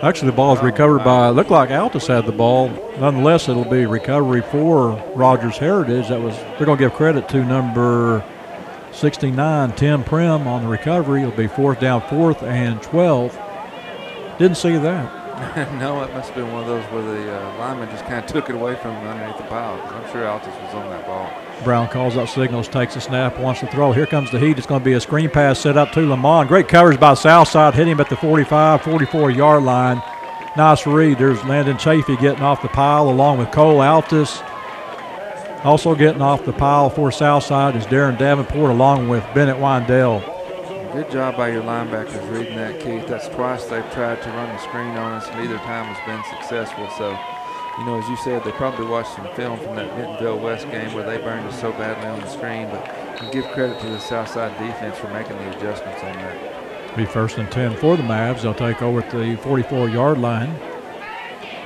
actually the ball is recovered by, looked like Altus had the ball. Nonetheless, it'll be recovery for Rogers Heritage. They're going to give credit to number 69, Tim Prim on the recovery. It'll be 4th down, 4th and 12. Didn't see that. No, it must have been one of those where the lineman just kind of took it away from him underneath the pile. I'm sure Altus was on that ball. Brown calls out signals, takes a snap, wants to throw. Here comes the heat. It's going to be a screen pass set up to Lamont. Great coverage by Southside, hit him at the 45, 44-yard line. Nice read. There's Landon Chafee getting off the pile along with Cole Altus. Also getting off the pile for Southside is Darren Davenport along with Bennett Windell. Good job by your linebackers reading that, Keith. That's twice they've tried to run the screen on us, and neither time has been successful. So, you know, as you said, they probably watched some film from that Bentonville West game where they burned us so badly on the screen. But you give credit to the Southside defense for making the adjustments on that. Be 1st and 10 for the Mavs. They'll take over at the 44-yard line.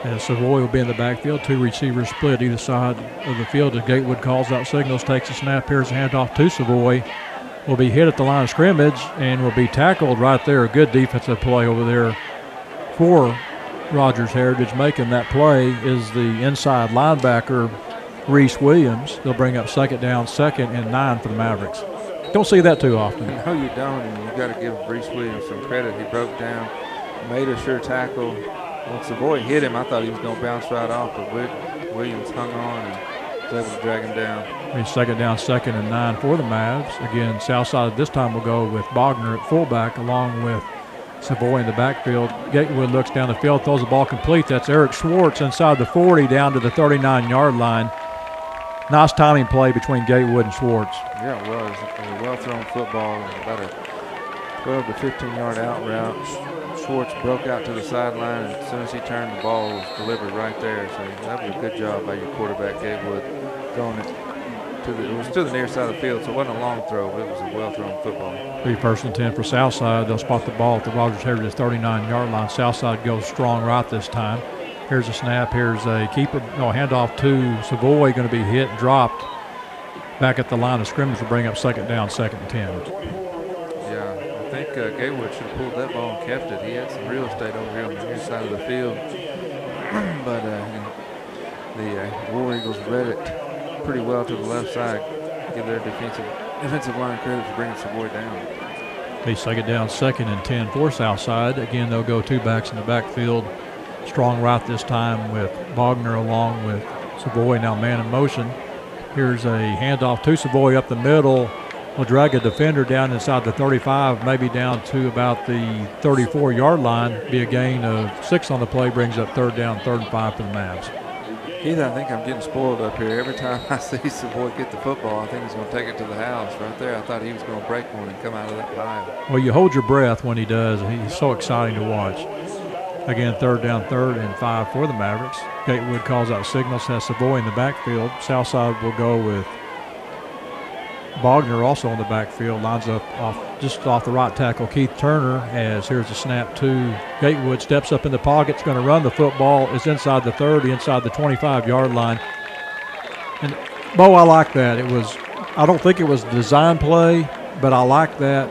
As Savoy will be in the backfield. 2 receivers split either side of the field as Gatewood calls out signals, takes a snap. Here's a handoff to Savoy. Will be hit at the line of scrimmage and will be tackled right there. A good defensive play over there for Rogers Heritage. Making that play is the inside linebacker, Reese Williams. They'll bring up 2nd down, 2nd and 9 for the Mavericks. Don't see that too often. No, you don't, and you've got to give Reese Williams some credit. He broke down, made a sure tackle. When Savoy hit him, I thought he was going to bounce right off, but Williams hung on and was able to drag him down. 2nd down, 2nd and 9 for the Mavs. Again, Southside this time will go with Bogner at fullback along with Savoy in the backfield. Gatewood looks down the field, throws the ball complete. That's Eric Schwartz inside the 40 down to the 39-yard line. Nice timing play between Gatewood and Schwartz. Yeah, it was. It was a well-thrown football, about a 12 to 15-yard out route. Schwartz broke out to the sideline, and as soon as he turned, the ball was delivered right there. So that was a good job by your quarterback, Gatewood, throwing it it was to the near side of the field, so it wasn't a long throw, but it was a well-thrown football. Be 1st and 10 for Southside. They'll spot the ball at the Rogers Heritage 39-yard line. Southside goes strong right this time. Here's a snap. Here's a handoff to Savoy, going to be hit and dropped back at the line of scrimmage to bring up 2nd down, 2nd and 10. Yeah, I think Gatewood should have pulled that ball and kept it. He had some real estate over here on the near side of the field. But the War Eagles read it pretty well to the left side. Give their defensive line credit for bringing Savoy down. Be 2nd down, 2nd and 10 for Southside. Again, they'll go 2 backs in the backfield Strong right this time with Bogner along with Savoy, now man in motion. Here's a handoff to Savoy up the middle. Will drag a defender down inside the 35, maybe down to about the 34-yard line. Be a gain of 6 on the play, brings up third down, 3rd and 5 for the Mavs. Keith, I think I'm getting spoiled up here. Every time I see Savoy get the football, I think he's going to take it to the house right there. I thought he was going to break one and come out of that pile. Well, you hold your breath when he does. He's so exciting to watch. Again, 3rd down, 3rd and 5 for the Mavericks. Gatewood calls out signals, has Savoy in the backfield. Southside will go with Bogner also in the backfield. Lines up just off the right tackle, Keith Turner, as here's a snap to Gatewood. Steps up in the pocket, is going to run the football. Is inside the 30, inside the 25-yard line. And, Bo, I like that. I don't think it was a design play, but I like that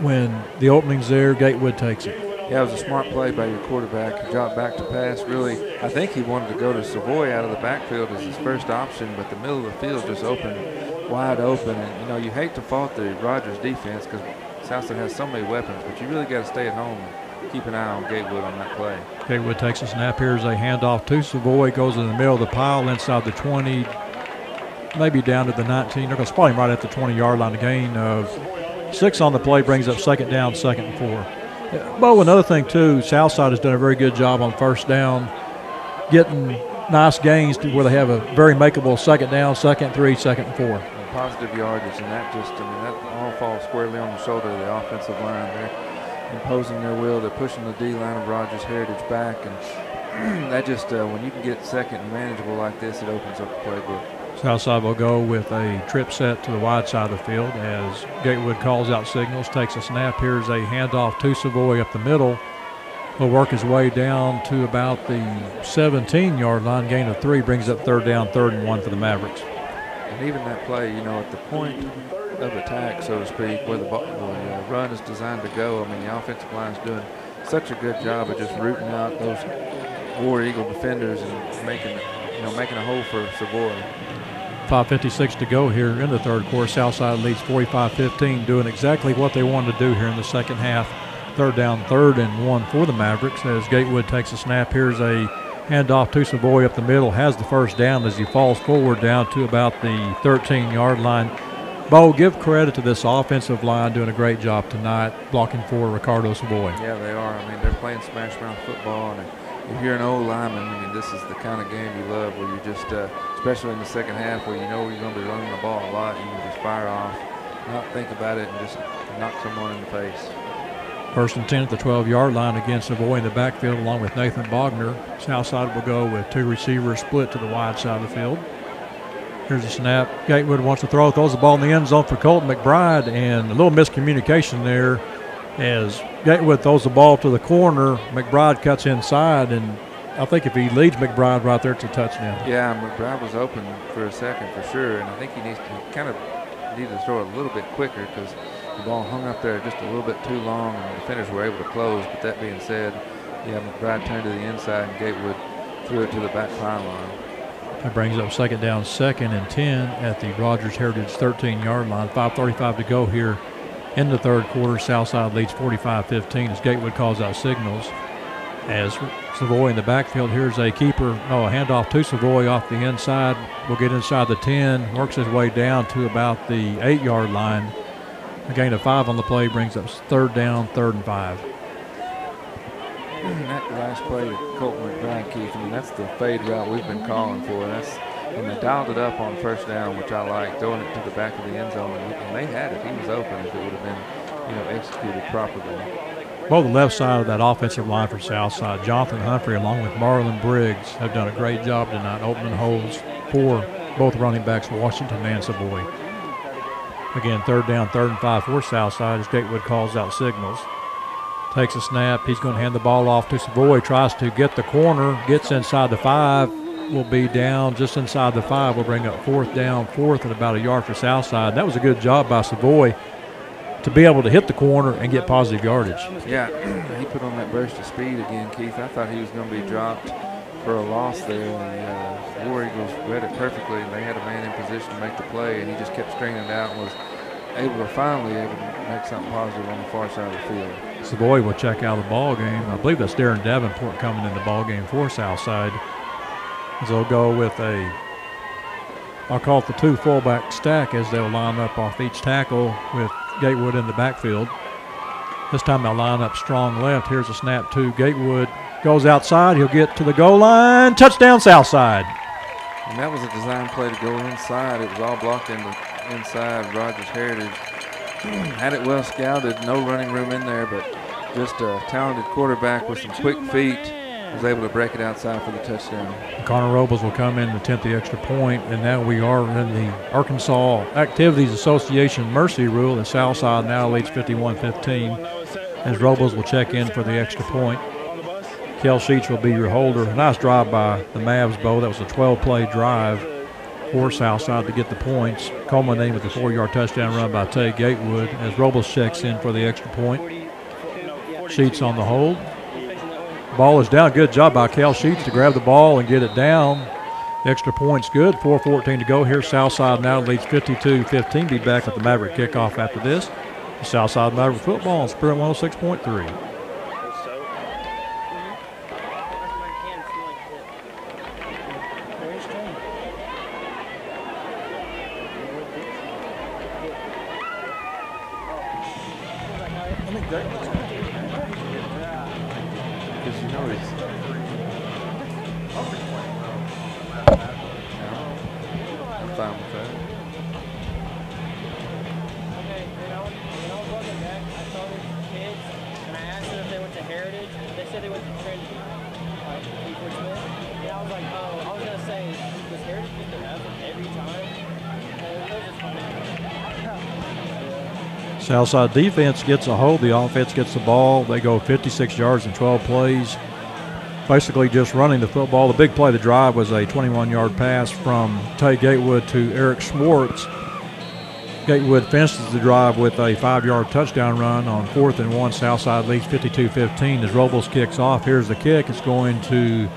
when the opening's there, Gatewood takes it. Yeah, it was a smart play by your quarterback. He dropped back to pass. Really, I think he wanted to go to Savoy out of the backfield as his first option, but the middle of the field just opened, wide open. And, you know, you hate to fault the Rogers defense because Southside has so many weapons, but you really got to stay at home and keep an eye on Gatewood on that play. Gatewood takes a snap. Here's a handoff to Savoy. Goes in the middle of the pile inside the 20, maybe down to the 19. They're going to spot him right at the 20-yard line. A gain of 6 on the play brings up 2nd down, 2nd and 4. Bo, another thing, too, Southside has done a very good job on 1st down, getting nice gains to where they have a very makeable 2nd down, 2nd 3, 2nd and 4. And positive yardage, and that just, that all falls squarely on the shoulder of the offensive line. They're imposing their will. They're pushing the D-line of Rogers Heritage back, and that just, when you can get 2nd and manageable like this, it opens up the playbook. Southside will go with a trip set to the wide side of the field as Gatewood calls out signals, takes a snap. Here's a handoff to Savoy up the middle. He'll work his way down to about the 17-yard line. Gain of 3 brings up 3rd down, 3rd and 1 for the Mavericks. And even that play, at the point of attack, so to speak, where the run is designed to go, the offensive line is doing such a good job of just rooting out those War Eagle defenders and making a hole for Savoy. 5:56 to go here in the 3rd quarter. Southside leads 45-15, doing exactly what they wanted to do here in the 2nd half. 3rd down, 3rd and 1 for the Mavericks as Gatewood takes a snap. Here's a handoff to Savoy up the middle, has the 1st down as he falls forward down to about the 13-yard line. Bo, give credit to this offensive line doing a great job tonight blocking for Ricardo Savoy. Yeah, they are. They're playing smash mouth football, and if you're an old lineman, this is the kind of game you love where you just, especially in the 2nd half where you're going to be running the ball a lot, you can just fire off, not think about it, and just knock someone in the face. 1st and 10 at the 12-yard line against Savoy in the backfield along with Nathan Bogner. Southside will go with 2 receivers split to the wide side of the field. Here's a snap. Gatewood wants to throw, throws the ball in the end zone for Colton McBride, and a little miscommunication there as Gatewood throws the ball to the corner. McBride cuts inside, and I think if he leads McBride right there, it's a touchdown. Yeah, McBride was open for a second for sure, and I think he kind of needed to throw it a little bit quicker because the ball hung up there just a little bit too long, and the defenders were able to close. But that being said, yeah, McBride turned to the inside, and Gatewood threw it to the back pylon. That brings up 2nd down, 2nd and 10 at the Rogers Heritage 13-yard line. 5:35 to go here in the 3rd quarter. Southside leads 45-15 as Gatewood calls out signals. As Savoy in the backfield, here's a handoff to Savoy off the inside. Will get inside the 10, works his way down to about the 8-yard line. A gain of 5 on the play brings up 3rd down, 3rd and 5. That last play to Colton McBride, Keith, that's the fade route we've been calling for. And they dialed it up on 1st down, which I like, throwing it to the back of the end zone. And they had it. He was open if it would have been, executed properly. Well, the left side of that offensive line for Southside, Jonathan Humphrey along with Marlon Briggs have done a great job tonight opening holes for both running backs, Washington and Savoy. Again, 3rd down, 3rd and 5 for Southside as Gatewood calls out signals. Takes a snap. He's going to hand the ball off to Savoy. Tries to get the corner. Gets inside the 5. Will be down just inside the 5. Will bring up 4th down, 4th and about a yard for Southside. That was a good job by Savoy to be able to hit the corner and get positive yardage. Yeah, he put on that burst of speed again, Keith. I thought he was going to be dropped for a loss there. And War Eagles read it perfectly, and they had a man in position to make the play, and he just kept stringing it out and was finally able to make something positive on the far side of the field. Savoy will check out of the ball game. I believe that's Darren Davenport coming in the ball game for Southside. As they'll go with I'll call it the 2 fullback stack as they'll line up off each tackle with Gatewood in the backfield. This time they'll line up strong left. Here's a snap to Gatewood. Goes outside. He'll get to the goal line. Touchdown, Southside. And that was a design play to go inside. It was all blocked in the inside. Rogers Heritage had it well scouted. No running room in there, but just a talented quarterback with some quick feet was able to break it outside for the touchdown. Connor Robles will come in to attempt the extra point, and now we are in the Arkansas Activities Association mercy rule. The Southside now leads 51-15 as Robles will check in for the extra point. Kel Sheets will be your holder. Nice drive by the Mavs, Bo. That was a 12-play drive for Southside to get the points, culminating with the 4-yard touchdown run by Tay Gatewood as Robles checks in for the extra point. Sheets on the hold. Ball is down. Good job by Cal Sheets to grab the ball and get it down. The extra point's good. 4:14 to go here. Southside now leads 52-15. Be back at the Maverick kickoff after this. The Southside Maverick football on Spirit 106.3. Because you know it's I'm fine with that. Okay, when I was walking back, I saw these kids, and I asked them if they went to Heritage. They said they went to Trinity, like Fort Smith. And I was like, oh, I was gonna say, does Heritage get the F every time? It was just funny. Southside defense gets a hold. The offense gets the ball. They go 56 yards in 12 plays. Basically just running the football. The big play of the drive was a 21-yard pass from Tay Gatewood to Eric Schwartz. Gatewood finishes the drive with a 5-yard touchdown run on 4th and 1. Southside leads 52-15 as Robles kicks off. Here's the kick. It's going to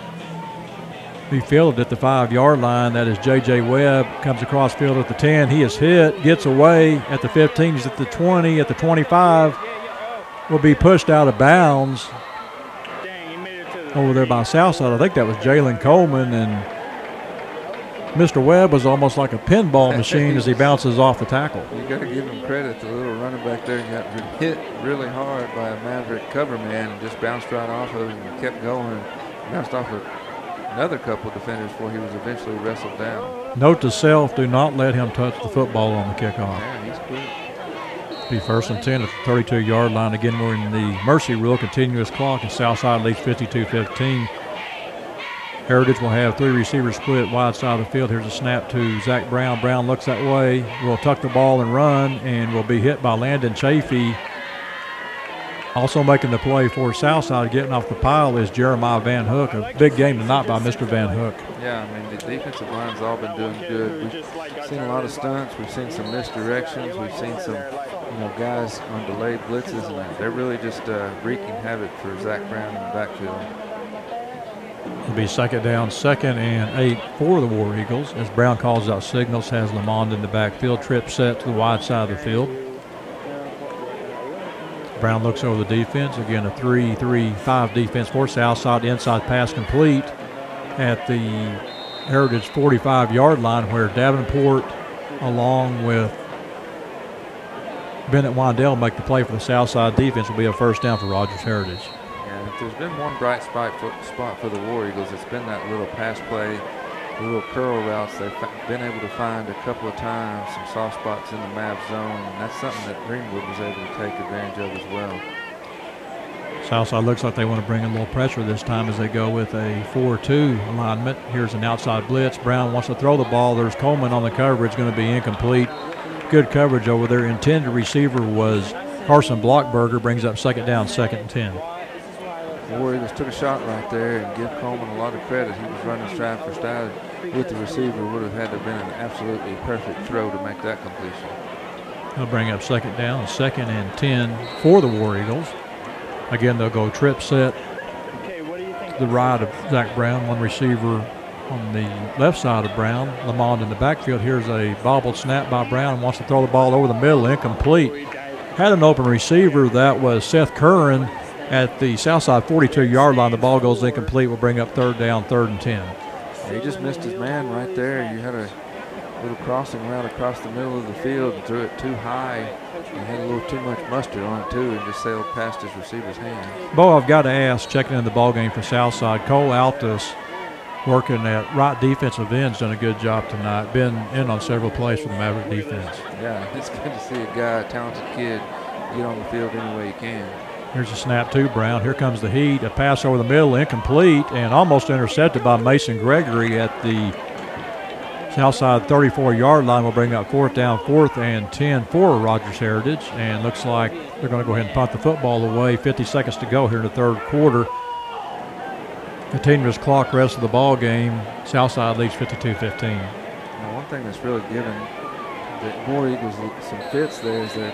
be fielded at the 5-yard line. That is J.J. Webb. Comes across field at the 10. He is hit. Gets away at the 15. He's at the 20. At the 25. Will be pushed out of bounds over there by Southside. I think that was Jalen Coleman. And Mr. Webb was almost like a pinball machine as he bounces off the tackle. You got to give him credit. The little running back there got hit really hard by a Maverick cover man and just bounced right off of him and kept going and bounced off of another couple of defenders before he was eventually wrestled down. Note to self, do not let him touch the football on the kickoff. Yeah, he's quick. Be 1st and 10 at the 32-yard line. Again, we're in the mercy rule, continuous clock, and Southside leads 52-15. Heritage will have 3 receivers split wide side of the field. Here's a snap to Zach Brown. Brown looks that way. Will tuck the ball and run, and will be hit by Landon Chafee. Also making the play for Southside, getting off the pile, is Jeremiah Van Hook. A big game tonight by Mr. Van Hook. Yeah, I mean, the defensive line's all been doing good. We've seen a lot of stunts. We've seen some misdirections. We've seen some, guys on delayed blitzes, and they're really just wreaking havoc for Zach Brown in the backfield. It'll be 2nd down, 2nd and 8 for the War Eagles as Brown calls out signals, has Lamond in the backfield, trip set to the wide side of the field. Brown looks over the defense. Again, a 3-3-5 defense for Southside. Inside pass complete at the Heritage 45-yard line where Davenport along with Bennett Wandell make the play for the Southside defense. Will be a 1st down for Rogers Heritage. And if there's been one bright spot for the War Eagles, it's been that little pass play, the little curl routes. They've been able to find a couple of times some soft spots in the Mav zone, and that's something that Greenwood was able to take advantage of as well. Southside looks like they want to bring a little pressure this time as they go with a 4-2 alignment. Here's an outside blitz. Brown wants to throw the ball. There's Coleman on the coverage, going to be incomplete. Good coverage over there. Intended receiver was Carson Blockberger. Brings up 2nd down, 2nd and 10. The Warriors took a shot right there and give Coleman a lot of credit. He was running stride for stride with the receiver. Would have had to have been an absolutely perfect throw to make that completion. They'll bring up 2nd down, 2nd and 10 for the War Eagles. Again, they'll go trip set to the right of Zach Brown, one receiver on the left side of Brown. Lamond in the backfield. Here's a bobbled snap by Brown. Wants to throw the ball over the middle, incomplete. had an open receiver. That was Seth Curran at the Southside 42-yard line. The ball goes incomplete. Will bring up third down, 3rd and 10. He just missed his man right there. You had a little crossing route across the middle of the field and threw it too high. He had a little too much mustard on it, too, and just sailed past his receiver's hand. Bo, I've got to ask, checking in the ball game for Southside, Cole Altus, working at right defensive end's done a good job tonight. Been in on several plays for the Maverick defense. Yeah, it's good to see a guy, a talented kid, get on the field any way he can. Here's a snap to Brown. Here comes the heat. A pass over the middle, incomplete, and almost intercepted by Mason Gregory at the Southside 34-yard line. Will bring up 4th down, 4th and 10 for Rogers Heritage. And looks like they're going to go ahead and punt the football away. 50 seconds to go here in the 3rd quarter. Continuous clock rest of the ball game. Southside leads 52-15. Now, one thing that's really given the War Eagles some fits there is that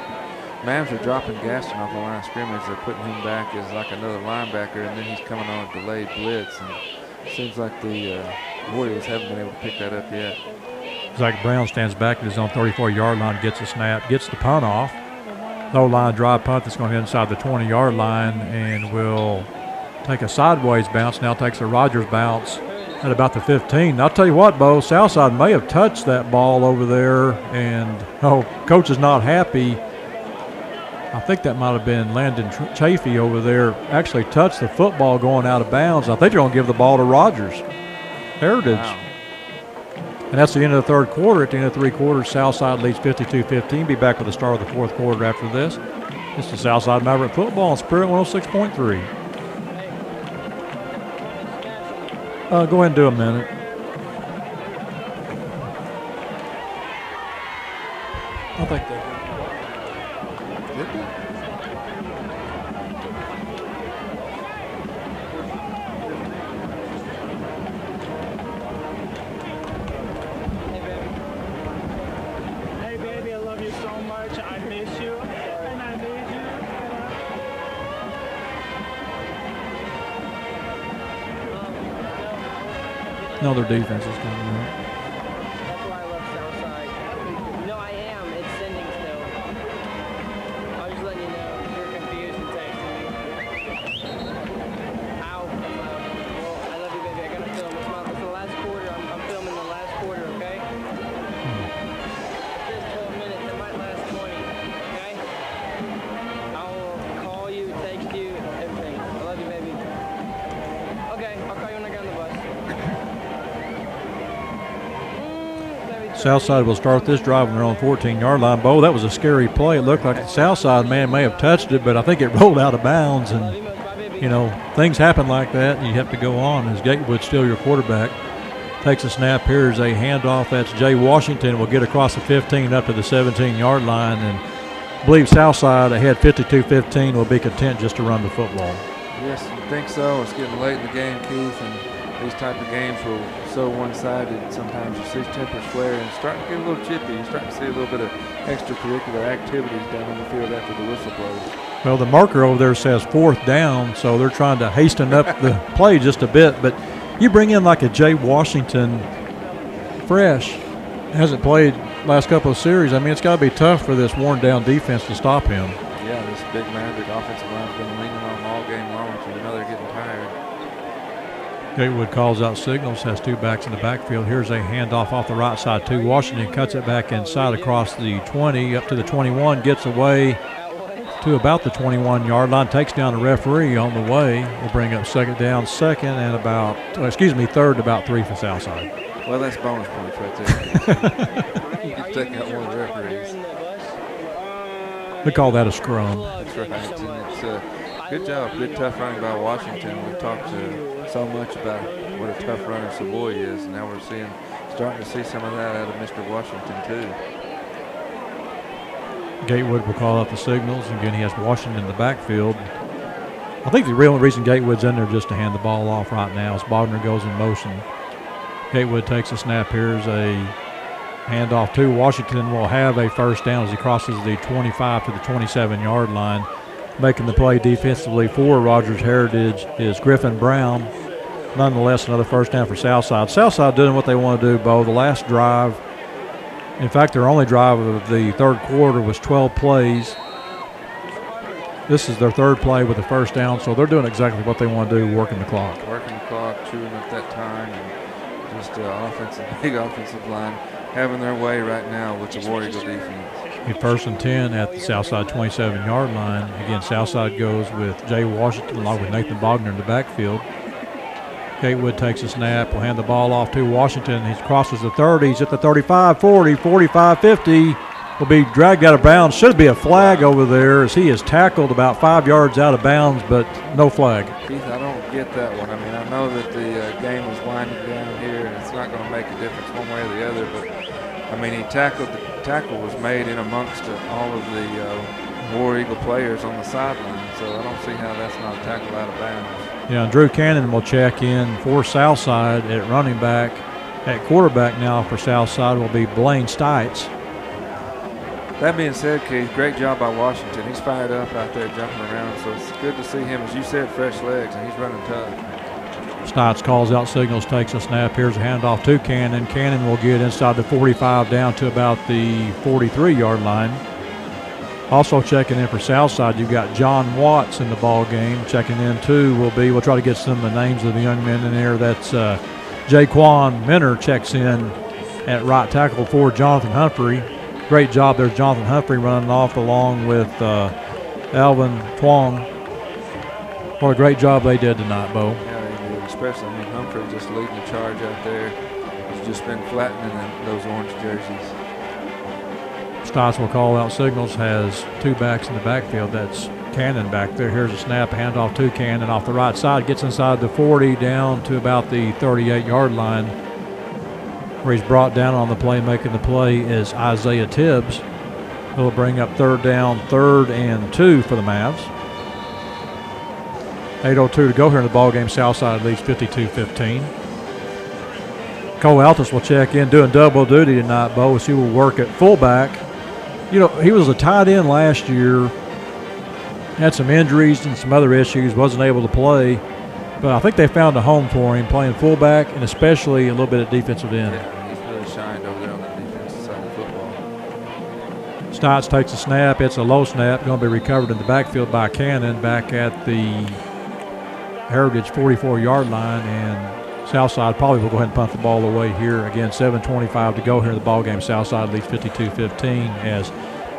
Mavs are dropping Gaston off the line of scrimmage. They're putting him back as like another linebacker, and then he's coming on a delayed blitz. And it seems like the Warriors haven't been able to pick that up yet. Zach Brown stands back at his own 34-yard line, gets a snap, gets the punt off. Low line drive punt that's going to hit inside the 20-yard line and will take a sideways bounce. Now takes a Rogers bounce at about the 15. I'll tell you what, Bo, Southside may have touched that ball over there, and coach is not happy. I think that might have been Landon Chafee over there. Actually touched the football going out of bounds. I think they're going to give the ball to Rogers Heritage. Wow. And that's the end of the 3rd quarter. At the end of 3 quarters, Southside leads 52-15. Be back with the start of the 4th quarter after this. This is Southside Maverick Football on Spirit 106.3. Go ahead and do a minute. I think they Hey, baby, I love you so much. I miss you, and I need you. No, their defense is coming out. That's why I love Southside. No, I am. It's sending still. I was just letting you know. You're confused and texting me. Ow. That's loud. Well, I love you, baby. I gotta film. It's the last quarter. I'm filming the last quarter, okay? Just 12 minutes. It might last 20, okay? I'll call you, text you, everything. I love you, baby. Okay, I'll call you when I get on the bus. Southside will start this drive on their own 14-yard line. Bo, that was a scary play. It looked like the Southside man may have touched it, but I think it rolled out of bounds. And, things happen like that, and you have to go on. As Gatewood still your quarterback. Takes a snap. Here's a handoff. That's Jay Washington. Will get across the 15 up to the 17-yard line. And I believe Southside ahead 52-15 will be content just to run the football. Yes, you think so. It's getting late in the game, Keith, and these type of games were so one-sided. Sometimes you see tempers flare and it's starting to get a little chippy. You're starting to see a little bit of extracurricular activities down on the field after the whistle blows. Well, the marker over there says 4th down, so they're trying to hasten up the play just a bit. But you bring in like a Jay Washington, fresh, hasn't played last couple of series. I mean, it's got to be tough for this worn-down defense to stop him. Yeah, this big Maverick offensive line's been leaning on him all game long, so you know they're getting tired. Gatewood calls out signals, has 2 backs in the backfield. Here's a handoff off the right side to Washington, cuts it back inside across the 20, up to the 21, gets away to about the 21-yard line, takes down the referee on the way. Will bring up 2nd down, 3rd, about 3 for Southside. Well, that's bonus points right there. You can take out one of the referees. We call that a scrum. That's right. And it's good job, good tough running by Washington. We've talked so much about what a tough runner Savoy is, and now we're starting to see some of that out of Mr. Washington too. Gatewood will call out the signals. Again, he has Washington in the backfield. I think the real reason Gatewood's in there just to hand the ball off right now is Bogner goes in motion. Gatewood takes a snap. Here's a handoff to Washington. Will have a 1st down as he crosses the 25 to the 27-yard line. Making the play defensively for Rogers Heritage is Griffin Brown. Nonetheless, another 1st down for Southside. Southside doing what they want to do, Bo. The last drive, in fact, their only drive of the 3rd quarter was 12 plays. this is their third play with a first down, so they're doing exactly what they want to do, working the clock. Working the clock, chewing up that time, and just big offensive line having their way right now with the War Eagle defense. A first and 10 at the Southside 27-yard line. Again, Southside goes with Jay Washington along with Nathan Bogner in the backfield. Gatewood takes a snap, will hand the ball off to Washington. He crosses the 30, he's at the 35, 40, 45, 50. Will be dragged out of bounds. Should be a flag over there as he is tackled about 5 yards out of bounds, but no flag. Keith, I don't get that one. I mean, I know that the game is winding down here, and it's not going to make a difference one way or the other, but, I mean, the tackle was made in amongst all of the War Eagle players on the sideline, so I don't see how that's not a tackle out of bounds. Yeah, and Drew Cannon will check in for Southside at running back. At quarterback now for Southside will be Blaine Stites. That being said, Keith, great job by Washington. He's fired up out there jumping around, so it's good to see him, as you said, fresh legs, and he's running tough. Stites calls out signals, takes a snap. Here's a handoff to Cannon. Cannon will get inside the 45 down to about the 43-yard line. Also checking in for Southside, you've got John Watts in the ball game. Checking in too we'll try to get some of the names of the young men in there. That's Jaquan Minner checks in at right tackle for Jonathan Humphrey. Great job. There's Jonathan Humphrey running off along with Alvin Twong. What a great job they did tonight, Bo. Yeah, they did. Especially, I mean, Humphrey just leading the charge out there. He's just been flattening those orange jerseys. Stites will call out signals, has two backs in the backfield. That's Cannon back there. Here's a snap, handoff to Cannon off the right side. Gets inside the 40 down to about the 38-yard line. Where he's brought down on the play, making the play is Isaiah Tibbs. He'll bring up third down, 3rd and 2 for the Mavs. 8:02 to go here in the ballgame. Southside leads 52-15. Cole Altus will check in, doing double duty tonight, Bo, as he will work at fullback. You know, he was a tight end last year. Had some injuries and some other issues, wasn't able to play. But I think they found a home for him playing fullback and especially a little bit at defensive end. Yeah, he's really shined over there on the defensive side of football. Stites takes a snap. It's a low snap. Going to be recovered in the backfield by Cannon back at the Heritage 44-yard line. And Southside probably will go ahead and punt the ball away here. Again, 7:25 to go here in the ballgame. Southside leads 52-15 as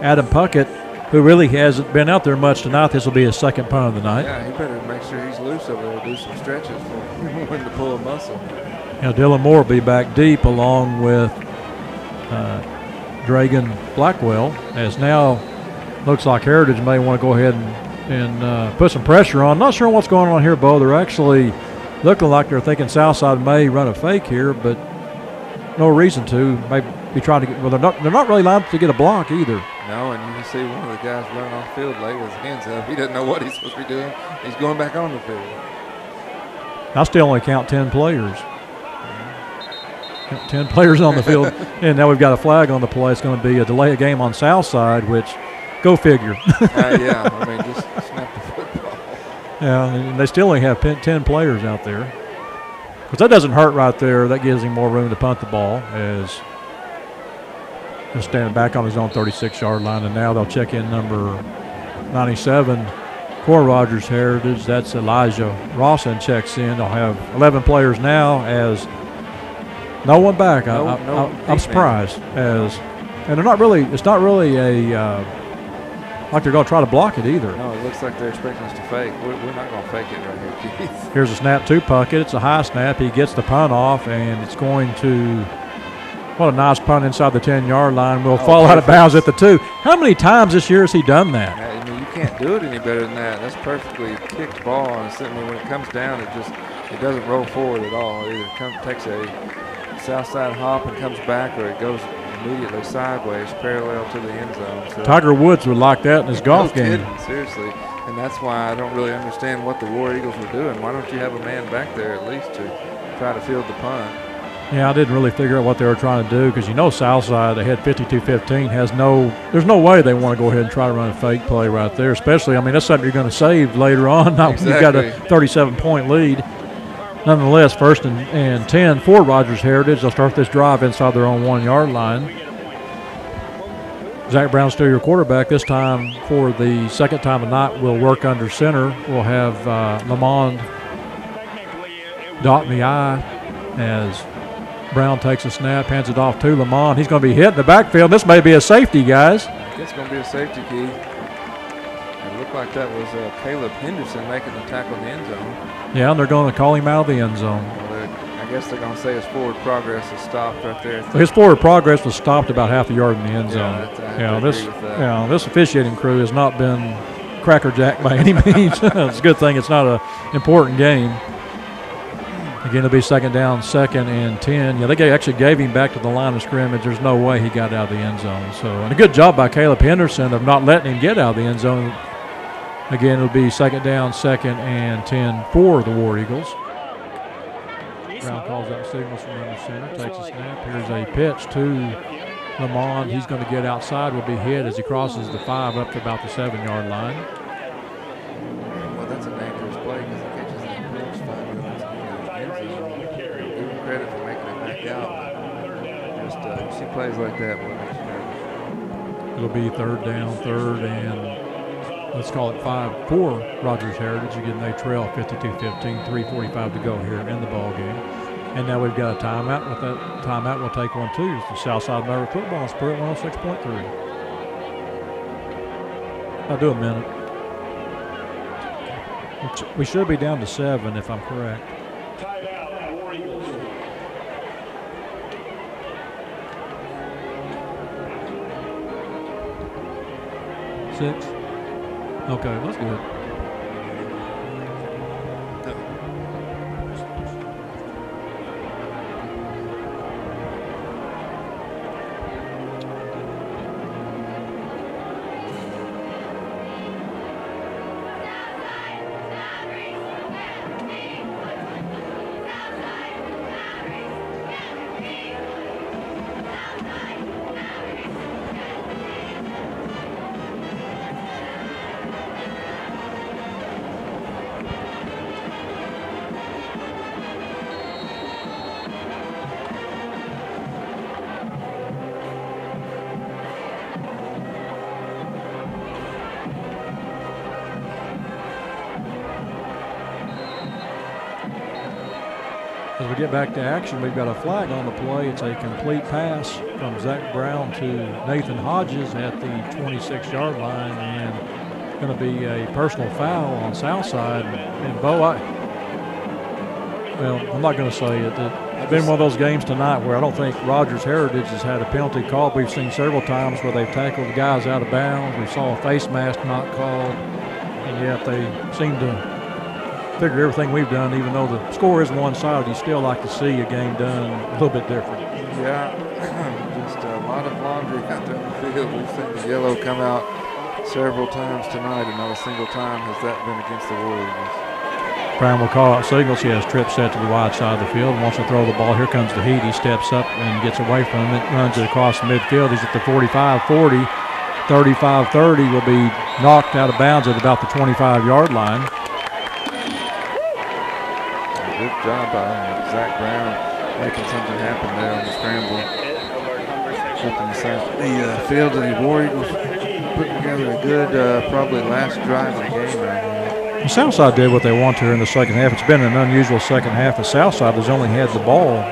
Adam Puckett, who really hasn't been out there much tonight. This will be his second punt of the night. Yeah, he better make sure he's loose over there, do some stretches for when to pull a muscle. Now Dylan Moore will be back deep along with Dragan Blackwell, as now looks like Heritage may want to go ahead and put some pressure on. Not sure what's going on here, Bo. They're actually looking like they're thinking Southside may run a fake here, but no reason to. Maybe be trying to get. Well, they're not really lined up to get a block either. No, and you can see one of the guys running off field late with his hands up. He doesn't know what he's supposed to be doing. He's going back on the field. I still only count 10 players. 10 players on the field, and now we've got a flag on the play. It's going to be a delay of game on Southside, which, go figure. Yeah, I mean, just snap the football. Yeah, and they still only have 10 players out there. Because that doesn't hurt right there. That gives him more room to punt the ball as he's standing back on his own 36-yard line. And now they'll check in number 97, Core Rogers Heritage. That's Elijah Rawson checks in. They'll have 11 players now as no one back. I'm surprised. And they're not really. It's not really a like they're going to try to block it either. No, it looks like they're expecting us to fake. We're not going to fake it right here, Keith. Here's a snap to Puckett. It's a high snap. He gets the punt off, and it's going to. What a nice punt inside the 10-yard line. Will fall out of bounds at the 2. How many times this year has he done that? I mean, you can't do it any better than that. That's perfectly kicked ball, and certainly when it comes down, it doesn't roll forward at all. It either takes a south side hop and comes back, or it goes immediately sideways, parallel to the end zone. So Tiger Woods would like that in his golf game. Seriously, and that's why I don't really understand what the War Eagles were doing. Why don't you have a man back there at least to try to field the punt? Yeah, I didn't really figure out what they were trying to do because, you know, Southside, they had 52-15, there's no way they want to go ahead and try to run a fake play right there, especially, I mean, that's something you're going to save later on. Exactly. You've got a 37-point lead. Nonetheless, 1st and 10 for Rogers Heritage. They'll start this drive inside their own 1-yard line. Zach Brown still your quarterback. This time, for the second time tonight, we'll work under center. We'll have Lamond dot the I as Brown takes a snap, hands it off to Lamond. He's going to be hit in the backfield. This may be a safety, guys. It's going to be a safety, Keith. It looked like that was Caleb Henderson making the tackle in the end zone. Yeah, and they're going to call him out of the end zone. I guess they're going to say his forward progress is stopped right there. His forward progress was stopped about half a yard in the end zone. Yeah, this officiating crew has not been crackerjack by any means. It's a good thing it's not an important game. Again, it'll be second down, 2nd and 10. Yeah, they actually gave him back to the line of scrimmage. There's no way he got out of the end zone. So, and a good job by Caleb Henderson of not letting him get out of the end zone. Again, it'll be second down, 2nd and 10 for the War Eagles. Brown calls out signals from under center, takes a snap. Here's a pitch to Lamond. He's going to get outside, will be hit as he crosses the 5 up to about the 7-yard line. Well, that's a dangerous play because he catches that pitch 5 yards in the end zone. Give him credit for making it back out. Just you see plays like that, what makes you nervous? It'll be third down, 3rd and let's call it 5 for Rogers Heritage. Again, they trail 52-15, 3:45 to go here in the ball game. And now we've got a timeout. With that timeout, we'll take one, too. It's the Southside Maverick football on Spirit 106.3. I'll do a minute. We should be down to 7 if I'm correct. Timeout, War Eagles. 6. Okay, that's good. As we get back to action, we've got a flag on the play. It's a complete pass from Zach Brown to Nathan Hodges at the 26-yard line, and going to be a personal foul on Southside. And Bo, I'm not going to say it. It's been one of those games tonight where I don't think Rogers Heritage has had a penalty called. We've seen several times where they've tackled guys out of bounds. We saw a face mask not called, and yet they seem to figure everything we've done, even though the score is one-sided, you still like to see a game done a little bit different. Yeah, just a lot of laundry out there in the field. We've seen the yellow come out several times tonight, and not a single time has that been against the War Eagles. Brown will call out signals. He has trip set to the wide side of the field and wants to throw the ball. Here comes the heat. He steps up and gets away from it, runs it across the midfield. He's at the 45-40. 35-30 will be knocked out of bounds at about the 25-yard line. Good job by Zach Brown making something happen there on the scramble. The field of the War Eagles putting together a good, probably last drive of the game right here. The Southside did what they want to in the second half. It's been an unusual second half. The Southside has only had the ball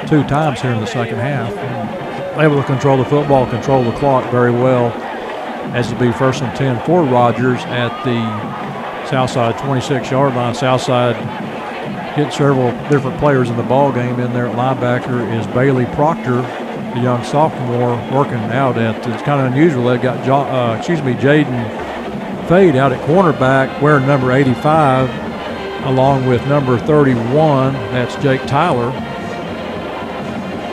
2 times here in the second half. And able to control the football, control the clock very well, as it'll be 1st and 10 for Rogers at the Southside 26-yard line. Southside getting several different players in the ball game. In there at linebacker is Bailey Proctor, the young sophomore, working out at. It's kind of unusual. They've got Jaden Fade out at cornerback, wearing number 85, along with number 31. That's Jake Tyler.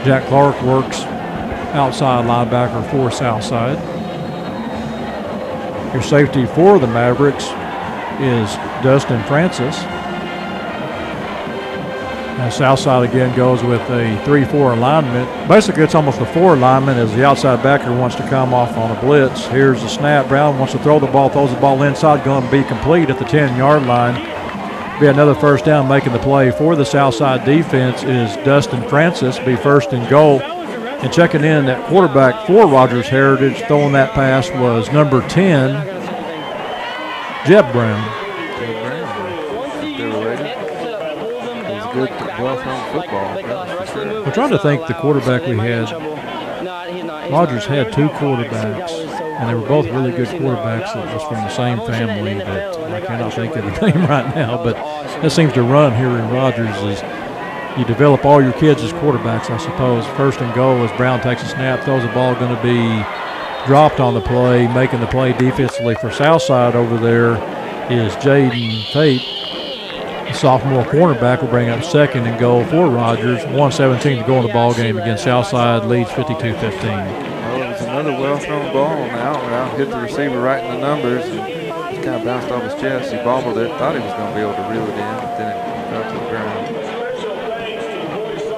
Jack Clark works outside linebacker for Southside. Your safety for the Mavericks is Dustin Francis. And Southside again goes with a 3-4 alignment. Basically, it's almost a 4 alignment as the outside backer wants to come off on a blitz. Here's the snap. Brown wants to throw the ball, throws the ball inside, going to be complete at the 10-yard line. Be another first down. Making the play for the Southside defense is Dustin Francis. Be 1st and goal And checking in at quarterback for Rogers Heritage, throwing that pass was number 10, Jeb Brown. Jeb Brown. They're related. It's good, well-thrown football. That's for sure. We're trying to think the quarterback we had. Rogers had 2 quarterbacks, and they were both really good quarterbacks that was from the same family that I cannot think of the name right now, but that seems to run here in Rogers is you develop all your kids as quarterbacks, I suppose. First and goal as Brown takes a snap, throws the ball going to be dropped on the play, making the play defensively for Southside over there is Jaden Tate. The sophomore cornerback will bring up second and goal for Rogers. 1:17 to go in the ball game against Southside, leads 52-15. Well, it was another well-thrown ball on the out, hit the receiver right in the numbers, and just kind of bounced off his chest. He bobbled it, thought he was going to be able to reel it in, but then it fell to the ground.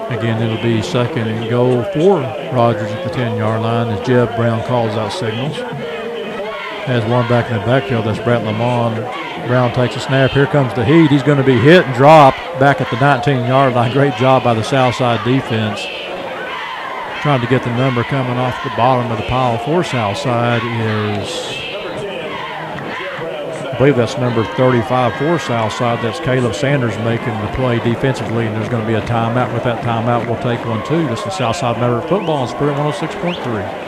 Again, it'll be second and goal for Rogers at the 10-yard line as Jeb Brown calls out signals. Has one back in the backfield, that's Brett Lamont. Brown takes a snap. Here comes the heat. He's going to be hit and dropped back at the 19-yard line. Great job by the Southside defense. Trying to get the number coming off the bottom of the pile for Southside is, I believe that's number 35 for Southside. That's Caleb Sanders making the play defensively, and there's going to be a timeout. With that timeout, we'll take one, too. This is Southside Maverick Football on Spirit 106.3.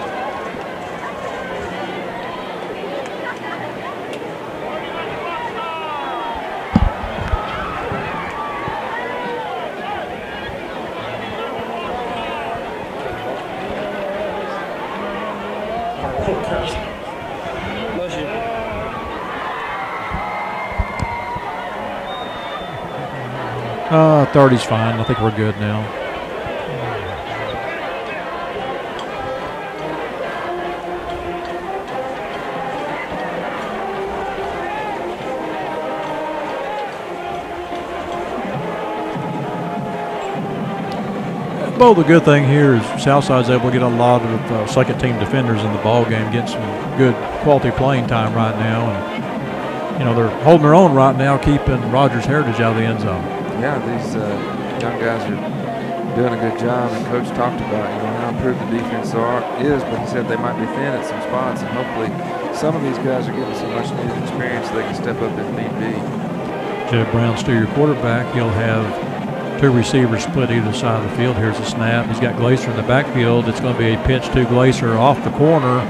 Motion. 30's fine. I think we're good now. Well, the good thing here is Southside's able to get a lot of second-team defenders in the ball game, getting some good quality playing time right now, and you know they're holding their own right now, keeping Rogers Heritage out of the end zone. Yeah, these young guys are doing a good job, and Coach talked about how improved the defense is, but he said they might be thin at some spots, and hopefully some of these guys are getting some much-needed experience so they can step up if need be. Jeb Brown, still your quarterback. He'll have 2 receivers split either side of the field. Here's a snap. He's got Glacier in the backfield. It's going to be a pitch to Glacier off the corner.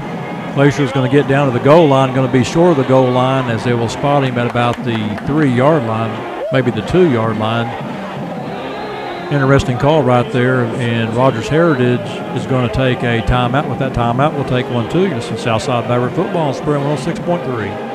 Glacier's going to get down to the goal line, going to be short of the goal line as they will spot him at about the 3-yard line, maybe the 2-yard line. Interesting call right there, and Rogers Heritage is going to take a timeout. With that timeout, we'll take one, too. This is Southside Maverick Football on Spirit 106.3.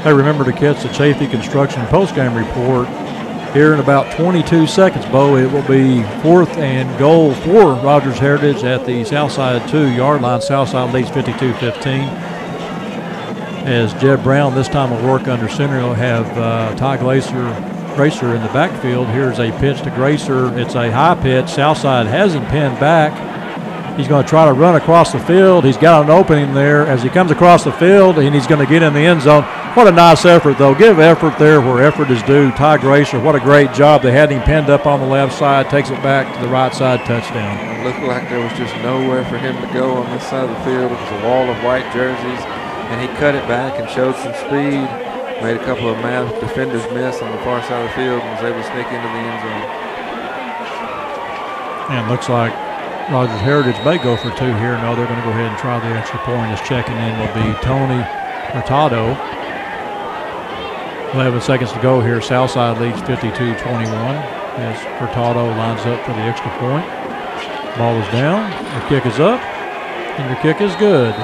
Hey, remember to catch the Chafee Construction postgame report here in about 22 seconds, Bo. It will be 4th and goal for Rogers Heritage at the Southside 2-yard line. Southside leads 52-15. As Jeb Brown this time will work under center, he'll have Ty Gracer in the backfield. Here's a pitch to Gracer. It's a high pitch. Southside hasn't pinned back. He's going to try to run across the field. He's got an opening there as he comes across the field, and he's going to get in the end zone. What a nice effort, though. Give effort there where effort is due. Ty Gracer, what a great job. They had him pinned up on the left side, takes it back to the right side, touchdown. It looked like there was just nowhere for him to go on this side of the field. It was a wall of white jerseys, and he cut it back and showed some speed. Made a couple of defenders miss on the far side of the field and was able to sneak into the end zone. And looks like Rogers Heritage may go for 2 here. No, they're going to go ahead and try the extra point. As checking in will be Tony Hurtado. 11 seconds to go here. Southside leads 52-21 as Hurtado lines up for the extra point. Ball is down, Your kick is up, and your kick is good.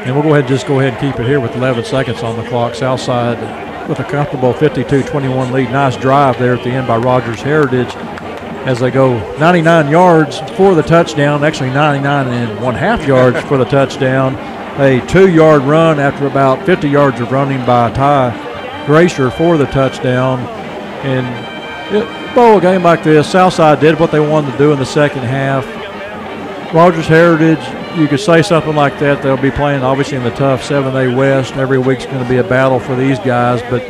And we'll go ahead and keep it here with 11 seconds on the clock. Southside with a comfortable 52-21 lead. Nice drive there at the end by Rogers Heritage as they go 99 yards for the touchdown, actually 99.5 yards for the touchdown. A 2-yard run after about 50 yards of running by Ty Gracier for the touchdown. And a game like this, Southside did what they wanted to do in the second half. Rogers Heritage, you could say something like that. They'll be playing obviously in the tough 7A West. Every week's going to be a battle for these guys, but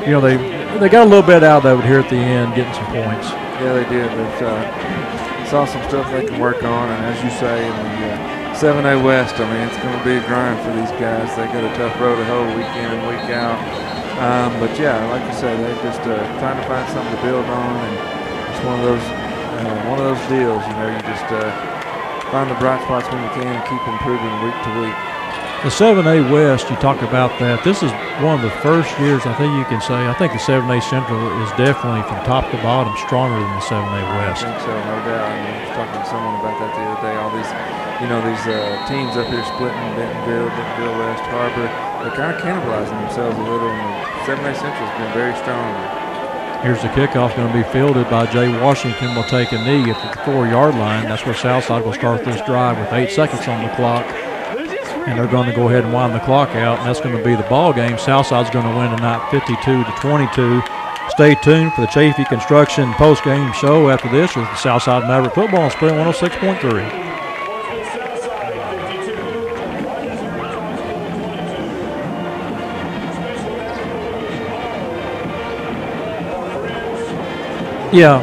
you know they got a little bit out of it here at the end, getting some points. Yeah, they did. They saw some stuff they can work on, and as you say, in the 7A West, I mean, it's going to be a grind for these guys. They got a tough road to hoe week in and week out. But yeah, like you say, they're just trying to find something to build on, and it's one of those deals. You know, you just find the bright spots when you can and keep improving week to week. The 7A West, you talk about that. This is one of the first years I think you can say. I think the 7A Central is definitely from top to bottom stronger than the 7A West. I think so, no doubt. I mean, I was talking to someone about that the other day. All these, these teams up here splitting, Bentonville West, Harbor, they're kind of cannibalizing themselves a little. And the 7A Central has been very strong. Here's the kickoff going to be fielded by Jay Washington. Will take a knee at the 4-yard line. That's where Southside will start this drive with 8 seconds on the clock. And they're going to go ahead and wind the clock out, and that's going to be the ball game. Southside's going to win tonight 52-22. Stay tuned for the Chafee Construction post-game show after this with the Southside Maverick football on Sprint 106.3. Yeah,